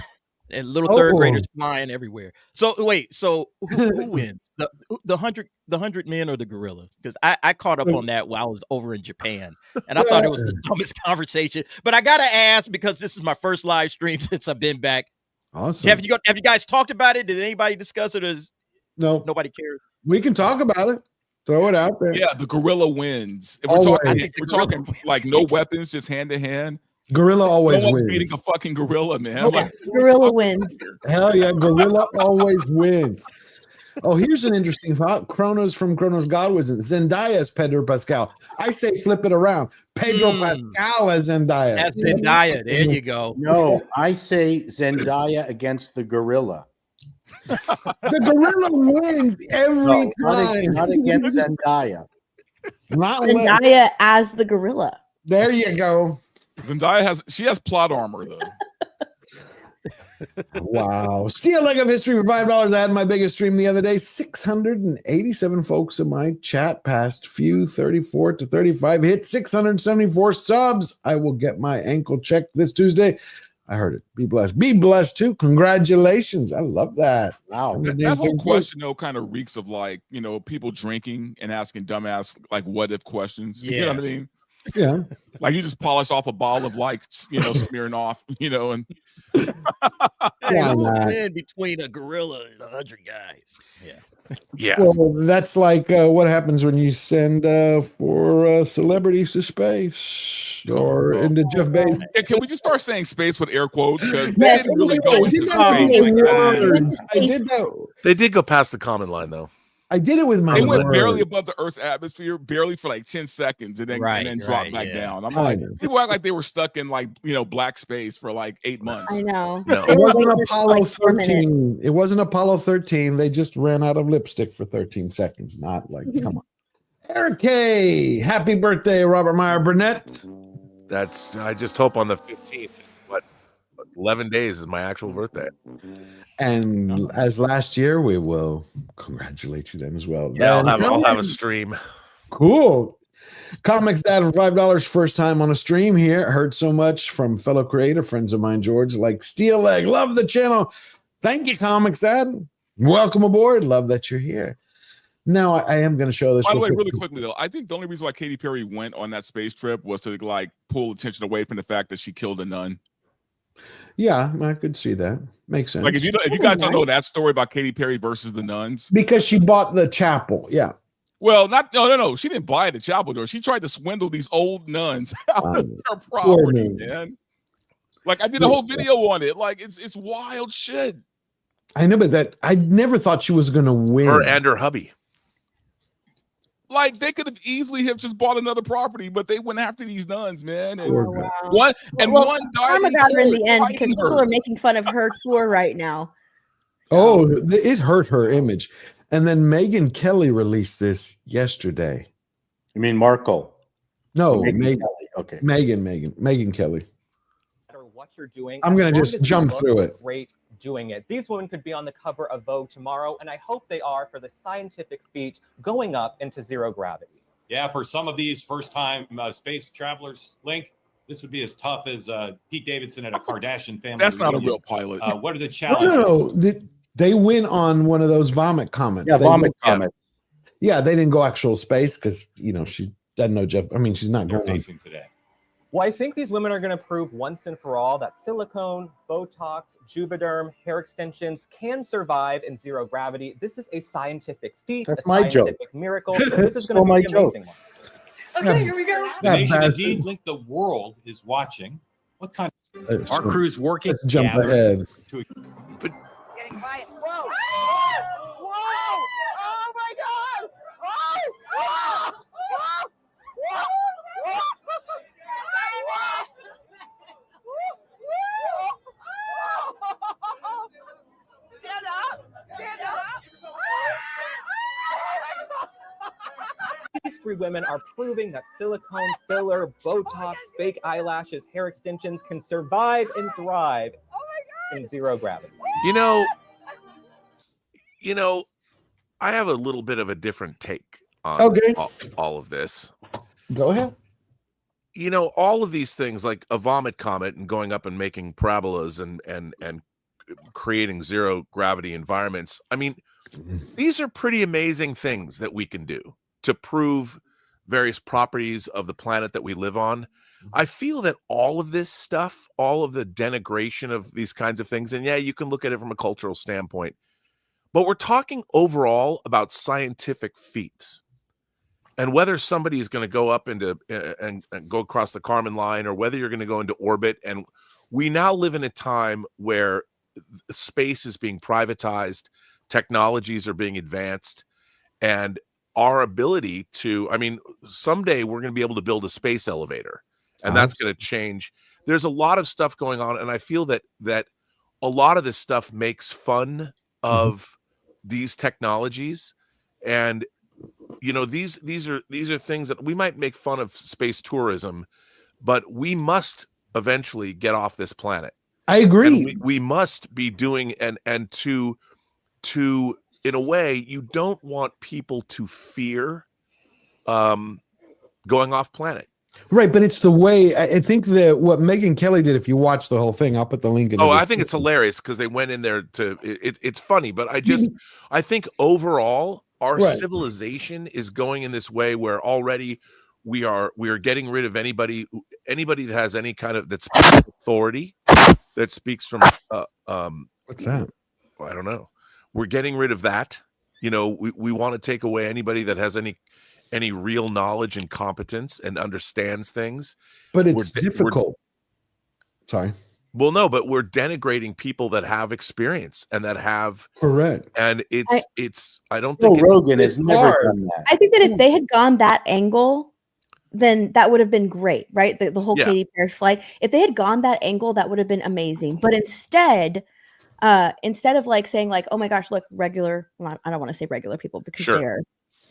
[SPEAKER 16] And little third graders flying everywhere. So wait, so who wins? The 100 men or the gorillas? Because I caught up on that while I was over in Japan, and I thought it was the dumbest conversation. But I gotta ask, because this is my first live stream since I've been back.
[SPEAKER 10] Awesome.
[SPEAKER 16] Have you guys talked about it? Did anybody discuss it? Or
[SPEAKER 10] no,
[SPEAKER 16] nobody cares.
[SPEAKER 10] We can talk about it. Throw it out there.
[SPEAKER 14] Yeah, the gorilla wins. If we're talking like no weapons, just hand to hand.
[SPEAKER 10] Gorilla always
[SPEAKER 14] no one's
[SPEAKER 10] wins.
[SPEAKER 14] beating a fucking gorilla, man.
[SPEAKER 13] Okay. Gorilla wins.
[SPEAKER 10] Hell yeah, gorilla always wins. Oh, here's an interesting thought. Kronos from Kronos God was Zendaya as Pedro Pascal. I say flip it around. Pedro Pascal as Zendaya.
[SPEAKER 16] That's Zendaya. There you go.
[SPEAKER 5] No, I say Zendaya against the gorilla.
[SPEAKER 10] The gorilla wins every time.
[SPEAKER 5] Not against Zendaya.
[SPEAKER 13] Zendaya as the gorilla.
[SPEAKER 10] There you go.
[SPEAKER 14] Zendaya has plot armor though.
[SPEAKER 10] Wow. Steel leg of history for $5. I had my biggest stream the other day. 687 folks in my chat passed few 34 to 35 hit 674 subs. I will get my ankle checked this Tuesday. I heard it. Be blessed. Be blessed too. Congratulations. I love that.
[SPEAKER 5] Wow.
[SPEAKER 14] That whole question though kind of reeks of like, people drinking and asking dumbass like what if questions. You know what I mean?
[SPEAKER 10] Yeah.
[SPEAKER 14] Like you just polish off a bottle of like, smearing off, and
[SPEAKER 16] who will win between a gorilla and 100 guys? Yeah.
[SPEAKER 10] Well, that's like what happens when you send for celebrities to space or into Jeff Bezos.
[SPEAKER 14] Yeah, can we just start saying space with air quotes? Because
[SPEAKER 13] Yes,
[SPEAKER 14] they didn't really go into space.
[SPEAKER 10] I did that.
[SPEAKER 19] They did go past the common line though.
[SPEAKER 10] I did it with my
[SPEAKER 14] They went
[SPEAKER 10] word.
[SPEAKER 14] barely above the Earth's atmosphere, barely for like 10 seconds, and then dropped back down. I'm like, people act like they were stuck in like black space for like 8 months.
[SPEAKER 13] I know.
[SPEAKER 19] No.
[SPEAKER 10] It wasn't Apollo 13. It wasn't Apollo 13. They just ran out of lipstick for 13 seconds. Not like, come on. Eric K. Happy birthday, Robert Meyer Burnett.
[SPEAKER 19] I just hope on the 15th, 11 days is my actual birthday.
[SPEAKER 10] And as last year, we will congratulate you then as well.
[SPEAKER 19] Yeah, I'll have a stream.
[SPEAKER 10] Cool. Comics Dad for $5. First time on a stream here. Heard so much from fellow creator friends of mine, George, like Steel Leg. Love the channel. Thank you, Comics Dad. Welcome aboard. Love that you're here. Now, I am going to show this.
[SPEAKER 14] By the way, really quickly though, I think the only reason why Katy Perry went on that space trip was to like pull attention away from the fact that she killed a nun.
[SPEAKER 10] Yeah, I could see that. Makes sense.
[SPEAKER 14] Like if you guys don't know that story about Katy Perry versus the nuns,
[SPEAKER 10] because she bought the chapel. Yeah.
[SPEAKER 14] Well, no. She didn't buy the chapel door. She tried to swindle these old nuns out of their property, man. Like I did a whole video on it. Like it's wild shit.
[SPEAKER 10] I know, but I never thought she was going to win.
[SPEAKER 19] Her and her hubby.
[SPEAKER 14] Like they could have easily just bought another property, but they went after these nuns, man. And
[SPEAKER 13] wow.
[SPEAKER 14] one died.
[SPEAKER 13] Karma got her in the end because people are making fun of her tour right now.
[SPEAKER 10] Oh, it hurt her image. And then Megyn Kelly released this yesterday.
[SPEAKER 5] You mean Markle?
[SPEAKER 10] No,
[SPEAKER 5] Megyn Kelly. Okay.
[SPEAKER 10] Megyn Kelly.
[SPEAKER 20] What you're doing,
[SPEAKER 10] I'm going to just jump through it.
[SPEAKER 20] Great doing it. These women could be on the cover of Vogue tomorrow, and I hope they are for the scientific feat going up into zero gravity.
[SPEAKER 21] Yeah, for some of these first-time space travelers, Link, this would be as tough as Pete Davidson at a Kardashian family.
[SPEAKER 14] That's not a
[SPEAKER 21] reunion.
[SPEAKER 14] real pilot.
[SPEAKER 21] What are the challenges?
[SPEAKER 10] No. They win on one of those vomit comments.
[SPEAKER 5] Yeah, vomit comments.
[SPEAKER 10] Yeah, they didn't go actual space because she doesn't know Jeff. I mean, she's not going
[SPEAKER 21] facing today.
[SPEAKER 20] Well, I think these women are going to prove once and for all that silicone, Botox, Juvederm, hair extensions can survive in zero gravity. This is a scientific feat.
[SPEAKER 5] That's
[SPEAKER 20] a
[SPEAKER 5] my
[SPEAKER 20] scientific
[SPEAKER 5] joke.
[SPEAKER 20] miracle. This is going to be an amazing one.
[SPEAKER 18] Okay, here we go.
[SPEAKER 21] The nation indeed, Link, the world is watching. What kind of our crew's working?
[SPEAKER 10] Let's jump ahead.
[SPEAKER 8] Getting quiet. Whoa! Whoa! Oh my God! Oh! Whoa! Whoa! Whoa!
[SPEAKER 20] three women are proving that silicone, filler, Botox, fake eyelashes, hair extensions can survive and thrive in zero gravity.
[SPEAKER 19] You know, I have a little bit of a different take on all of this.
[SPEAKER 10] Go ahead.
[SPEAKER 19] You know, all of these things like a vomit comet and going up and making parabolas and creating zero gravity environments. I mean, these are pretty amazing things that we can do to prove various properties of the planet that we live on. I feel that all of this stuff, all of the denigration of these kinds of things, and yeah, you can look at it from a cultural standpoint, but we're talking overall about scientific feats. And whether somebody is going to go up into and go across the Kármán line, or whether you're going to go into orbit, and we now live in a time where space is being privatized, technologies are being advanced, and our ability to, I mean, someday we're going to be able to build a space elevator, and that's going to change. There's a lot of stuff going on, and I feel that a lot of this stuff makes fun of these technologies, and you know, these are things that we might make fun of space tourism, but we must eventually get off this planet.
[SPEAKER 10] I agree.
[SPEAKER 19] And we must be doing and to in a way, you don't want people to fear going off planet.
[SPEAKER 10] Right, but it's the way I think that what Megyn Kelly did. If you watch the whole thing, I'll put the link in.
[SPEAKER 19] I think it's hilarious because they went in there to. It's funny, but I think overall our civilization is going in this way where already we are getting rid of anybody that has any kind of that speaks authority, that speaks from
[SPEAKER 10] what's that?
[SPEAKER 19] I don't know. We're getting rid of that. You know, we want to take away anybody that has any real knowledge and competence and understands things.
[SPEAKER 10] But it's difficult. Sorry.
[SPEAKER 19] Well, no, but we're denigrating people that have experience and that have
[SPEAKER 10] correct.
[SPEAKER 19] And it's I don't think
[SPEAKER 5] Rogan has never done that.
[SPEAKER 13] I think that if they had gone that angle, then that would have been great, right? The whole Katy Perry flight. If they had gone that angle, that would have been amazing. But instead of like saying like, oh my gosh, look, regular, well, I don't want to say regular people because they're,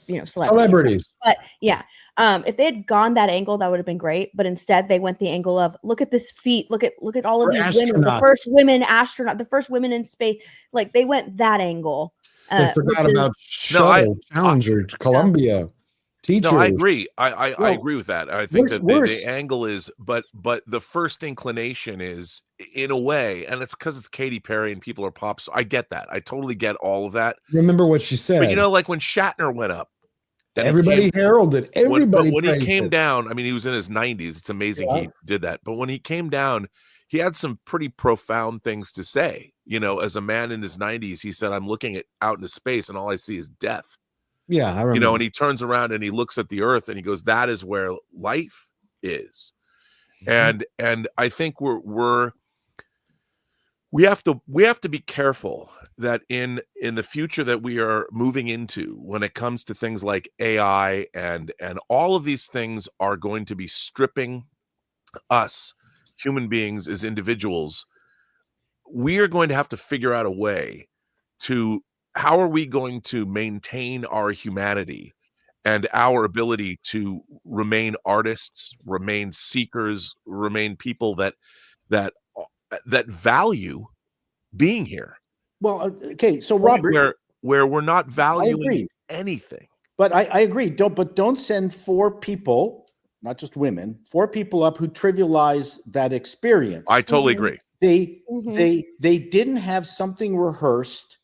[SPEAKER 13] you know, celebrities. But yeah, if they had gone that angle, that would have been great. But instead, they went the angle of look at this feat, look at all of these women, the first women astronaut, the first women in space. Like they went that angle.
[SPEAKER 10] They forgot about Challenger, Columbia. Teachers.
[SPEAKER 19] No, I agree. I agree with that. I think that the angle is, but the first inclination is, in a way, and it's because it's Katy Perry and people are pop. So I get that. I totally get all of that.
[SPEAKER 10] Remember what she said.
[SPEAKER 19] But you know, like when Shatner went up,
[SPEAKER 10] everybody heralded. Everybody.
[SPEAKER 19] When he came down, I mean, he was in his 90s. It's amazing he did that. But when he came down, he had some pretty profound things to say. You know, as a man in his 90s, he said, "I'm looking out into space, and all I see is death."
[SPEAKER 10] Yeah, I remember.
[SPEAKER 19] You know, and he turns around and he looks at the earth and he goes, "That is where life is." And I think we have to be careful that in the future that we are moving into, when it comes to things like AI and all of these things are going to be stripping us human beings as individuals. We are going to have to figure out a way to, how are we going to maintain our humanity and our ability to remain artists, remain seekers, remain people that value being here?
[SPEAKER 5] Well, okay, so Robert,
[SPEAKER 19] where we're not valuing anything.
[SPEAKER 5] But I agree. Don't send 4 people, not just women, 4 people up who trivialize that experience.
[SPEAKER 19] I totally agree.
[SPEAKER 5] They didn't have something rehearsed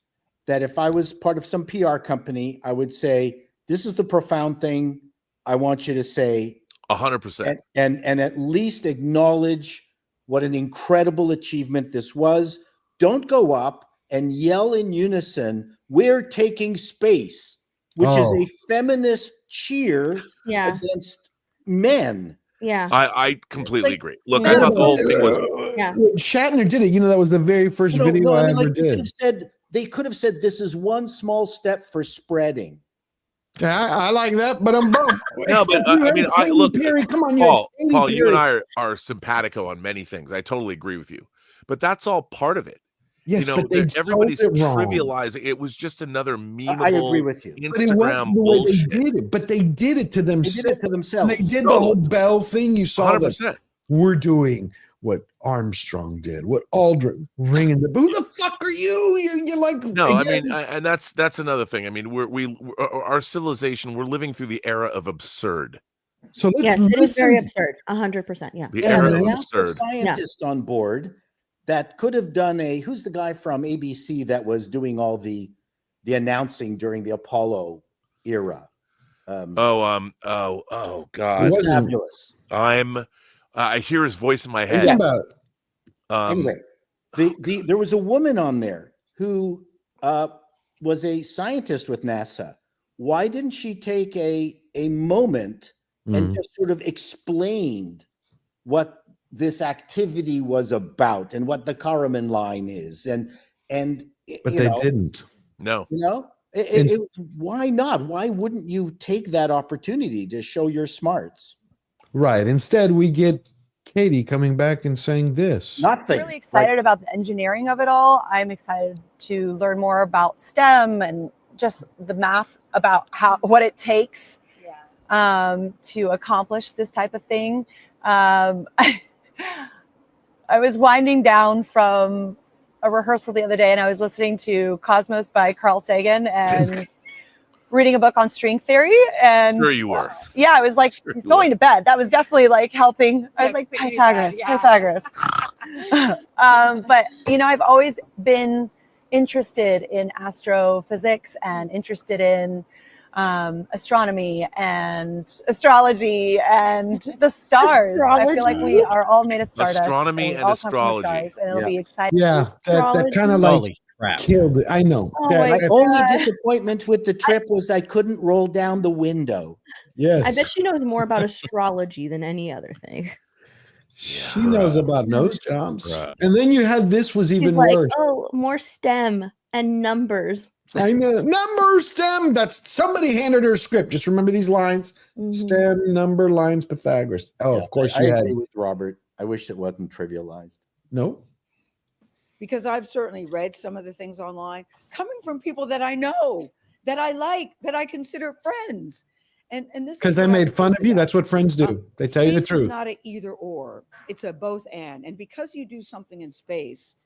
[SPEAKER 5] that if I was part of some PR company, I would say, this is the profound thing I want you to say.
[SPEAKER 19] 100%.
[SPEAKER 5] And at least acknowledge what an incredible achievement this was. Don't go up and yell in unison, "We're taking space," which is a feminist cheer against men.
[SPEAKER 13] Yeah.
[SPEAKER 19] I completely agree. Look, I thought the whole thing was...
[SPEAKER 10] Shatner did it. You know, that was the very first video I ever did.
[SPEAKER 5] They could have said, "This is one small step for spreading."
[SPEAKER 10] Yeah, I like that, but I'm bummed.
[SPEAKER 19] No, but I mean, look,
[SPEAKER 10] Perry, come on,
[SPEAKER 19] Paul, you and I are simpatico on many things. I totally agree with you, but that's all part of it.
[SPEAKER 10] Yes,
[SPEAKER 19] you know,
[SPEAKER 10] but they
[SPEAKER 19] everybody's
[SPEAKER 10] told it wrong.
[SPEAKER 19] trivializing. It was just another memeable
[SPEAKER 5] I agree with you.
[SPEAKER 10] But it wasn't
[SPEAKER 19] Instagram
[SPEAKER 10] the way they
[SPEAKER 19] bullshit.
[SPEAKER 10] did it. But they did it to
[SPEAKER 5] They
[SPEAKER 10] themselves.
[SPEAKER 5] did it to themselves.
[SPEAKER 10] And they did the whole Bell thing. You saw that
[SPEAKER 19] 100%.
[SPEAKER 10] we're doing what Armstrong did, what Aldrin ringing the who the fuck are you? You're like
[SPEAKER 19] No, I
[SPEAKER 10] again,
[SPEAKER 19] mean, and that's another thing. I mean, our civilization, we're living through the era of absurd.
[SPEAKER 10] So let's
[SPEAKER 13] Yes, it is very absurd. 100%. Yeah.
[SPEAKER 19] The
[SPEAKER 5] And
[SPEAKER 19] era
[SPEAKER 5] there
[SPEAKER 19] of
[SPEAKER 5] was a
[SPEAKER 19] absurd.
[SPEAKER 5] scientist on board that could have done who's the guy from ABC that was doing all the announcing during the Apollo era?
[SPEAKER 19] Oh God,
[SPEAKER 5] It was fabulous.
[SPEAKER 19] I hear his voice in my head.
[SPEAKER 5] Yes. Anyway, there was a woman on there who was a scientist with NASA. Why didn't she take a moment and just sort of explained what this activity was about and what the Karaman line is?
[SPEAKER 10] but they didn't.
[SPEAKER 19] No.
[SPEAKER 5] You know, why not? Why wouldn't you take that opportunity to show your smarts?
[SPEAKER 10] Right. Instead, we get Katie coming back and saying this.
[SPEAKER 5] Nothing.
[SPEAKER 7] I'm really excited about the engineering of it all. I'm excited to learn more about STEM and just the math about what it takes to accomplish this type of thing. I was winding down from a rehearsal the other day, and I was listening to Cosmos by Carl Sagan and reading a book on string theory. And
[SPEAKER 19] Sure you were.
[SPEAKER 7] yeah, I was like going to bed. That was definitely like helping. I was like, Pythagoras. But you know, I've always been interested in astrophysics and interested in astronomy and astrology and the stars. I feel like we are all made of stardust.
[SPEAKER 19] Astronomy and astrology.
[SPEAKER 7] And it'll be exciting.
[SPEAKER 10] Yeah, that kind of like killed it. I know.
[SPEAKER 5] My only disappointment with the trip was I couldn't roll down the window.
[SPEAKER 10] Yes.
[SPEAKER 13] I bet she knows more about astrology than any other thing.
[SPEAKER 10] She knows about nose jobs. And then you had this was even
[SPEAKER 13] She's like,
[SPEAKER 10] worse.
[SPEAKER 13] oh, more STEM and numbers.
[SPEAKER 10] I know. Number, STEM. That's somebody handed her a script. Just remember these lines. STEM, number, lines, Pythagoras. Oh, of course
[SPEAKER 5] I
[SPEAKER 10] she had.
[SPEAKER 5] agree with Robert. I wish it wasn't trivialized.
[SPEAKER 10] No.
[SPEAKER 22] Because I've certainly read some of the things online coming from people that I know, that I like, that I consider friends. And this
[SPEAKER 10] Because
[SPEAKER 22] is
[SPEAKER 10] they
[SPEAKER 22] what I
[SPEAKER 10] made
[SPEAKER 22] was
[SPEAKER 10] fun
[SPEAKER 22] talking
[SPEAKER 10] of you.
[SPEAKER 22] about.
[SPEAKER 10] That's what friends do. They tell you the
[SPEAKER 22] Space
[SPEAKER 10] truth.
[SPEAKER 22] is not an either or. It's a both and. And because you do something in space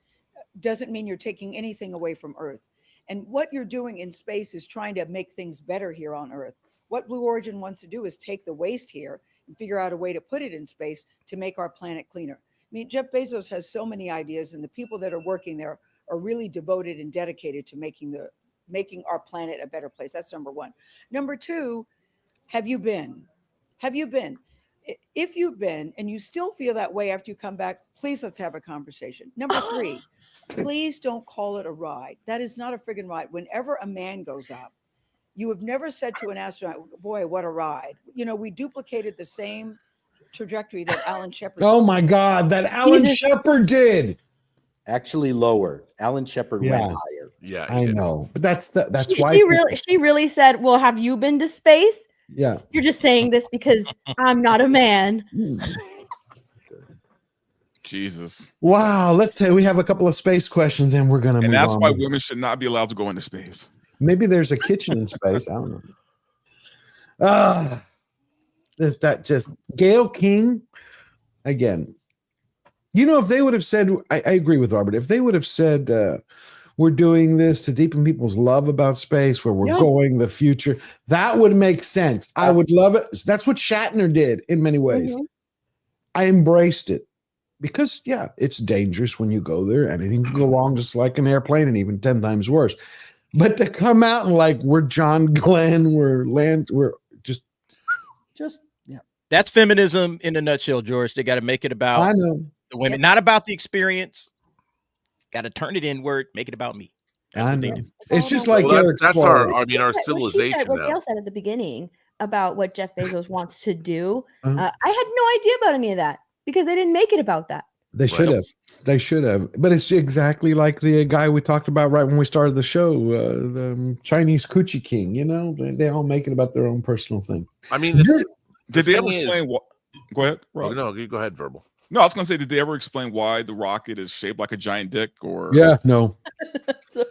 [SPEAKER 22] doesn't mean you're taking anything away from Earth. And what you're doing in space is trying to make things better here on Earth. What Blue Origin wants to do is take the waste here and figure out a way to put it in space to make our planet cleaner. I mean, Jeff Bezos has so many ideas, and the people that are working there are really devoted and dedicated to making our planet a better place. That's number one. Number two, have you been? Have you been? If you've been and you still feel that way after you come back, please let's have a conversation. Number three, please don't call it a ride. That is not a friggin' ride. Whenever a man goes up, you have never said to an astronaut, boy, what a ride. You know, we duplicated the same trajectory that Alan Shepard.
[SPEAKER 10] Oh my God, that Alan Shepard did.
[SPEAKER 5] Actually lower. Alan Shepard went higher.
[SPEAKER 19] Yeah,
[SPEAKER 10] I know. But that's why
[SPEAKER 13] She really said, well, have you been to space?
[SPEAKER 10] Yeah.
[SPEAKER 13] You're just saying this because I'm not a man.
[SPEAKER 14] Jesus.
[SPEAKER 10] Wow. Let's say we have a couple of space questions and we're gonna move
[SPEAKER 14] And that's
[SPEAKER 10] on.
[SPEAKER 14] why women should not be allowed to go into space.
[SPEAKER 10] Maybe there's a kitchen in space. I don't know. That just Gail King again. You know, if they would have said, I agree with Robert. If they would have said, we're doing this to deepen people's love about space, where we're going, the future, that would make sense. I would love it. That's what Shatner did in many ways. I embraced it because, yeah, it's dangerous when you go there. Anything can go wrong, just like an airplane, and even 10 times worse. But to come out and like, we're John Glenn, we're just yeah.
[SPEAKER 16] That's feminism in a nutshell, George. They got to make it about
[SPEAKER 10] I know.
[SPEAKER 16] the women, not about the experience. Got to turn it inward, make it about me. That's
[SPEAKER 10] I
[SPEAKER 16] what they
[SPEAKER 10] know.
[SPEAKER 16] do.
[SPEAKER 10] It's just like
[SPEAKER 19] that's our
[SPEAKER 13] What
[SPEAKER 19] civilization
[SPEAKER 13] Gail
[SPEAKER 19] now.
[SPEAKER 13] said at the beginning about what Jeff Bezos wants to do. I had no idea about any of that because they didn't make it about that.
[SPEAKER 10] They should have. They should have. But it's exactly like the guy we talked about right when we started the show, the Chinese Coochie King. You know, they all make it about their own personal thing.
[SPEAKER 19] I mean,
[SPEAKER 14] Did they ever explain what? Go ahead.
[SPEAKER 19] Oh, no, you go ahead, Verbal.
[SPEAKER 14] No, I was gonna say, did they ever explain why the rocket is shaped like a giant dick? Or
[SPEAKER 10] Yeah, no.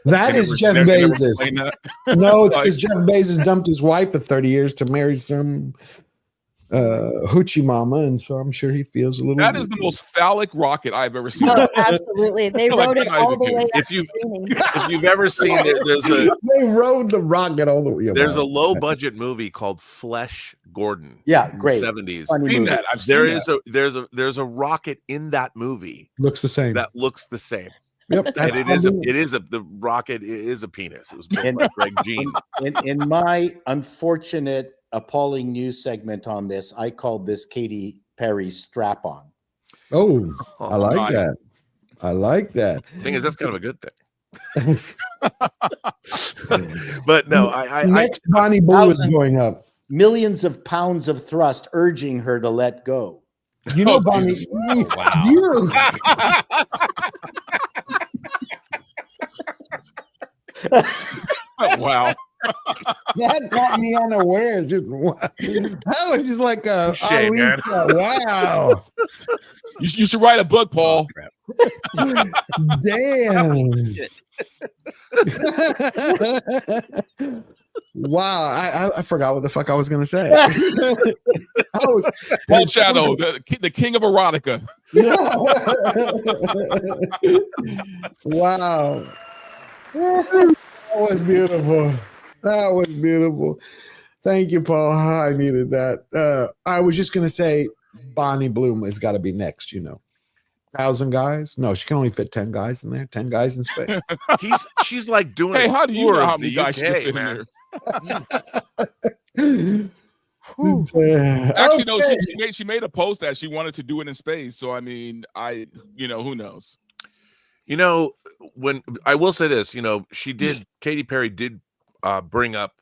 [SPEAKER 10] That
[SPEAKER 14] They
[SPEAKER 10] is
[SPEAKER 14] never-
[SPEAKER 10] Jeff
[SPEAKER 14] they never
[SPEAKER 10] Bezos.
[SPEAKER 14] explained that?
[SPEAKER 10] No, it's
[SPEAKER 14] Like-
[SPEAKER 10] because Jeff Bezos dumped his wife of 30 years to marry some hoochie mama, and so I'm sure he feels a little.
[SPEAKER 14] That is the most phallic rocket I've ever seen.
[SPEAKER 13] No, absolutely. They
[SPEAKER 14] Like,
[SPEAKER 13] rode it
[SPEAKER 14] I'm not
[SPEAKER 13] all
[SPEAKER 14] even
[SPEAKER 13] the
[SPEAKER 14] kidding.
[SPEAKER 13] way up
[SPEAKER 19] If you-
[SPEAKER 13] screaming.
[SPEAKER 19] If you've ever seen it,
[SPEAKER 10] They rode the rocket all the way.
[SPEAKER 19] there's a low budget movie called Flesh Gordon.
[SPEAKER 5] Yeah,
[SPEAKER 19] in the
[SPEAKER 5] great.
[SPEAKER 19] 70s.
[SPEAKER 5] Funny
[SPEAKER 14] Seen
[SPEAKER 5] movie.
[SPEAKER 14] that. I've seen
[SPEAKER 19] There
[SPEAKER 14] that.
[SPEAKER 19] is a rocket in that movie
[SPEAKER 10] Looks the same.
[SPEAKER 19] that looks the same.
[SPEAKER 10] Yep,
[SPEAKER 19] And
[SPEAKER 10] that's
[SPEAKER 19] the rocket is a penis. It was built by Greg Jean.
[SPEAKER 5] In my unfortunate, appalling news segment on this, I called this Katy Perry's strap on.
[SPEAKER 10] Oh, I like
[SPEAKER 14] God.
[SPEAKER 10] that. I like that.
[SPEAKER 19] Thing is, that's kind of a good thing. But no, I
[SPEAKER 10] Next Bonnie Blue is
[SPEAKER 5] Thousand-
[SPEAKER 10] going up.
[SPEAKER 5] Millions of pounds of thrust urging her to let go.
[SPEAKER 10] You know,
[SPEAKER 14] Oh,
[SPEAKER 10] Bonnie.
[SPEAKER 14] Jesus.
[SPEAKER 16] Wow.
[SPEAKER 10] You,
[SPEAKER 14] Wow.
[SPEAKER 10] that caught me unaware. Just wow. That was just like a
[SPEAKER 19] Shame, man.
[SPEAKER 10] wow.
[SPEAKER 14] You should write a book, Paul.
[SPEAKER 10] Damn. Wow. I forgot what the fuck I was gonna say. I was
[SPEAKER 14] Paul Chato, the king of erotica.
[SPEAKER 10] Wow. That was beautiful. That was beautiful. Thank you, Paul. I needed that. I was just gonna say Bonnie Bloom has got to be next, 1,000 guys? No, she can only fit 10 guys in there. 10 guys in space.
[SPEAKER 19] she's like doing
[SPEAKER 14] Hey,
[SPEAKER 19] a
[SPEAKER 14] how do you
[SPEAKER 19] tour
[SPEAKER 14] know
[SPEAKER 19] of
[SPEAKER 14] how many
[SPEAKER 19] the
[SPEAKER 14] guys should
[SPEAKER 19] UK,
[SPEAKER 14] fit in
[SPEAKER 19] man.
[SPEAKER 14] there? Actually, no,
[SPEAKER 10] Okay.
[SPEAKER 14] she made a post that she wanted to do it in space. So I mean, who knows?
[SPEAKER 19] When I will say this, Katy Perry did bring up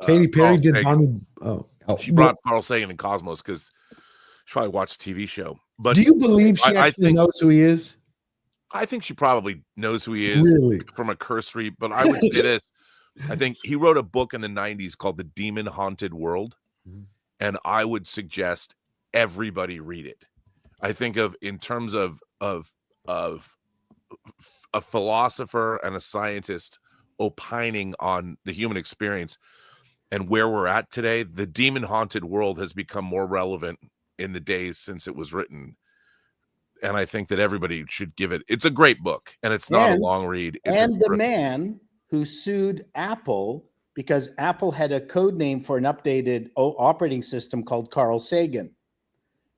[SPEAKER 10] Katy Perry
[SPEAKER 19] Carl
[SPEAKER 10] did
[SPEAKER 19] Sagan.
[SPEAKER 10] Bonnie.
[SPEAKER 19] She brought Carl Sagan and Cosmos because she probably watched a TV show. But
[SPEAKER 10] do you believe she
[SPEAKER 19] I
[SPEAKER 10] actually
[SPEAKER 19] think,
[SPEAKER 10] knows who he is?
[SPEAKER 19] I think she probably knows who he is
[SPEAKER 10] Really?
[SPEAKER 19] from a cursory. But I would say this: I think he wrote a book in the '90s called "The Demon Haunted World," and I would suggest everybody read it. I think in terms of a philosopher and a scientist opining on the human experience and where we're at today, the demon haunted world has become more relevant in the days since it was written. And I think that everybody should give it. It's a great book, and it's not a long read. It's
[SPEAKER 5] And the man who sued Apple because Apple had a code name for an updated operating system called Carl Sagan.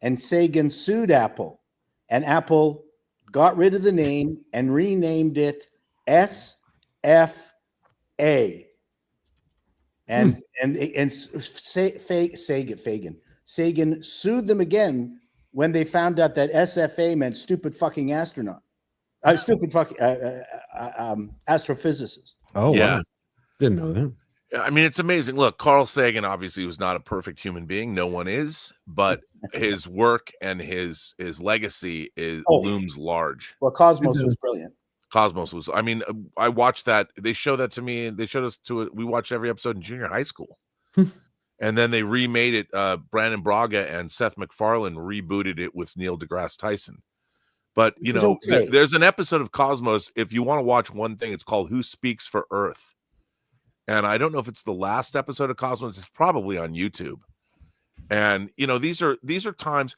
[SPEAKER 5] And Sagan sued Apple, and Apple got rid of the name and renamed it SFA. And Sagan sued them again when they found out that SFA meant stupid fucking astronaut, stupid fucking astrophysicist.
[SPEAKER 10] Oh,
[SPEAKER 19] yeah.
[SPEAKER 10] wow. Didn't know that.
[SPEAKER 19] I mean, it's amazing. Look, Carl Sagan obviously was not a perfect human being. No one is, but his work and his legacy looms large.
[SPEAKER 5] Well, Cosmos was brilliant.
[SPEAKER 19] Cosmos was. I mean, I watched that. They showed that to me. They showed us to it. We watched every episode in junior high school, and then they remade it. Brandon Braga and Seth MacFarlane rebooted it with Neil deGrasse Tyson. But there's an episode of Cosmos. If you want to watch one thing, it's called "Who Speaks for Earth." And I don't know if it's the last episode of Cosmos. It's probably on YouTube. And these are times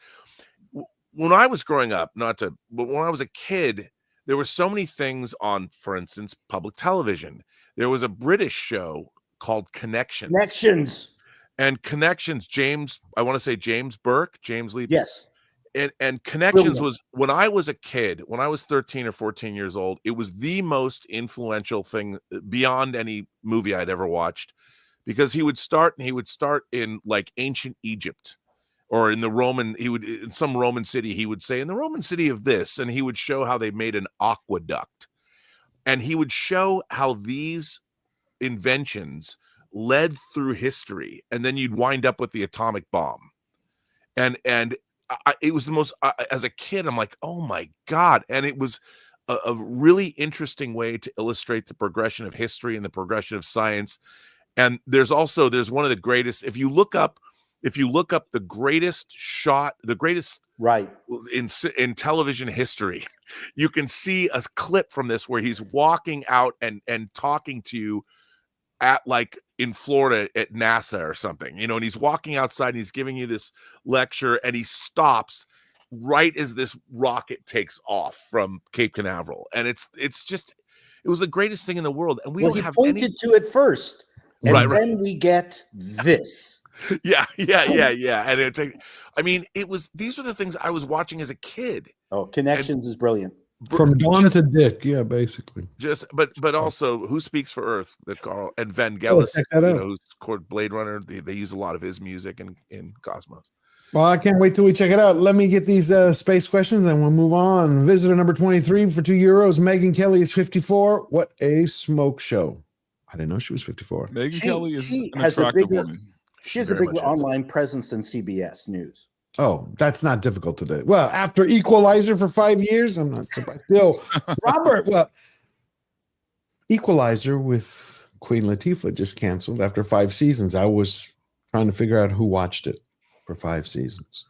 [SPEAKER 19] when I was growing up. But when I was a kid, there were so many things on, for instance, public television. There was a British show called Connections. And Connections. I want to say James Burke, James Lee.
[SPEAKER 5] Yes.
[SPEAKER 19] And Connections
[SPEAKER 5] Brilliant.
[SPEAKER 19] was when I was a kid, when I was 13 or 14 years old, it was the most influential thing beyond any movie I'd ever watched, because he would start in like ancient Egypt or in in some Roman city. He would say in the Roman city of this, and he would show how they made an aqueduct, and he would show how these inventions led through history. And then you'd wind up with the atomic bomb. And it was the most, as a kid, I'm like, oh my God. And it was a really interesting way to illustrate the progression of history and the progression of science. And there's one of the greatest, if you look up If you look up the greatest shot, the greatest
[SPEAKER 5] right
[SPEAKER 19] in television history, you can see a clip from this where he's walking out and talking to you at like in Florida at NASA or something, and he's walking outside and he's giving you this lecture, and he stops right as this rocket takes off from Cape Canaveral, and it's just, it was the greatest thing in the world, and we don't have
[SPEAKER 5] pointed to it first, and
[SPEAKER 19] right.
[SPEAKER 5] then we get this.
[SPEAKER 19] Yeah. And these were the things I was watching as a kid.
[SPEAKER 5] Oh, Connections is brilliant.
[SPEAKER 10] From Dawn to Dick, yeah, basically.
[SPEAKER 19] But also, Who Speaks for Earth, that Carl and Vangelis, who's scored Blade Runner. They use a lot of his music in Cosmos.
[SPEAKER 10] Well, I can't wait till we check it out. Let me get these space questions and we'll move on. Visitor number 23 for €2. Megan Kelly is 54. What a smoke show. I didn't know she was 54.
[SPEAKER 14] Megan Kelly is an
[SPEAKER 5] has a
[SPEAKER 14] attractive
[SPEAKER 5] bigger,
[SPEAKER 14] woman.
[SPEAKER 5] She has a big online presence than CBS News.
[SPEAKER 10] Oh, that's not difficult today. Well, after Equalizer for 5 years, I'm not surprised. Still, Robert, well, Equalizer with Queen Latifah just canceled after 5 seasons. I was trying to figure out who watched it for 5 seasons.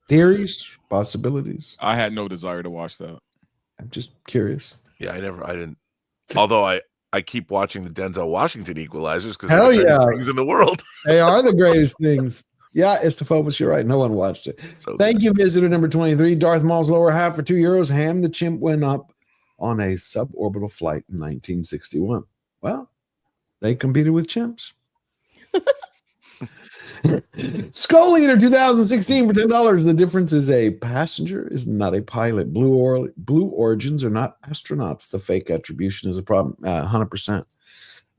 [SPEAKER 10] Theories, possibilities.
[SPEAKER 14] I had no desire to watch that.
[SPEAKER 10] I'm just curious.
[SPEAKER 19] Yeah, I didn't. Although I keep watching the Denzel Washington Equalizers because
[SPEAKER 10] Hell
[SPEAKER 19] they're the greatest
[SPEAKER 10] yeah.
[SPEAKER 19] things in the world.
[SPEAKER 10] They are the greatest things. Yeah, Estefobus, you're right. No one watched it.
[SPEAKER 19] So
[SPEAKER 10] Thank you, visitor number 23. Darth Maul's lower half for €2. Ham the chimp went up on a suborbital flight in 1961. Well, they competed with chimps. Skull Eater 2016 for $10. The difference is a passenger is not a pilot. Blue Origins are not astronauts. The fake attribution is a problem. 100%.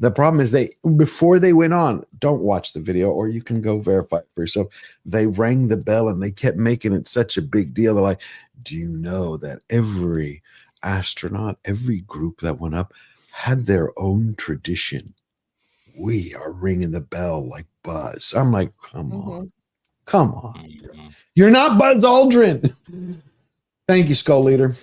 [SPEAKER 10] The problem is before they went on, don't watch the video or you can go verify it for yourself. They rang the bell and they kept making it such a big deal. They're like, do you know that every astronaut, every group that went up had their own tradition? We are ringing the bell like Buzz. I'm like, come on. You're not Buzz Aldrin. Thank you, Skull Leader.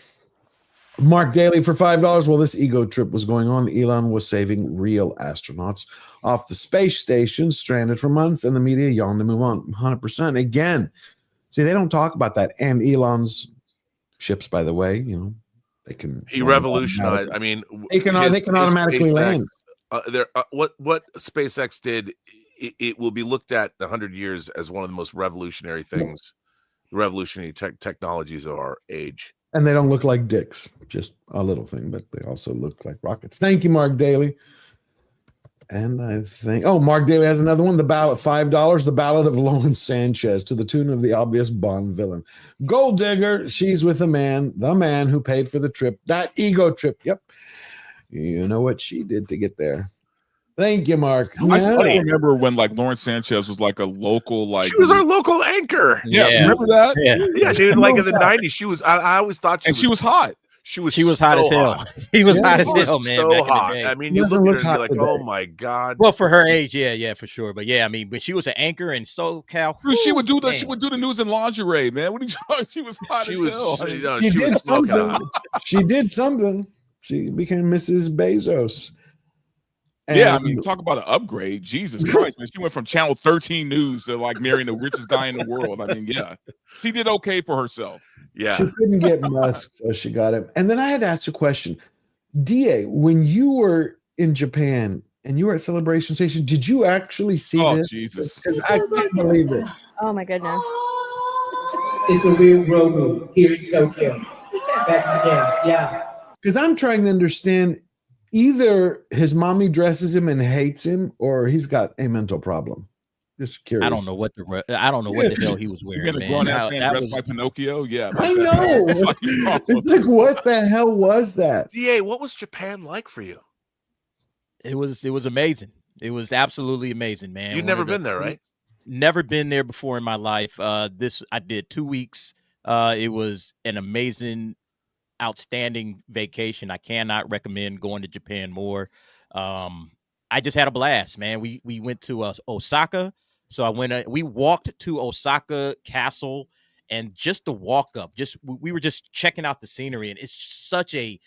[SPEAKER 10] Mark Daly for $5. While this ego trip was going on, Elon was saving real astronauts off the space station, stranded for months, and the media yawned to move on. 100%. Again, see, they don't talk about that. And Elon's ships, by the way, they can.
[SPEAKER 19] He revolutionized. I mean,
[SPEAKER 10] they can automatically
[SPEAKER 19] SpaceX,
[SPEAKER 10] land.
[SPEAKER 19] What SpaceX did, it will be looked at 100 years as one of the most revolutionary things, revolutionary technologies of our age.
[SPEAKER 10] And they don't look like dicks, just a little thing, but they also look like rockets. Thank you, Mark Daly. And I think, Mark Daly has another one. The ballot, $5. The Ballad of Lawrence Sanchez, to the tune of the obvious Bond villain. Gold digger, she's with the man who paid for the trip, that ego trip. Yep. You know what she did to get there. Thank you, Mark.
[SPEAKER 14] I still remember when Lawrence Sanchez was like a local,
[SPEAKER 19] she was our local anchor.
[SPEAKER 14] Yeah. Remember that?
[SPEAKER 19] Yeah, she was like in the 90s. She was. I always thought
[SPEAKER 14] she was hot.
[SPEAKER 19] She was
[SPEAKER 16] hot as hell. He was hot as hell, man.
[SPEAKER 19] So hot. I mean, you look at her and be like, oh my god.
[SPEAKER 16] Well, for her age, yeah, for sure. But yeah, I mean, when she was an anchor in SoCal,
[SPEAKER 14] she would do She would do the news in lingerie, man. What are you talking? She was hot as hell.
[SPEAKER 10] She did something. She did something. She became Mrs. Bezos.
[SPEAKER 14] Yeah, I mean, talk about an upgrade. Jesus Christ, man. She went from Channel 13 News to marrying the richest guy in the world. I mean, yeah. She did okay for herself.
[SPEAKER 19] Yeah.
[SPEAKER 10] She couldn't get Musk, so she got him. And then I had to ask a question. DA, when you were in Japan and you were at Celebration Station, did you actually see this?
[SPEAKER 14] Oh, Jesus.
[SPEAKER 10] I can't believe it.
[SPEAKER 13] Oh, my goodness.
[SPEAKER 3] It's a real Grogu here in Tokyo. Back again, yeah.
[SPEAKER 10] Because I'm trying to understand, either his mommy dresses him and hates him, or he's got a mental problem. Just curious.
[SPEAKER 16] I don't know what the hell he was wearing.
[SPEAKER 14] You're gonna grown ass man dressed like Pinocchio? Yeah,
[SPEAKER 10] I know. It's like, what the hell was that?
[SPEAKER 19] DA, what was Japan like for you?
[SPEAKER 16] It was amazing. It was absolutely amazing, man.
[SPEAKER 19] You'd never been there, right?
[SPEAKER 16] Never been there before in my life. I did 2 weeks. It was an amazing, outstanding vacation. I cannot recommend going to Japan more. I just had a blast, man. We went to Osaka. So we walked to Osaka Castle, and just the walk up, we were just checking out the scenery, and it's such a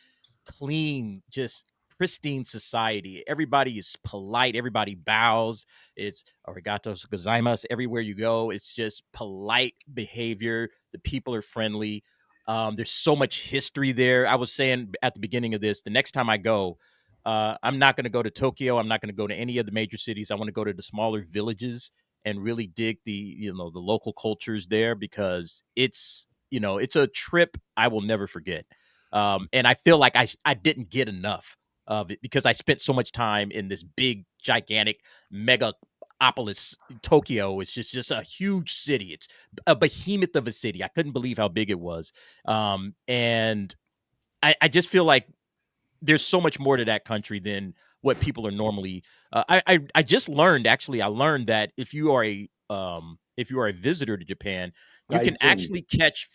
[SPEAKER 16] clean, just pristine society. Everybody is polite. Everybody bows. It's arigato gozaimasu everywhere you go. It's just polite behavior. The people are friendly. There's so much history there. I was saying at the beginning of this, the next time I go, I'm not going to go to Tokyo. I'm not going to go to any of the major cities. I want to go to the smaller villages and really dig the local cultures there, because it's a trip I will never forget. And I feel like I didn't get enough of it because I spent so much time in this big, gigantic megapolis. Tokyo is just a huge city. It's a behemoth of a city. I couldn't believe how big it was. And I just feel like there's so much more to that country than what people are normally. I just learned, actually, that if you are a visitor to Japan, you can actually catch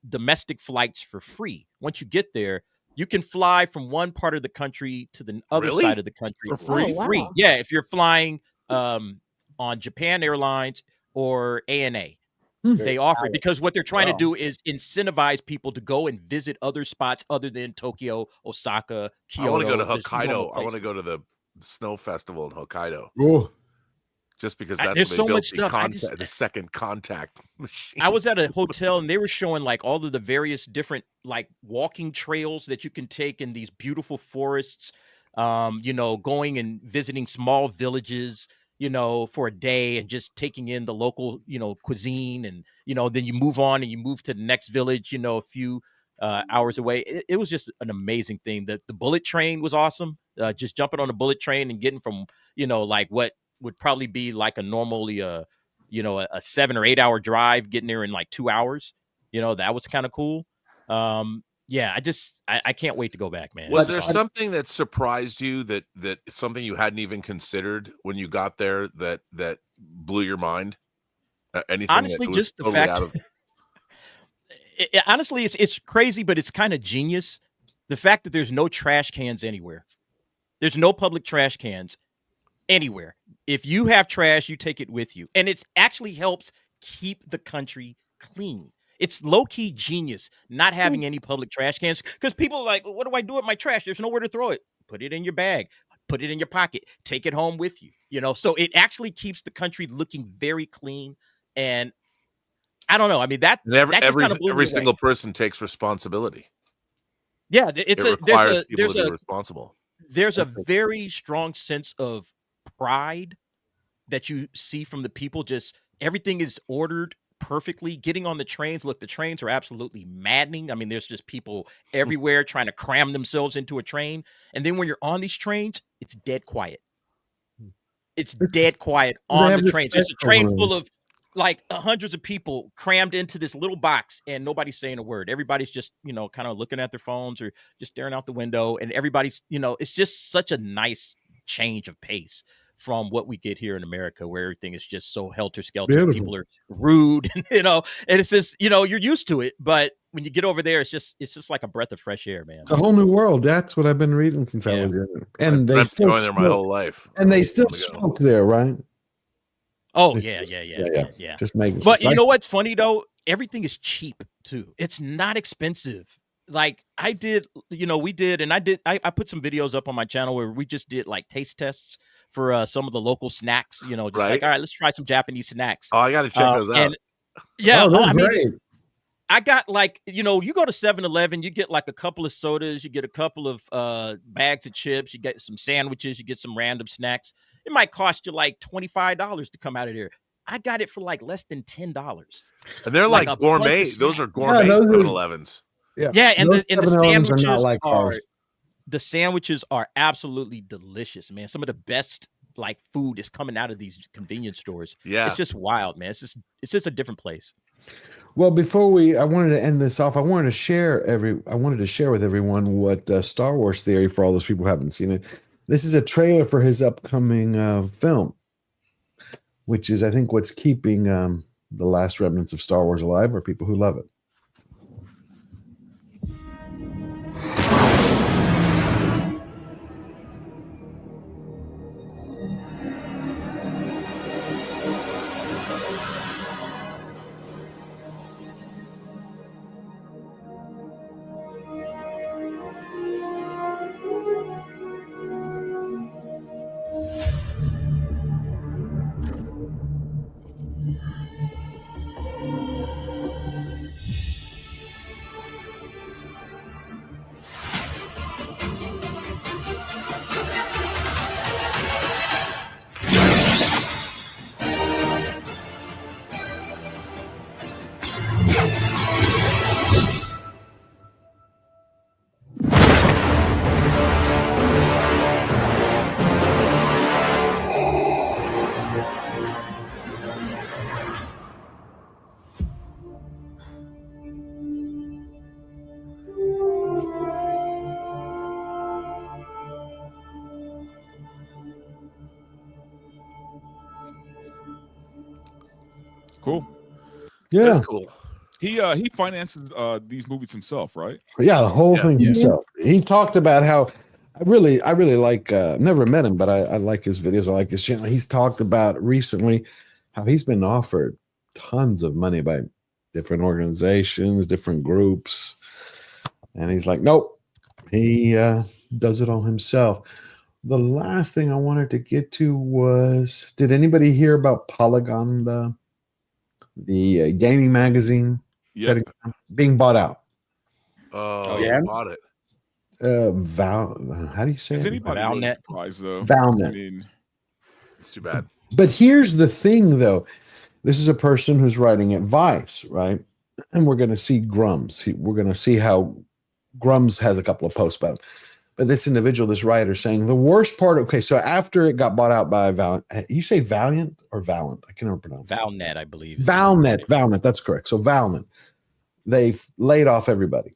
[SPEAKER 16] domestic flights for free. Once you get there, you can fly from one part of the country to the other side of the country
[SPEAKER 19] For free?
[SPEAKER 16] for free. Yeah, if you're flying on Japan Airlines or ANA. They offer it because what they're trying to do is incentivize people to go and visit other spots other than Tokyo, Osaka, Kyoto.
[SPEAKER 19] I want to go to
[SPEAKER 16] just normal
[SPEAKER 19] Hokkaido. I want
[SPEAKER 16] places.
[SPEAKER 19] to go to the snow festival in Hokkaido.
[SPEAKER 10] Oh.
[SPEAKER 19] Just because that's
[SPEAKER 16] There's
[SPEAKER 19] where they
[SPEAKER 16] so
[SPEAKER 19] built
[SPEAKER 16] much stuff.
[SPEAKER 19] the second contact machine.
[SPEAKER 16] I was at a hotel and they were showing like all of the various different like walking trails that you can take in these beautiful forests. Going and visiting small villages, for a day and just taking in the local, cuisine. And, then you move on and you move to the next village, a few hours away. It was just an amazing thing. The bullet train was awesome. Just jumping on a bullet train and getting from, like what would probably be like a normally, a 7 or 8 hour drive, getting there in like 2 hours. That was kind of cool. Yeah, I can't wait to go back, man.
[SPEAKER 19] Was there something that surprised you that something you hadn't even considered when you got there that blew your mind? Anything?
[SPEAKER 16] Honestly, just the
[SPEAKER 19] totally
[SPEAKER 16] fact. Honestly, it's crazy, but it's kind of genius. The fact that there's no trash cans anywhere. There's no public trash cans anywhere. If you have trash, you take it with you, and it actually helps keep the country clean. It's low-key genius not having any public trash cans, because people are like, what do I do with my trash? There's nowhere to throw it. Put it in your bag. Put it in your pocket. Take it home with you. So it actually keeps the country looking very clean. And I don't know. I mean,
[SPEAKER 19] every single person takes responsibility.
[SPEAKER 16] Yeah,
[SPEAKER 19] It requires people to be responsible.
[SPEAKER 16] There's a very strong sense of pride that you see from the people. Just everything is ordered perfectly. Getting on the trains, look, the trains are absolutely maddening. I mean, there's just people everywhere trying to cram themselves into a train. And then when you're on these trains, it's dead quiet. It's dead quiet on the trains. It's a train full of like hundreds of people crammed into this little box, and nobody's saying a word. Everybody's just, kind of looking at their phones or just staring out the window. And everybody's, it's just such a nice change of pace from what we get here in America, where everything is just so helter-skelter. People are rude, and it's just, you're used to it. But when you get over there, it's just like a breath of fresh air, man.
[SPEAKER 10] It's a whole new world. That's what I've been reading since I was young. And they still
[SPEAKER 19] going there my whole life.
[SPEAKER 10] And they still smoke there, right?
[SPEAKER 16] Oh, yeah.
[SPEAKER 10] Just making
[SPEAKER 16] But you know what's funny, though? Everything is cheap, too. It's not expensive. Like I did, we did, and I put some videos up on my channel where we just did like taste tests for some of the local snacks, just like, all right, let's try some Japanese snacks.
[SPEAKER 19] Oh, I got to check those out.
[SPEAKER 16] And, yeah,
[SPEAKER 10] I mean,
[SPEAKER 16] I got like, you go to 7-Eleven, you get like a couple of sodas, you get a couple of bags of chips, you get some sandwiches, you get some random snacks. It might cost you like $25 to come out of there. I got it for like less than $10.
[SPEAKER 19] And they're like gourmet. Those are gourmet 7-Elevens.
[SPEAKER 16] Yeah, and the
[SPEAKER 10] the
[SPEAKER 16] sandwiches are absolutely delicious, man. Some of the best like food is coming out of these convenience stores.
[SPEAKER 19] Yeah,
[SPEAKER 16] it's just wild, man. It's just a different place.
[SPEAKER 10] Well, before I wanted to end this off. I wanted to share with everyone what Star Wars Theory, for all those people who haven't seen it. This is a trailer for his upcoming film, which is, I think, what's keeping the last remnants of Star Wars alive, are people who love it. Yeah.
[SPEAKER 19] That's cool.
[SPEAKER 14] He finances these movies himself, right?
[SPEAKER 10] Yeah, the whole thing
[SPEAKER 14] Yeah.
[SPEAKER 10] himself. He talked about how I really like never met him, but I like his videos. I like his channel. He's talked about recently how he's been offered tons of money by different organizations, different groups. And he's like, nope, he does it all himself. The last thing I wanted to get to was, did anybody hear about Polygon, the gaming magazine being bought out?
[SPEAKER 19] Oh,
[SPEAKER 10] yeah.
[SPEAKER 19] bought it.
[SPEAKER 10] How do you say
[SPEAKER 14] Is
[SPEAKER 10] it?
[SPEAKER 14] anybody really surprised though?
[SPEAKER 10] Valnet.
[SPEAKER 14] I mean,
[SPEAKER 19] it's too bad.
[SPEAKER 10] But here's the thing, though. This is a person who's writing at Vice, right? And we're going to see Grums. We're going to see how Grums has a couple of posts about him. But this individual, this writer, saying the worst part. Okay, so after it got bought out by Valiant, you say Valiant or Valent? I can never pronounce it.
[SPEAKER 16] Valnet, I believe.
[SPEAKER 10] Valnet. That's correct. So Valnet, they've laid off everybody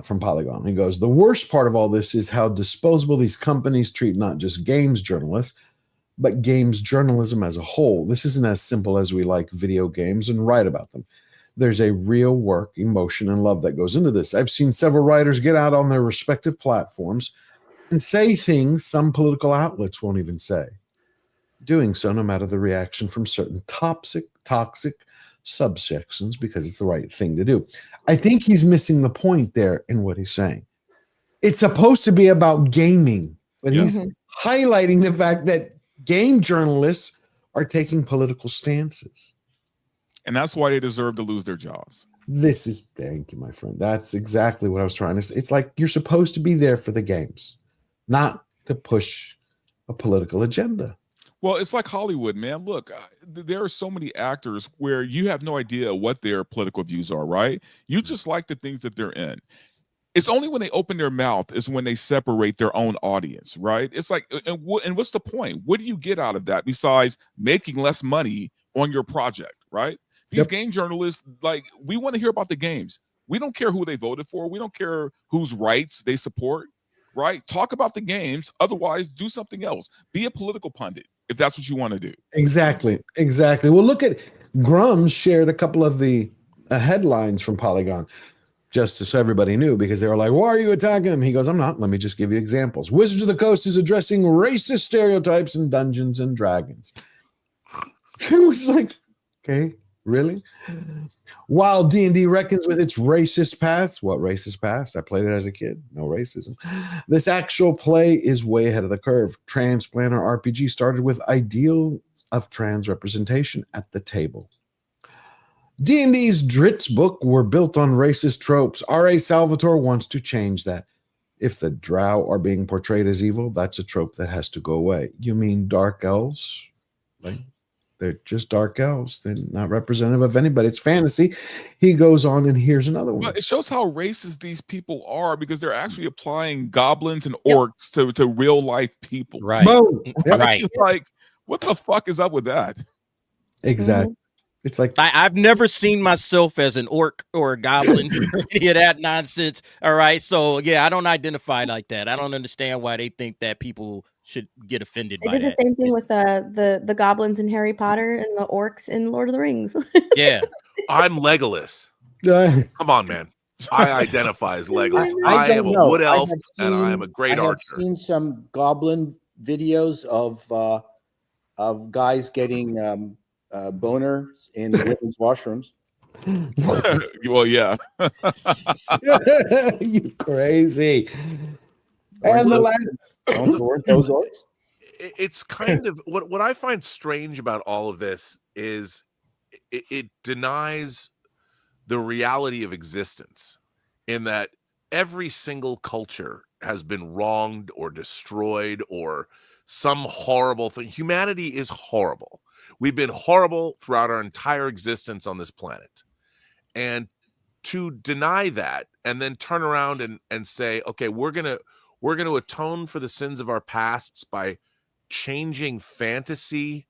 [SPEAKER 10] from Polygon. He goes, the worst part of all this is how disposable these companies treat not just games journalists, but games journalism as a whole. This isn't as simple as we like video games and write about them. There's a real work, emotion, and love that goes into this. I've seen several writers get out on their respective platforms and say things some political outlets won't even say. Doing so no matter the reaction from certain toxic subsections, because it's the right thing to do. I think he's missing the point there in what he's saying. It's supposed to be about gaming, but he's highlighting the fact that game journalists are taking political stances.
[SPEAKER 14] and that's why they deserve to lose their jobs.
[SPEAKER 10] Thank you, my friend. That's exactly what I was trying to say. It's like you're supposed to be there for the games, not to push a political agenda.
[SPEAKER 14] Well, it's like Hollywood, man. Look, there are so many actors where you have no idea what their political views are, right? You just like the things that they're in. It's only when they open their mouth is when they separate their own audience, right? It's like, and what's the point? What do you get out of that besides making less money on your project, right? These game journalists, like, we want to hear about the games. We don't care who they voted for. We don't care whose rights they support, right? Talk about the games. Otherwise, do something else. Be a political pundit if that's what you want to do.
[SPEAKER 10] Exactly. Well, look at Grums shared a couple of the headlines from Polygon, just so everybody knew, because they were like, why are you attacking him? He goes, I'm not. Let me just give you examples. Wizards of the Coast is addressing racist stereotypes in Dungeons and Dragons. It was like, okay, really? While D&D reckons with its racist past, what racist past? I played it as a kid. No racism. This actual play is way ahead of the curve. Transplanter RPG started with ideals of trans representation at the table. D&D's Dritz book were built on racist tropes. R.A. Salvatore wants to change that. If the drow are being portrayed as evil, that's a trope that has to go away. You mean dark elves? Like, they're just dark elves. They're not representative of anybody. It's fantasy. He goes on, and here's another one.
[SPEAKER 14] Well, it shows how racist these people are because they're actually applying goblins and orcs to real life people.
[SPEAKER 16] Right.
[SPEAKER 10] Boom.
[SPEAKER 16] Right.
[SPEAKER 14] Like, what the fuck is up with that?
[SPEAKER 10] Exactly. It's like
[SPEAKER 16] I've never seen myself as an orc or a goblin or any of that nonsense. All right. So yeah, I don't identify like that. I don't understand why they think that people should get offended
[SPEAKER 13] They
[SPEAKER 16] by
[SPEAKER 13] did
[SPEAKER 16] that.
[SPEAKER 13] the same thing with the goblins in Harry Potter and the orcs in Lord of the Rings.
[SPEAKER 16] Yeah.
[SPEAKER 19] I'm Legolas. Come on, man. I identify as Legolas. I am a wood elf, and I am a great
[SPEAKER 5] I have
[SPEAKER 19] archer.
[SPEAKER 5] seen some goblin videos of guys getting boners in women's washrooms.
[SPEAKER 14] Well, yeah.
[SPEAKER 10] You crazy.
[SPEAKER 5] And
[SPEAKER 10] And the
[SPEAKER 5] last, those orcs.
[SPEAKER 19] It's kind of what I find strange about all of this is it denies the reality of existence, in that every single culture has been wronged or destroyed or some horrible thing. Humanity is horrible. We've been horrible throughout our entire existence on this planet. And to deny that and then turn around and say, okay, we're gonna atone for the sins of our pasts by changing fantasy.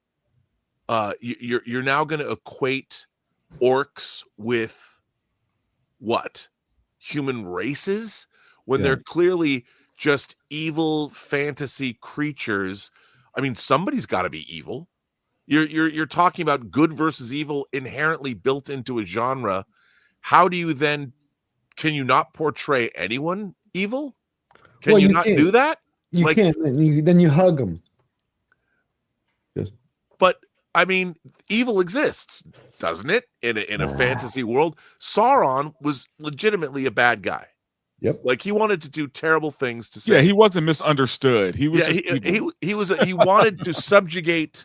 [SPEAKER 19] You're now gonna equate orcs with what? Human races? When they're clearly just evil fantasy creatures. I mean, somebody's got to be evil. You're talking about good versus evil inherently built into a genre. How do you then? Can you not portray anyone evil? Can
[SPEAKER 10] Well,
[SPEAKER 19] you
[SPEAKER 10] you
[SPEAKER 19] not
[SPEAKER 10] can't.
[SPEAKER 19] do that?
[SPEAKER 10] You
[SPEAKER 19] Like-
[SPEAKER 10] can't. Then you hug them.
[SPEAKER 19] But I mean, evil exists, doesn't it? In a fantasy world, Sauron was legitimately a bad guy.
[SPEAKER 10] Yep.
[SPEAKER 19] Like he wanted to do terrible things to say.
[SPEAKER 14] Yeah, he wasn't misunderstood. He was
[SPEAKER 19] Yeah,
[SPEAKER 14] just evil.
[SPEAKER 19] he wanted to subjugate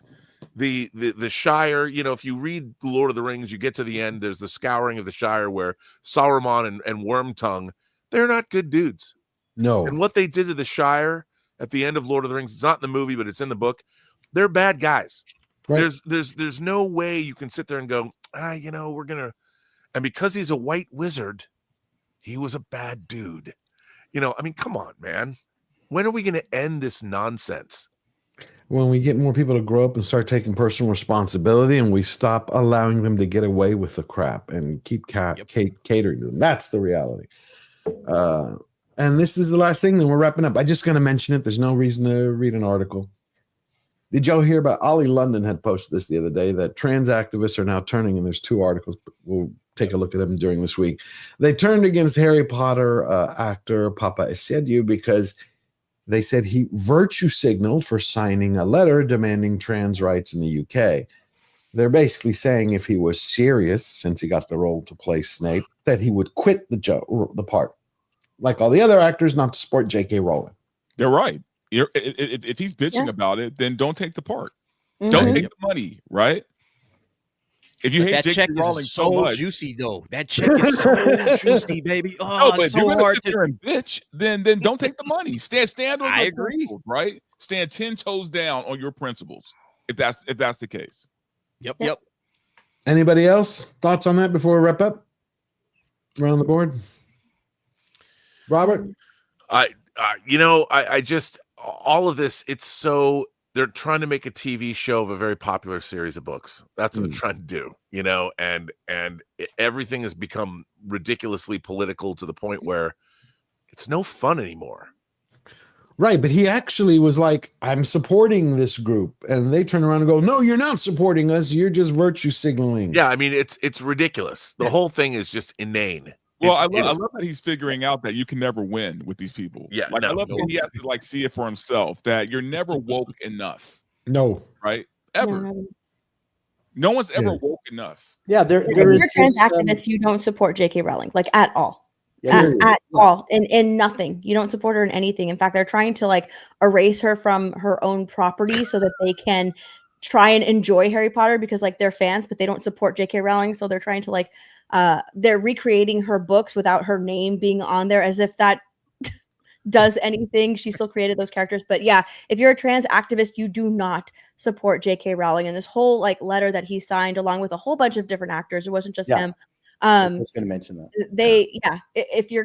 [SPEAKER 19] the Shire. You know, if you read The Lord of the Rings, you get to the end. There's the scouring of the Shire where Saruman and Wormtongue, they're not good dudes.
[SPEAKER 10] No.
[SPEAKER 19] And what they did to the Shire at the end of Lord of the Rings, it's not in the movie, but it's in the book. They're bad guys.
[SPEAKER 10] Right.
[SPEAKER 19] There's no way you can sit there and go, you know, we're gonna. And because he's a white wizard, he was a bad dude. You know, I mean, come on, man. When are we going to end this nonsense?
[SPEAKER 10] When we get more people to grow up and start taking personal responsibility, and we stop allowing them to get away with the crap and keep catering to them. That's the reality. And this is the last thing, then we're wrapping up. I'm just going to mention it. There's no reason to read an article. Did y'all hear about Ollie London had posted this the other day that trans activists are now turning, and there's 2 articles. We'll take a look at them during this week. They turned against Harry Potter actor Papa Essiedu because they said he virtue signaled for signing a letter demanding trans rights in the UK. They're basically saying if he was serious, since he got the role to play Snape, that he would quit the part. Like all the other actors, not to support J.K. Rowling.
[SPEAKER 14] They're right. If he's bitching about it, then don't take the part. Don't take the money, right? If you
[SPEAKER 16] But
[SPEAKER 14] hate
[SPEAKER 16] that
[SPEAKER 14] J.K.
[SPEAKER 16] check
[SPEAKER 14] Rowling
[SPEAKER 16] is
[SPEAKER 14] so
[SPEAKER 16] so
[SPEAKER 14] much,
[SPEAKER 16] juicy though. That check is so juicy, baby. Oh,
[SPEAKER 14] no, but
[SPEAKER 16] it's
[SPEAKER 14] if you're
[SPEAKER 16] so
[SPEAKER 14] gonna
[SPEAKER 16] hard
[SPEAKER 14] sit
[SPEAKER 16] to.
[SPEAKER 14] there and bitch, then don't take the money. Stand on
[SPEAKER 16] I
[SPEAKER 14] your
[SPEAKER 16] agree.
[SPEAKER 14] principles, right? Stand 10 toes down on your principles. If that's the case.
[SPEAKER 16] Yep.
[SPEAKER 10] Anybody else? Thoughts on that before we wrap up? Around the board? Robert?
[SPEAKER 19] I just all of this, it's so they're trying to make a TV show of a very popular series of books. That's what they're trying to do, you know, and everything has become ridiculously political to the point where it's no fun anymore.
[SPEAKER 10] Right, but he actually was like, I'm supporting this group. And they turn around and go, no, you're not supporting us. You're just virtue signaling.
[SPEAKER 19] Yeah, I mean, it's ridiculous. The whole thing is just inane.
[SPEAKER 14] Well, I love that he's figuring out that you can never win with these people.
[SPEAKER 19] Yeah,
[SPEAKER 14] like I love that he has to like see it for himself that you're never woke enough.
[SPEAKER 10] No,
[SPEAKER 14] right? Ever. No one's ever woke enough.
[SPEAKER 6] Yeah,
[SPEAKER 13] If you're a trans activist, you don't support J.K. Rowling, like at all. At all. In nothing. You don't support her in anything. In fact, they're trying to like erase her from her own property so that they can try and enjoy Harry Potter because like they're fans, but they don't support J.K. Rowling. So they're trying to like they're recreating her books without her name being on there as if that does anything. She still created those characters. But yeah, if you're a trans activist, you do not support J.K. Rowling. And this whole like letter that he signed along with a whole bunch of different actors, it wasn't just him.
[SPEAKER 6] I was going to mention that.
[SPEAKER 13] If you're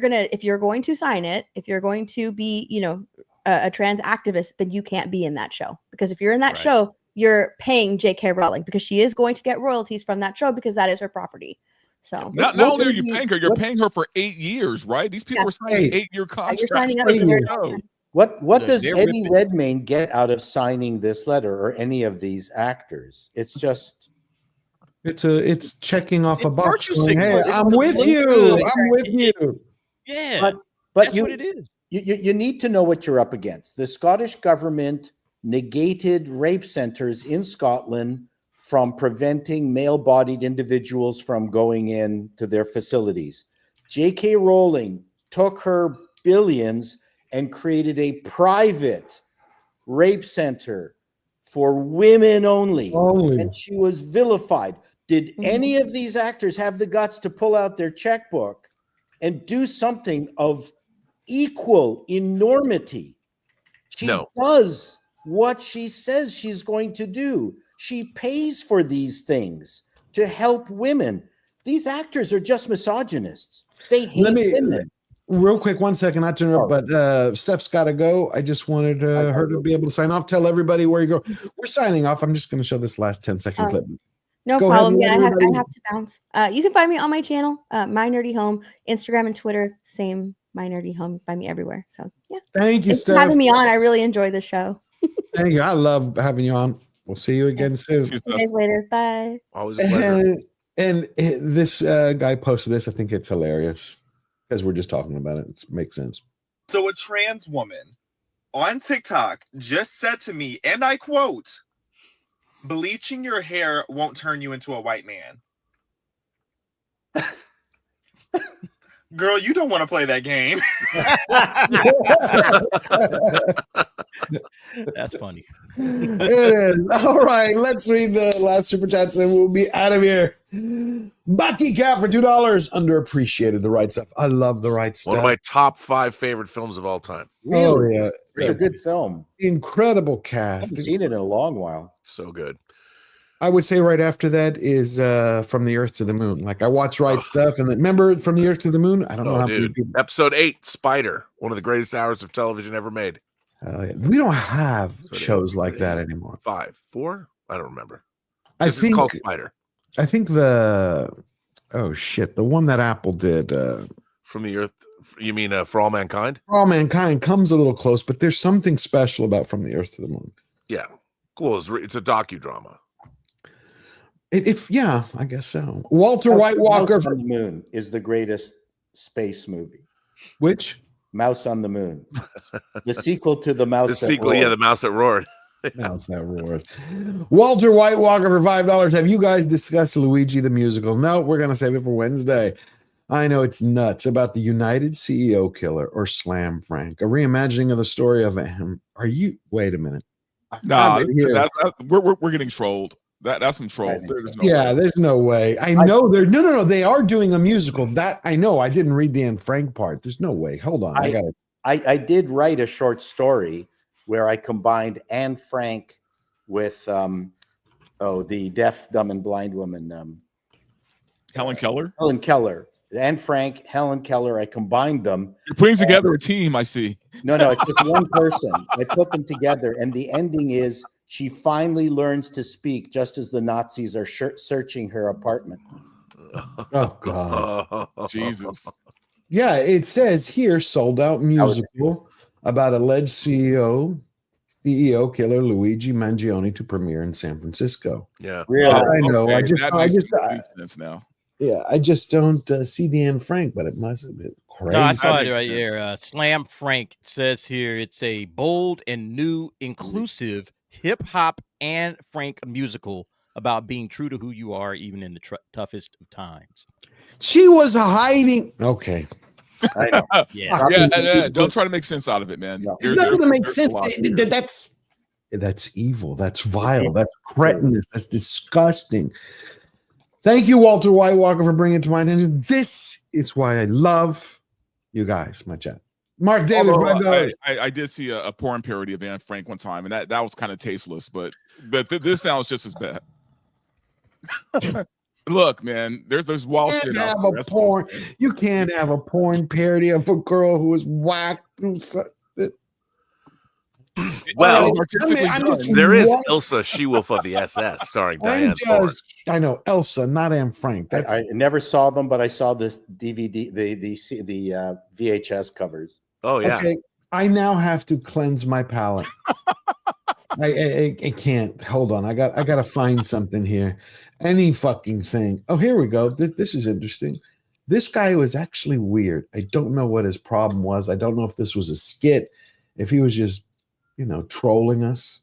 [SPEAKER 13] going to sign it, if you're going to be, you know, a trans activist, then you can't be in that show, because if you're in that show, you're paying J.K. Rowling because she is going to get royalties from that show because that is her property. So
[SPEAKER 14] not only are you paying her, you're paying her for 8 years, right? These people are signing 8-year contracts.
[SPEAKER 13] You're signing up
[SPEAKER 14] for
[SPEAKER 13] for
[SPEAKER 14] the
[SPEAKER 13] your
[SPEAKER 14] show.
[SPEAKER 6] What does Eddie Redmayne get out of signing this letter, or any of these actors? It's just
[SPEAKER 10] it's checking off a box.
[SPEAKER 6] virtue
[SPEAKER 10] Going, hey,
[SPEAKER 6] signal.
[SPEAKER 10] I'm with you. I'm with you.
[SPEAKER 16] Yeah,
[SPEAKER 6] but
[SPEAKER 16] that's
[SPEAKER 6] you,
[SPEAKER 16] what it is.
[SPEAKER 6] You need to know what you're up against. The Scottish government negated rape centers in Scotland from preventing male-bodied individuals from going into their facilities. J.K. Rowling took her billions and created a private rape center for women only. And she was vilified. Did any of these actors have the guts to pull out their checkbook and do something of equal enormity? She does what she says she's going to do. She pays for these things to help women. These actors are just misogynists. They hate women.
[SPEAKER 10] Real quick, 1 second, not to interrupt, but Steph's got to go. I just wanted her to be able to sign off. Tell everybody where you go. We're signing off. I'm just going to show this last 10-second clip.
[SPEAKER 13] No
[SPEAKER 10] Go
[SPEAKER 13] problem.
[SPEAKER 10] ahead,
[SPEAKER 13] Yeah, I
[SPEAKER 10] everybody.
[SPEAKER 13] have to bounce. You can find me on my channel, My Nerdy Home, Instagram and Twitter. Same, My Nerdy Home. Find me everywhere. So yeah.
[SPEAKER 10] Thank you,
[SPEAKER 13] Thanks for
[SPEAKER 10] Steph.
[SPEAKER 13] having me on. I really enjoy the show.
[SPEAKER 10] Thank you. I love having you on. We'll see you again soon.
[SPEAKER 13] See you guys later. Bye.
[SPEAKER 19] Always a pleasure.
[SPEAKER 10] And this guy posted this. I think it's hilarious because we're just talking about it. It makes sense.
[SPEAKER 2] So a trans woman on TikTok just said to me, and I quote, "Bleaching your hair won't turn you into a white man." Girl, you don't want to play that game.
[SPEAKER 16] That's funny.
[SPEAKER 10] It is. All right, let's read the last super chats and we'll be out of here. Bucky Cat for $2. Underappreciated. The Right Stuff. I love The Right Stuff.
[SPEAKER 19] One of my top 5 favorite films of all time.
[SPEAKER 10] Oh, yeah.
[SPEAKER 6] It's a good film.
[SPEAKER 10] Incredible
[SPEAKER 6] I
[SPEAKER 10] cast.
[SPEAKER 6] haven't seen it in a long while.
[SPEAKER 19] So good.
[SPEAKER 10] I would say right after that is From the Earth to the Moon. Like I watched Right Stuff and then remember From the Earth to the Moon? I don't know how many people.
[SPEAKER 19] Episode 8, Spider. One of the greatest hours of television ever made.
[SPEAKER 10] We don't have shows like that anymore.
[SPEAKER 19] 5, 4? I don't remember.
[SPEAKER 10] I
[SPEAKER 19] This is
[SPEAKER 10] think
[SPEAKER 19] called Spider.
[SPEAKER 10] I think the one that Apple did
[SPEAKER 19] From the Earth. You mean For All Mankind?
[SPEAKER 10] For All Mankind comes a little close, but there's something special about From the Earth to the Moon.
[SPEAKER 19] Yeah. Cool. It's a docudrama.
[SPEAKER 10] Yeah, I guess so. Walter White Walker
[SPEAKER 6] Mouse on the Moon is the greatest space movie.
[SPEAKER 10] Which?
[SPEAKER 6] Mouse on the Moon. The sequel to The Mouse
[SPEAKER 19] The sequel, yeah, The Mouse That Roared.
[SPEAKER 10] Mouse That Roared. Walter White Walker for $5. Have you guys discussed Luigi the musical? No, we're going to save it for Wednesday. I know it's nuts about the United CEO killer or Slam Frank, a reimagining of the story of him. Wait a minute.
[SPEAKER 14] No, we're getting trolled. That's some troll. There's no way.
[SPEAKER 10] There's no way. I know they're no. They are doing a musical. That I know. I didn't read the Anne Frank part. There's no way. Hold on.
[SPEAKER 6] I did write a short story where I combined Anne Frank with the deaf, dumb, and blind woman.
[SPEAKER 14] Helen Keller.
[SPEAKER 6] Helen Keller. Anne Frank, Helen Keller. I combined them.
[SPEAKER 14] You're putting together a team. I see.
[SPEAKER 6] No, it's just one person. I put them together, and the ending is she finally learns to speak just as the Nazis are searching her apartment.
[SPEAKER 10] Oh, God.
[SPEAKER 14] Jesus.
[SPEAKER 10] Yeah, it says here, sold out musical about alleged CEO killer Luigi Mangione to premiere in San Francisco.
[SPEAKER 19] Yeah.
[SPEAKER 6] Really?
[SPEAKER 10] I know.
[SPEAKER 14] Okay,
[SPEAKER 10] I just
[SPEAKER 14] makes sense now.
[SPEAKER 10] Yeah, I just don't see the Anne Frank, but it must have been crazy.
[SPEAKER 16] No, I saw it right here. Slam Frank says here it's a bold and new, inclusive hip hop Anne Frank musical about being true to who you are, even in the toughest of times.
[SPEAKER 10] She was hiding. Okay.
[SPEAKER 6] I know.
[SPEAKER 14] Yeah. Don't try to make sense out of it, man.
[SPEAKER 6] No.
[SPEAKER 10] It's not going to make sense. That's evil. That's vile. That's cretinous. That's disgusting. Thank you, Walter White Walker, for bringing it to my attention. This is why I love you guys, my chat. Mark Davis,
[SPEAKER 14] I did see a porn parody of Anne Frank one time, and that was kind of tasteless, but this sounds just as bad. Look, man, there's wild shit out there.
[SPEAKER 10] You can't have a porn parody of a girl who was whacked through something.
[SPEAKER 19] Well, there is Ilsa She-Wolf of the SS starring Diane Thorne.
[SPEAKER 10] I know Elsa, not Anne Frank.
[SPEAKER 6] I never saw them, but I saw this DVD, the VHS covers.
[SPEAKER 19] Oh yeah.
[SPEAKER 10] Okay, I now have to cleanse my palate. I can't. Hold on. I got to find something here. Any fucking thing. Oh, here we go. This is interesting. This guy was actually weird. I don't know what his problem was. I don't know if this was a skit, if he was just, trolling us.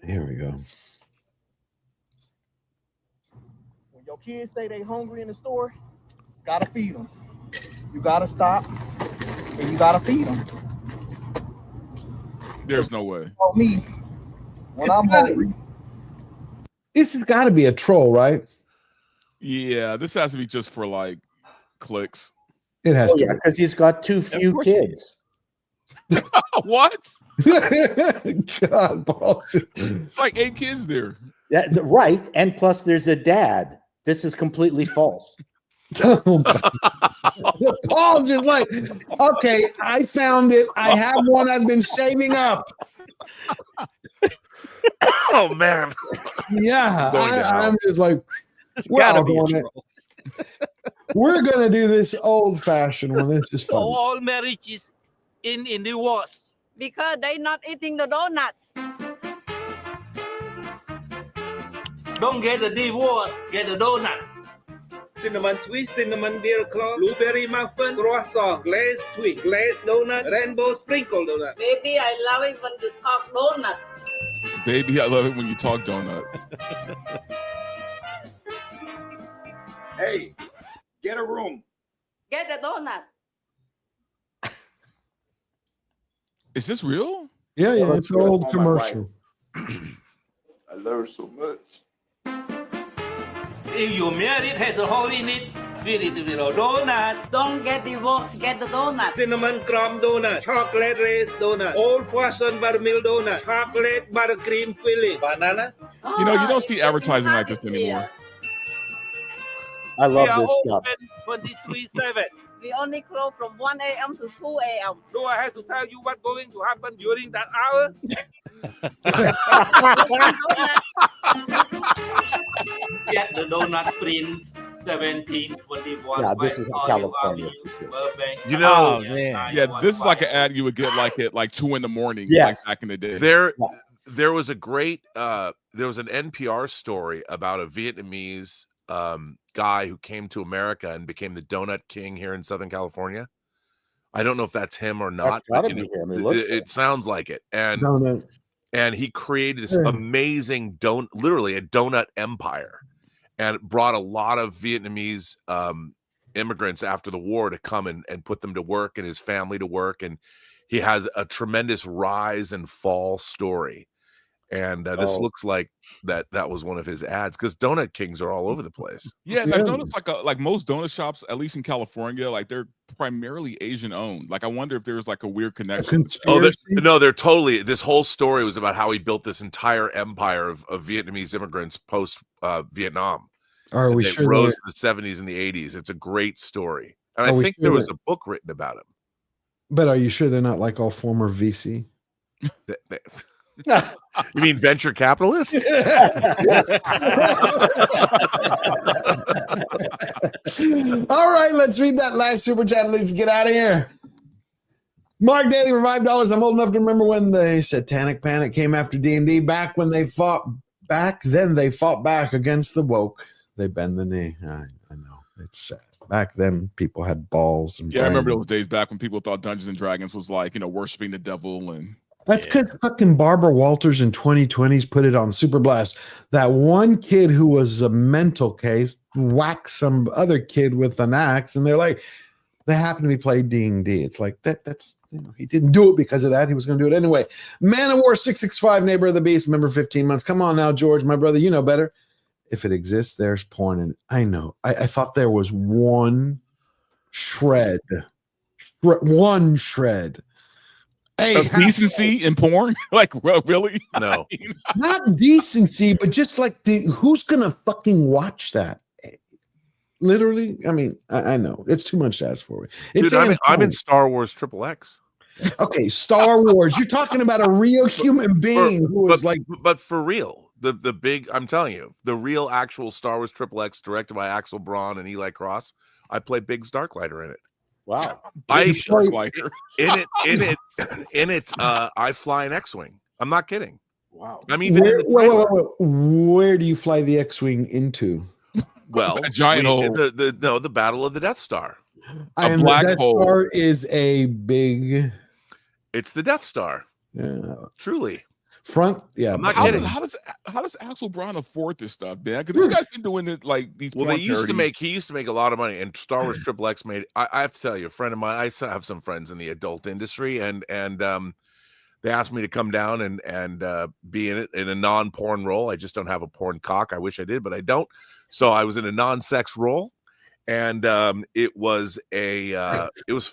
[SPEAKER 10] Here we go.
[SPEAKER 11] When your kids say they hungry in the store, gotta feed them. You gotta stop and you gotta feed them.
[SPEAKER 14] There's no way.
[SPEAKER 11] For me, when I'm hungry.
[SPEAKER 10] This has got to be a troll, right?
[SPEAKER 14] Yeah, this has to be just for like clicks.
[SPEAKER 10] It has to,
[SPEAKER 6] because he's got too few kids.
[SPEAKER 14] What?
[SPEAKER 10] God, Paul.
[SPEAKER 14] It's like 8 kids there.
[SPEAKER 6] Right, and plus there's a dad. This is completely false.
[SPEAKER 10] Paul's just like, okay, I found it. I have one I've been saving up.
[SPEAKER 19] Oh man.
[SPEAKER 10] Yeah, I'm just like, we're gonna do this old-fashioned one. This is fun.
[SPEAKER 23] All marriages in the wars
[SPEAKER 18] because they not eating the donuts.
[SPEAKER 8] Don't get the D-word, get the donut. Cinnamon twist, cinnamon beer claw, blueberry muffin, croissant, glazed twist, glazed donut, rainbow sprinkle donut.
[SPEAKER 18] Baby, I love it when you talk donut.
[SPEAKER 14] Baby, I love it when you talk donut.
[SPEAKER 9] Hey, get a room.
[SPEAKER 18] Get the donut.
[SPEAKER 14] Is this real?
[SPEAKER 12] Yeah, yeah,
[SPEAKER 9] Let's
[SPEAKER 12] it's an
[SPEAKER 9] go.
[SPEAKER 12] old
[SPEAKER 9] Oh, my
[SPEAKER 12] commercial.
[SPEAKER 9] I love her so much.
[SPEAKER 8] If your merit has a hole in it, fill it with a donut.
[SPEAKER 18] Don't get divorced, get the donut.
[SPEAKER 8] Cinnamon crumb donut, chocolate raised donut, old-fashioned buttermilk donut, chocolate buttercream filling, banana.
[SPEAKER 14] You know, you don't see advertising like this anymore.
[SPEAKER 6] I love
[SPEAKER 8] We are
[SPEAKER 6] this stuff.
[SPEAKER 8] open 23/7.
[SPEAKER 18] We only close from 1 a.m. to 2 a.m.
[SPEAKER 8] Do I have to tell you what's going to happen during that hour? Get the donut print 1721.
[SPEAKER 6] Yeah, this is California.
[SPEAKER 19] You know,
[SPEAKER 14] Yeah, this is like an ad you would get like at like 2 a.m, like
[SPEAKER 6] Yes.
[SPEAKER 14] back in the day.
[SPEAKER 19] There was a great there was an NPR story about a Vietnamese guy who came to America and became the donut king here in Southern California. I don't know if that's him or not.
[SPEAKER 6] That's gotta
[SPEAKER 19] but,
[SPEAKER 6] be him. It
[SPEAKER 19] It,
[SPEAKER 6] looks
[SPEAKER 19] it sounds like it. And
[SPEAKER 12] Donut.
[SPEAKER 19] and he created this
[SPEAKER 12] Yeah.
[SPEAKER 19] amazing literally a donut empire, and brought a lot of Vietnamese immigrants after the war to come and put them to work and his family to work. And he has a tremendous rise and fall story. And this looks like that was one of his ads, because donut kings are all over the place.
[SPEAKER 14] Yeah, and I noticed like most donut shops, at least in California, like they're primarily Asian owned. Like I wonder if there's like a weird connection.
[SPEAKER 19] No, they're totally. This whole story was about how he built this entire empire of Vietnamese immigrants post Vietnam.
[SPEAKER 12] Are we
[SPEAKER 19] They
[SPEAKER 12] sure
[SPEAKER 19] rose
[SPEAKER 12] they're-
[SPEAKER 19] in the 70s and the 80s. It's a great story, and
[SPEAKER 12] Are
[SPEAKER 19] I
[SPEAKER 12] we
[SPEAKER 19] think
[SPEAKER 12] sure
[SPEAKER 19] there was
[SPEAKER 12] that-
[SPEAKER 19] a book written about him.
[SPEAKER 12] But are you sure they're not like all former VC?
[SPEAKER 19] You mean venture capitalists?
[SPEAKER 12] All right, let's read that last super chat. Let's get out of here. Mark Daly for $5. I'm old enough to remember when the Satanic Panic came after D&D. Back when they fought back, then they fought back against the woke. They bend the knee. I know it's sad. Back then, people had balls and
[SPEAKER 14] Yeah, I remember
[SPEAKER 12] brains.
[SPEAKER 14] those days back when people thought Dungeons and Dragons was like, you know, worshiping the devil. And
[SPEAKER 12] That's because fucking Barbara Walters in 2020s put it on Super Blast. That one kid who was a mental case whacked some other kid with an axe, and they're like, they happen to be playing D&D. It's like that's you know, he didn't do it because of that. He was going to do it anyway. Man of War 665, Neighbor of the Beast, member 15 months. Come on now, George, my brother, you know better. If it exists, there's porn in it. I know. I thought there was one shred. One shred. Hey,
[SPEAKER 14] of decency in porn? Like, well, really?
[SPEAKER 19] No.
[SPEAKER 12] Not decency, but just like who's gonna fucking watch that? Literally, I mean, I know it's too much to ask for. It's
[SPEAKER 19] Dude, I'm in Star Wars XXX.
[SPEAKER 12] Okay, Star Wars. You're talking about a real human being who was like,
[SPEAKER 19] but for real, the big, I'm telling you, the real actual Star Wars XXX, directed by Axel Braun and Eli Cross. I play Biggs Darklighter in it.
[SPEAKER 6] Wow.
[SPEAKER 19] I
[SPEAKER 14] Darklighter.
[SPEAKER 19] in it, I fly an X-wing. I'm not kidding.
[SPEAKER 6] Wow.
[SPEAKER 19] I'm even in the trailer.
[SPEAKER 12] where do you fly the X-wing into?
[SPEAKER 19] Well,
[SPEAKER 14] A giant hole.
[SPEAKER 19] the Battle of the Death Star.
[SPEAKER 12] And
[SPEAKER 14] black
[SPEAKER 12] the Death
[SPEAKER 14] hole.
[SPEAKER 12] Star is a big.
[SPEAKER 19] It's the Death Star. Truly.
[SPEAKER 12] Front, yeah.
[SPEAKER 19] I'm not
[SPEAKER 14] How
[SPEAKER 19] kidding.
[SPEAKER 14] does Axel Braun afford this stuff, man? Because this guy's been doing it like these.
[SPEAKER 19] Well,
[SPEAKER 14] porn
[SPEAKER 19] he used to
[SPEAKER 14] parodies.
[SPEAKER 19] make a lot of money, and Star Wars XXX made. I have to tell you, a friend of mine. I have some friends in the adult industry, and they asked me to come down and be in it in a non-porn role. I just don't have a porn cock. I wish I did, but I don't. So I was in a non-sex role, and it was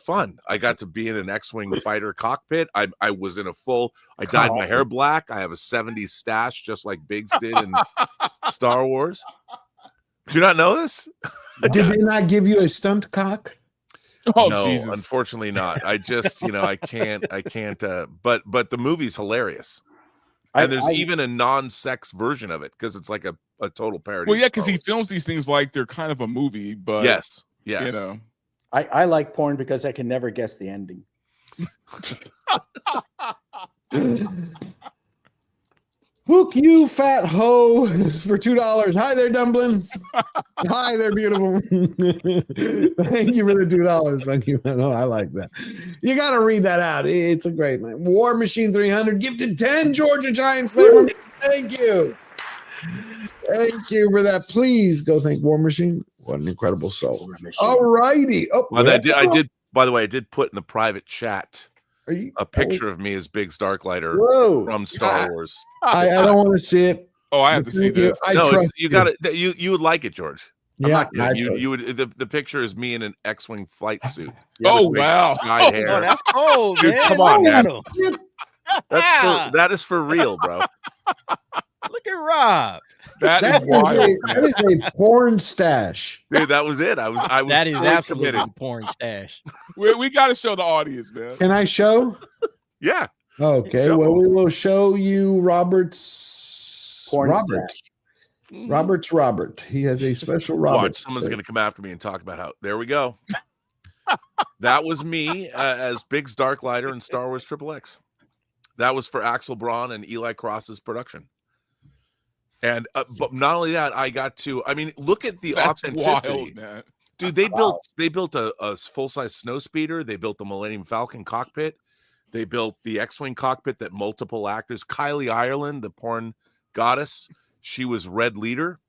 [SPEAKER 19] fun. I got to be in an X-wing fighter cockpit. I was in a full. I dyed my hair black. I have a 70s stash, just like Biggs did in Star Wars. Do you not know this?
[SPEAKER 12] Did they not give you a stunt cock?
[SPEAKER 14] Oh,
[SPEAKER 19] no,
[SPEAKER 14] Jesus.
[SPEAKER 19] unfortunately not. I just, I can't. But the movie's hilarious, and there's even a non-sex version of it because it's like a total parody.
[SPEAKER 14] Well, yeah, because he films these things like they're kind of a movie, but
[SPEAKER 19] yes,
[SPEAKER 14] you know.
[SPEAKER 6] I like porn because I can never guess the ending.
[SPEAKER 12] Book you, fat hoe, for $2. Hi there, Dumpling. Hi there, beautiful. Thank you for the $2. Thank you. Oh, I like that. You got to read that out. It's a great name. War Machine 300 gifted 10 Georgia Giant Slayer. Thank you. Thank you for that. Please go thank War Machine. What an incredible soul. All righty. Oh,
[SPEAKER 19] well, I did. By the way, I did put in the private chat a picture of me as Biggs Darklighter from Star Wars.
[SPEAKER 12] I don't want to see it.
[SPEAKER 14] Oh, I have to see this.
[SPEAKER 19] You got it. You would like it, George.
[SPEAKER 12] Yeah,
[SPEAKER 19] you would. The picture is me in an X-wing flight suit.
[SPEAKER 14] Oh wow!
[SPEAKER 19] Hair.
[SPEAKER 16] Oh, that's cold,
[SPEAKER 19] Dude,
[SPEAKER 16] man.
[SPEAKER 19] come on, man.
[SPEAKER 16] That
[SPEAKER 19] is for real, bro.
[SPEAKER 16] Look at Rob.
[SPEAKER 14] That is wild.
[SPEAKER 12] That is a porn stash.
[SPEAKER 19] Dude, that was it. I was
[SPEAKER 16] that is
[SPEAKER 19] fully
[SPEAKER 16] absolutely
[SPEAKER 19] committed.
[SPEAKER 16] a porn stash.
[SPEAKER 14] We got to show the audience, man.
[SPEAKER 12] Can I show?
[SPEAKER 19] Yeah.
[SPEAKER 12] Okay. Well, we will show you Robert's Robert. He has a special Robert.
[SPEAKER 19] Watch, someone's going to come after me and talk about how. There we go. That was me as Biggs Darklighter in Star Wars XXX. That was for Axel Braun and Eli Cross's production. And but not only that, I got to. I mean, look at the authenticity,
[SPEAKER 14] wild, man.
[SPEAKER 19] Dude. They built a full size snow speeder. They built the Millennium Falcon cockpit. They built the X-wing cockpit that multiple actors. Kylie Ireland, the porn goddess, she was Red Leader.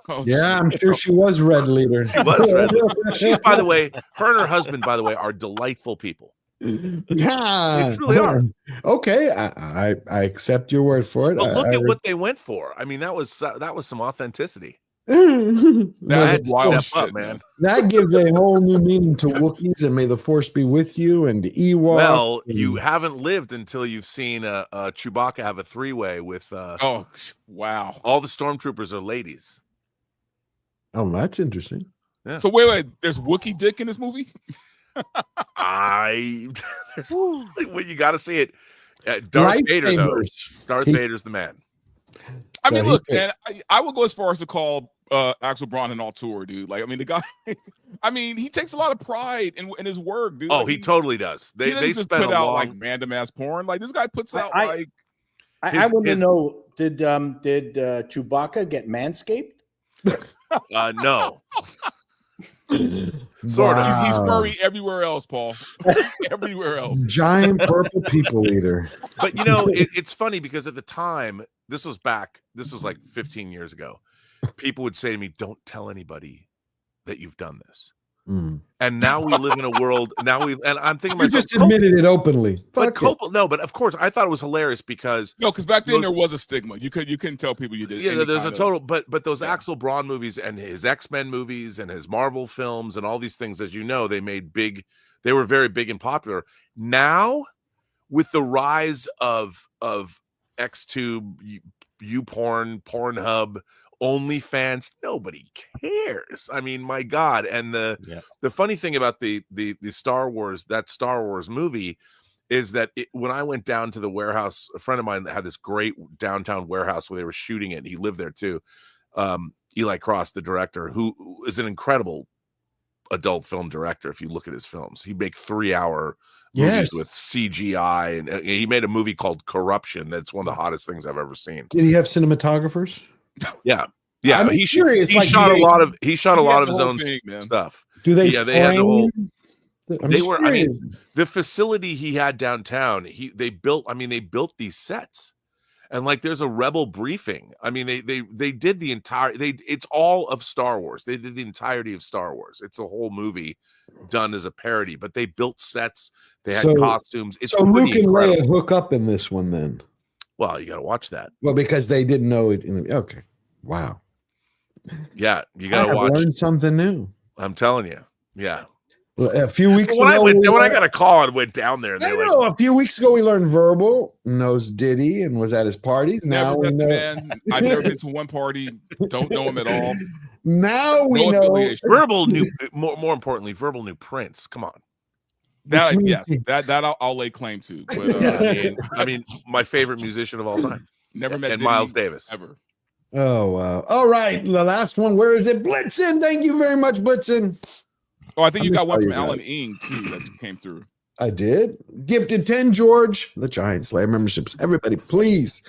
[SPEAKER 14] Oh,
[SPEAKER 12] yeah, I'm sure she was Red Leader.
[SPEAKER 19] She was Red Leader. She's, by the way, her and her husband, by the way, are delightful people.
[SPEAKER 12] Yeah,
[SPEAKER 19] they truly are.
[SPEAKER 12] Okay, I accept your word for it.
[SPEAKER 19] But look at what they went for. I mean, that was some authenticity.
[SPEAKER 12] That's
[SPEAKER 19] wild step up, man.
[SPEAKER 12] That gives a whole new meaning to Wookiees and may the force be with you and Ewok.
[SPEAKER 19] Well, you haven't lived until you've seen Chewbacca have a three-way with
[SPEAKER 14] oh wow.
[SPEAKER 19] All the stormtroopers are ladies.
[SPEAKER 12] Oh, that's interesting.
[SPEAKER 19] Yeah.
[SPEAKER 14] So wait, there's Wookiee dick in this movie?
[SPEAKER 19] Well, you got to see it. Darth Vader, though. Darth Vader's the man.
[SPEAKER 14] I mean, look, man, I would go as far as to call Axel Braun an auteur, dude. Like, I mean, the guy, I mean, he takes a lot of pride in his work, dude.
[SPEAKER 19] Oh,
[SPEAKER 14] like,
[SPEAKER 19] he totally does. They
[SPEAKER 14] just
[SPEAKER 19] spent
[SPEAKER 14] put
[SPEAKER 19] a
[SPEAKER 14] out
[SPEAKER 19] long...
[SPEAKER 14] like random ass porn. Like, this guy puts out like.
[SPEAKER 6] I want to know: did Chewbacca get manscaped?
[SPEAKER 19] No. Sort of.
[SPEAKER 14] He's furry everywhere else, Paul. Everywhere else.
[SPEAKER 12] Giant purple people eater.
[SPEAKER 19] But you know, it's funny because at the time, this was like 15 years ago. People would say to me, "Don't tell anybody that you've done this." And now we live in a world. And I'm thinking,
[SPEAKER 12] you just admitted it openly.
[SPEAKER 19] But but of course, I thought it was hilarious because
[SPEAKER 14] because back then there was a stigma. You couldn't tell people you did.
[SPEAKER 19] Yeah, there's a total. But those Axel Braun movies and his X-Men movies and his Marvel films and all these things, as you know, they made big. They were very big and popular. Now, with the rise of XTube, YouPorn, Pornhub, OnlyFans, nobody cares. I mean, my God. And the funny thing about the Star Wars, that Star Wars movie, is that when I went down to the warehouse, a friend of mine that had this great downtown warehouse where they were shooting it. He lived there too. Eli Cross, the director, who is an incredible adult film director. If you look at his films, he make 3-hour movies with CGI, and he made a movie called Corruption. That's one of the hottest things I've ever seen.
[SPEAKER 12] Did he have cinematographers?
[SPEAKER 19] Yeah.
[SPEAKER 12] I'm
[SPEAKER 19] He
[SPEAKER 12] curious,
[SPEAKER 19] shot a lot of his own stuff.
[SPEAKER 12] Do they?
[SPEAKER 19] Yeah, they had the whole.
[SPEAKER 12] I'm
[SPEAKER 19] They were. I mean,
[SPEAKER 12] curious.
[SPEAKER 19] the facility he had downtown. They built. I mean, they built these sets, and like there's a Rebel briefing. I mean, they did the entire. It's all of Star Wars. They did the entirety of Star Wars. It's a whole movie done as a parody, but they built sets. They had costumes. It's
[SPEAKER 12] so
[SPEAKER 19] pretty
[SPEAKER 12] Luke and
[SPEAKER 19] incredible.
[SPEAKER 12] Leia hook up in this one then.
[SPEAKER 19] Well, you got to watch that.
[SPEAKER 12] Well, because they didn't know it. Okay. Wow.
[SPEAKER 19] Yeah, you got to watch.
[SPEAKER 12] Learn something new.
[SPEAKER 19] I'm telling you. Yeah.
[SPEAKER 12] Well, a few weeks
[SPEAKER 19] When
[SPEAKER 12] ago,
[SPEAKER 19] when I got a call and went down there, and
[SPEAKER 12] I
[SPEAKER 19] they were
[SPEAKER 12] know. A few weeks ago, we learned Verbal knows Diddy and was at his parties. Now we know.
[SPEAKER 14] Man, I've never been to one party. Don't know him at all.
[SPEAKER 12] Now we know.
[SPEAKER 19] Verbal knew. More importantly, Verbal knew Prince. Come on.
[SPEAKER 14] That I'll lay claim to. But
[SPEAKER 19] I mean, my favorite musician of all time.
[SPEAKER 14] Never met
[SPEAKER 19] and
[SPEAKER 14] Diddy
[SPEAKER 19] Miles Davis
[SPEAKER 14] ever.
[SPEAKER 12] Oh wow! All right, the last one. Where is it? Blitzen. Thank you very much, Blitzen.
[SPEAKER 14] Oh, I think you got one from Alan Ing too that came through.
[SPEAKER 12] I did. Gifted 10 George, the Giant Slayer memberships. Everybody, please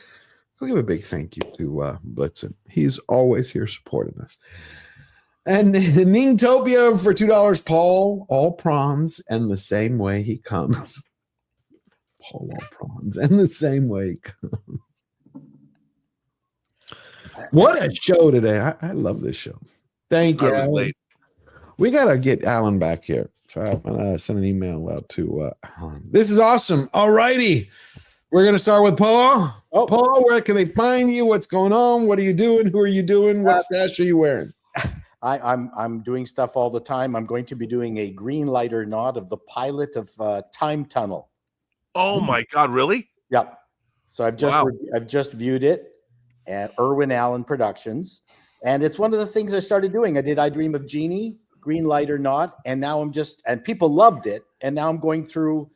[SPEAKER 12] We'll give a big thank you to Blitzen. He's always here supporting us. And Ningtopia for $2. Paul, all prawns, and the same way he comes. Paul, all prawns, and the same way he comes. What a show today. I love this show. Thank you.
[SPEAKER 19] I was
[SPEAKER 12] Alan.
[SPEAKER 19] late.
[SPEAKER 12] We got to get Alan back here. So I'm going to send an email out to Alan. This is awesome. All righty. We're going to start with Paul. Oh. Paul, where can they find you? What's going on? What are you doing? Who are you doing? What stash are you wearing?
[SPEAKER 6] I'm doing stuff all the time. I'm going to be doing a green lighter nod of the pilot of Time Tunnel.
[SPEAKER 19] Oh my God, really?
[SPEAKER 6] Yep. So I've just viewed it at Irwin Allen Productions, and it's one of the things I started doing. I Dream of Jeannie, green lighter nod, and now and people loved it, and now I'm going through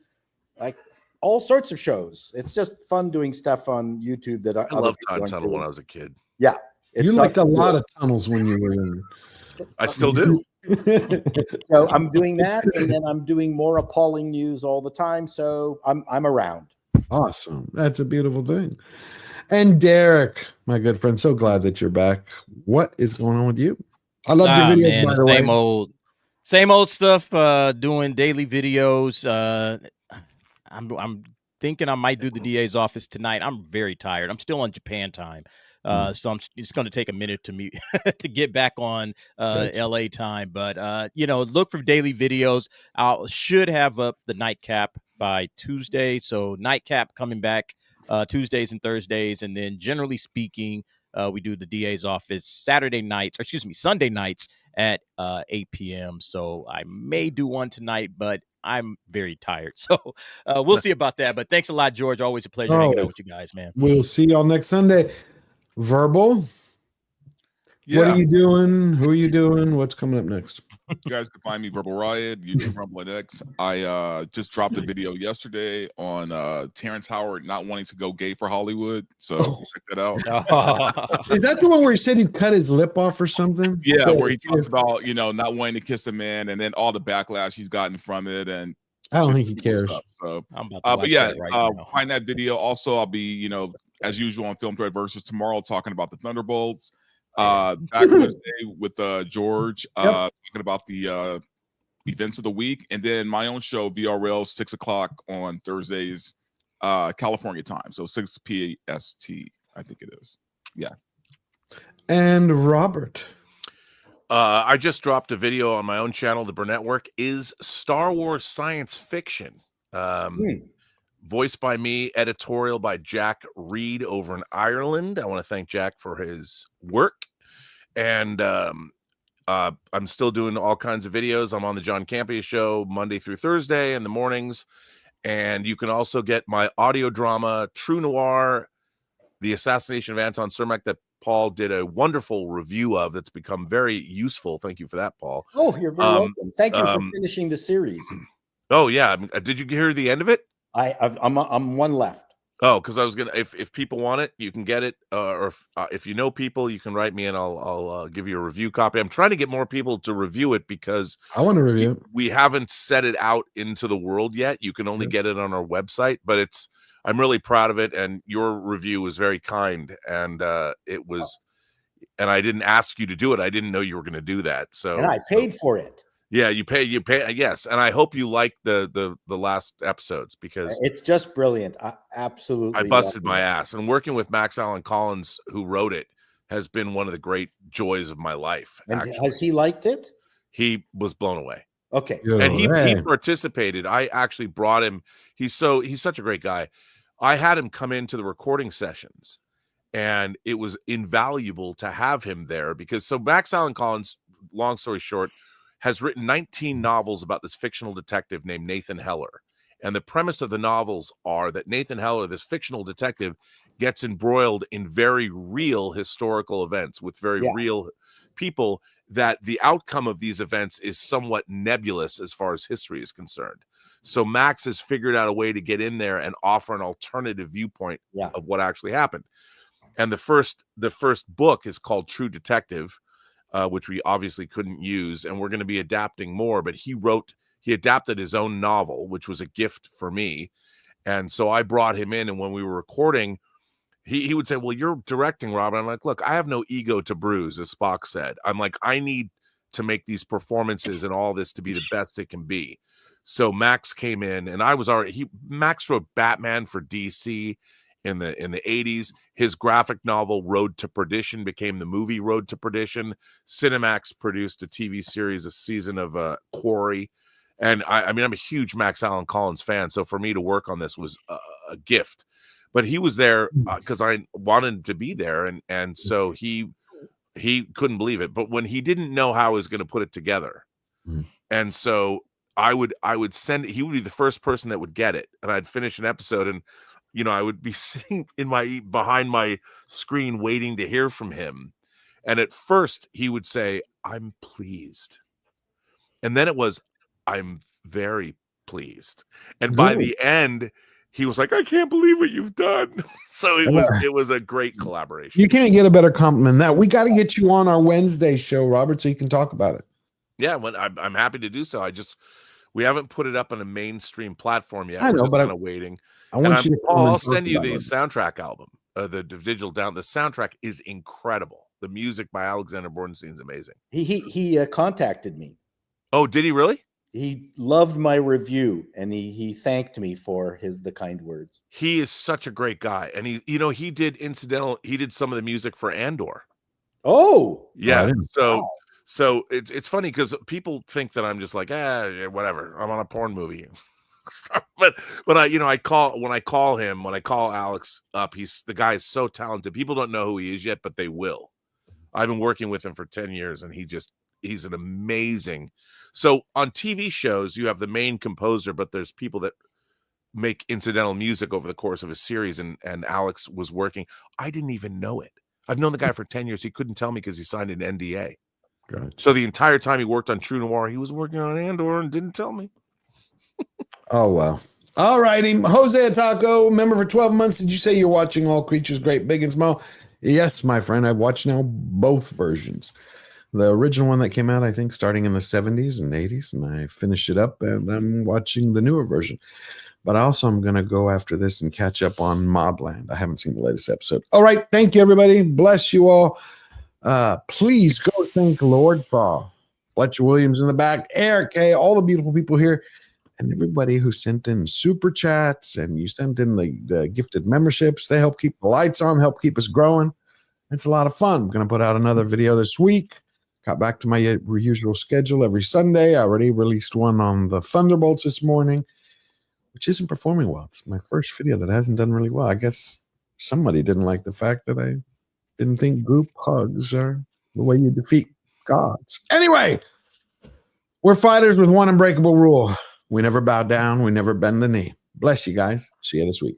[SPEAKER 6] like all sorts of shows. It's just fun doing stuff on YouTube that
[SPEAKER 19] I loved Time Tunnel when I was a kid.
[SPEAKER 6] Yeah.
[SPEAKER 12] You liked a lot of tunnels when you were in.
[SPEAKER 19] I still do.
[SPEAKER 6] So I'm doing that, and then I'm doing more appalling news all the time. So I'm around.
[SPEAKER 12] Awesome. That's a beautiful thing. And Derek, my good friend, so glad that you're back. What is going on with you? I love your videos,
[SPEAKER 16] man,
[SPEAKER 12] by the way.
[SPEAKER 16] Same old stuff. Doing daily videos. I'm thinking I might do the DA's office tonight. I'm very tired. I'm still on Japan time. So it's going to take a minute to me to get back on LA time. But look for daily videos. I should have up the nightcap by Tuesday. So nightcap coming back Tuesdays and Thursdays, and then generally speaking, we do the DA's office Sunday nights at 8 p.m. So I may do one tonight, but I'm very tired. So we'll see about that. But thanks a lot, George. Always a pleasure hanging out with you guys, man.
[SPEAKER 12] We'll see y'all next Sunday. Verbal.
[SPEAKER 14] Yeah.
[SPEAKER 12] What are you doing? Who are you doing? What's coming up next?
[SPEAKER 14] You guys can find me Verbal Riot, YouTube Rumble and X. I just dropped a video yesterday on Terrence Howard not wanting to go gay for Hollywood. So check that out.
[SPEAKER 12] Is that the one where he said he'd cut his lip off or something?
[SPEAKER 14] Yeah, where he talks about, not wanting to kiss a man and then all the backlash he's gotten from it. And
[SPEAKER 12] I don't think he cares.
[SPEAKER 14] Stuff, so
[SPEAKER 16] I'm about to
[SPEAKER 14] but yeah,
[SPEAKER 16] that right now.
[SPEAKER 14] find that video. Also, I'll be, as usual on Film Thread Versus tomorrow talking about the Thunderbolts. Back Wednesday with George talking about the events of the week, and then my own show VRL 6 o'clock on Thursdays California time, so 6 PST I think it is. Yeah.
[SPEAKER 12] And Robert,
[SPEAKER 19] I just dropped a video on my own channel. The Burnett Work is Star Wars science fiction. Voiced by me, editorial by Jack Reed over in Ireland. I want to thank Jack for his work. And I'm still doing all kinds of videos. I'm on the John Campea show Monday through Thursday in the mornings. And you can also get my audio drama, True Noir, The Assassination of Anton Cermak, that Paul did a wonderful review of that's become very useful. Thank you for that, Paul.
[SPEAKER 6] Oh, you're very welcome. Thank you for finishing the series.
[SPEAKER 19] Oh, yeah. Did you hear the end of it?
[SPEAKER 6] I'm one left.
[SPEAKER 19] Oh, because I was gonna. If people want it, you can get it. Or if you know people, you can write me and I'll give you a review copy. I'm trying to get more people to review it because
[SPEAKER 12] I want to review it.
[SPEAKER 19] We haven't set it out into the world yet. You can only get it on our website, but I'm really proud of it. And your review was very kind, and it was. And I didn't ask you to do it. I didn't know you were going to do that. So
[SPEAKER 6] and I paid for it.
[SPEAKER 19] Yeah, you pay. Yes, and I hope you like the last episodes because
[SPEAKER 6] it's just brilliant. I absolutely.
[SPEAKER 19] I busted my ass, and working with Max Allan Collins, who wrote it, has been one of the great joys of my life.
[SPEAKER 6] And has he liked it?
[SPEAKER 19] He was blown away.
[SPEAKER 6] Okay,
[SPEAKER 19] and he participated. I actually brought him. He's such a great guy. I had him come into the recording sessions, and it was invaluable to have him there because Max Allan Collins, long story short, has written 19 novels about this fictional detective named Nathan Heller. And the premise of the novels are that Nathan Heller, this fictional detective, gets embroiled in very real historical events with very real people, that the outcome of these events is somewhat nebulous as far as history is concerned. So Max has figured out a way to get in there and offer an alternative viewpoint of what actually happened. And the first book is called True Detective, which we obviously couldn't use, and we're going to be adapting more. But he adapted his own novel, which was a gift for me. And so I brought him in, and when we were recording, he would say, well, you're directing, Rob. And I'm like, look, I have no ego to bruise, as Spock said. I'm like, I need to make these performances and all this to be the best it can be. So Max came in, and I was already Max wrote Batman for DC in the 80s. His graphic novel Road to Perdition became the movie Road to Perdition. Cinemax produced a TV series, a season of Quarry. And I mean, I'm a huge Max Allan Collins fan, so for me to work on this was a gift. But he was there because I wanted to be there, and so he couldn't believe it. But when he didn't know how I was going to put it together, and so I would send it, he would be the first person that would get it, and I'd finish an episode, and I would be sitting behind my screen waiting to hear from him. And at first he would say, "I'm pleased," and then it was, "I'm very pleased," and by the end, he was like, "I can't believe what you've done." So it was a great collaboration.
[SPEAKER 12] You can't get a better compliment than that. We got to get you on our Wednesday show, Robert, so you can talk about it.
[SPEAKER 19] Yeah, I'm happy to do so. We haven't put it up on a mainstream platform yet.
[SPEAKER 12] I know, but
[SPEAKER 19] kind of waiting.
[SPEAKER 12] I'll
[SPEAKER 19] send you the soundtrack album, the digital down. The soundtrack is incredible. The music by Alexander Bornstein is amazing.
[SPEAKER 6] He contacted me.
[SPEAKER 19] Oh, did he really?
[SPEAKER 6] He loved my review, and he thanked me for the kind words.
[SPEAKER 19] He is such a great guy, and he did some of the music for Andor.
[SPEAKER 6] Oh,
[SPEAKER 19] yeah. So it's funny because people think that I'm just like, whatever, I'm on a porn movie. but I call Alex up, the guy is so talented. People don't know who he is yet, but they will. I've been working with him for 10 years, and he's an amazing. So on TV shows, you have the main composer, but there's people that make incidental music over the course of a series, and Alex was working. I didn't even know it. I've known the guy for 10 years. He couldn't tell me because he signed an NDA.
[SPEAKER 12] Gotcha.
[SPEAKER 19] So the entire time he worked on True Noir, he was working on Andor and didn't tell me.
[SPEAKER 12] Oh, wow. All righty. Jose Taco, member for 12 months. Did you say you're watching All Creatures Great, Big and Small? Yes, my friend. I've watched now both versions. The original one that came out, I think, starting in the 70s and 80s, and I finished it up, and I'm watching the newer version. But also, I'm going to go after this and catch up on Mobland. I haven't seen the latest episode. All right. Thank you, everybody. Bless you all. Please go thank Lord Fall, Fletcher Williams in the back, Eric K, all the beautiful people here, and everybody who sent in super chats, and you sent in the gifted memberships. They help keep the lights on, help keep us growing. It's a lot of fun. I'm going to put out another video this week. Got back to my usual schedule every Sunday. I already released one on the Thunderbolts this morning, which isn't performing well. It's my first video that hasn't done really well. I guess somebody didn't like the fact that I didn't think group hugs are the way you defeat gods. Anyway, we're fighters with one unbreakable rule. We never bow down. We never bend the knee. Bless you guys. See you this week.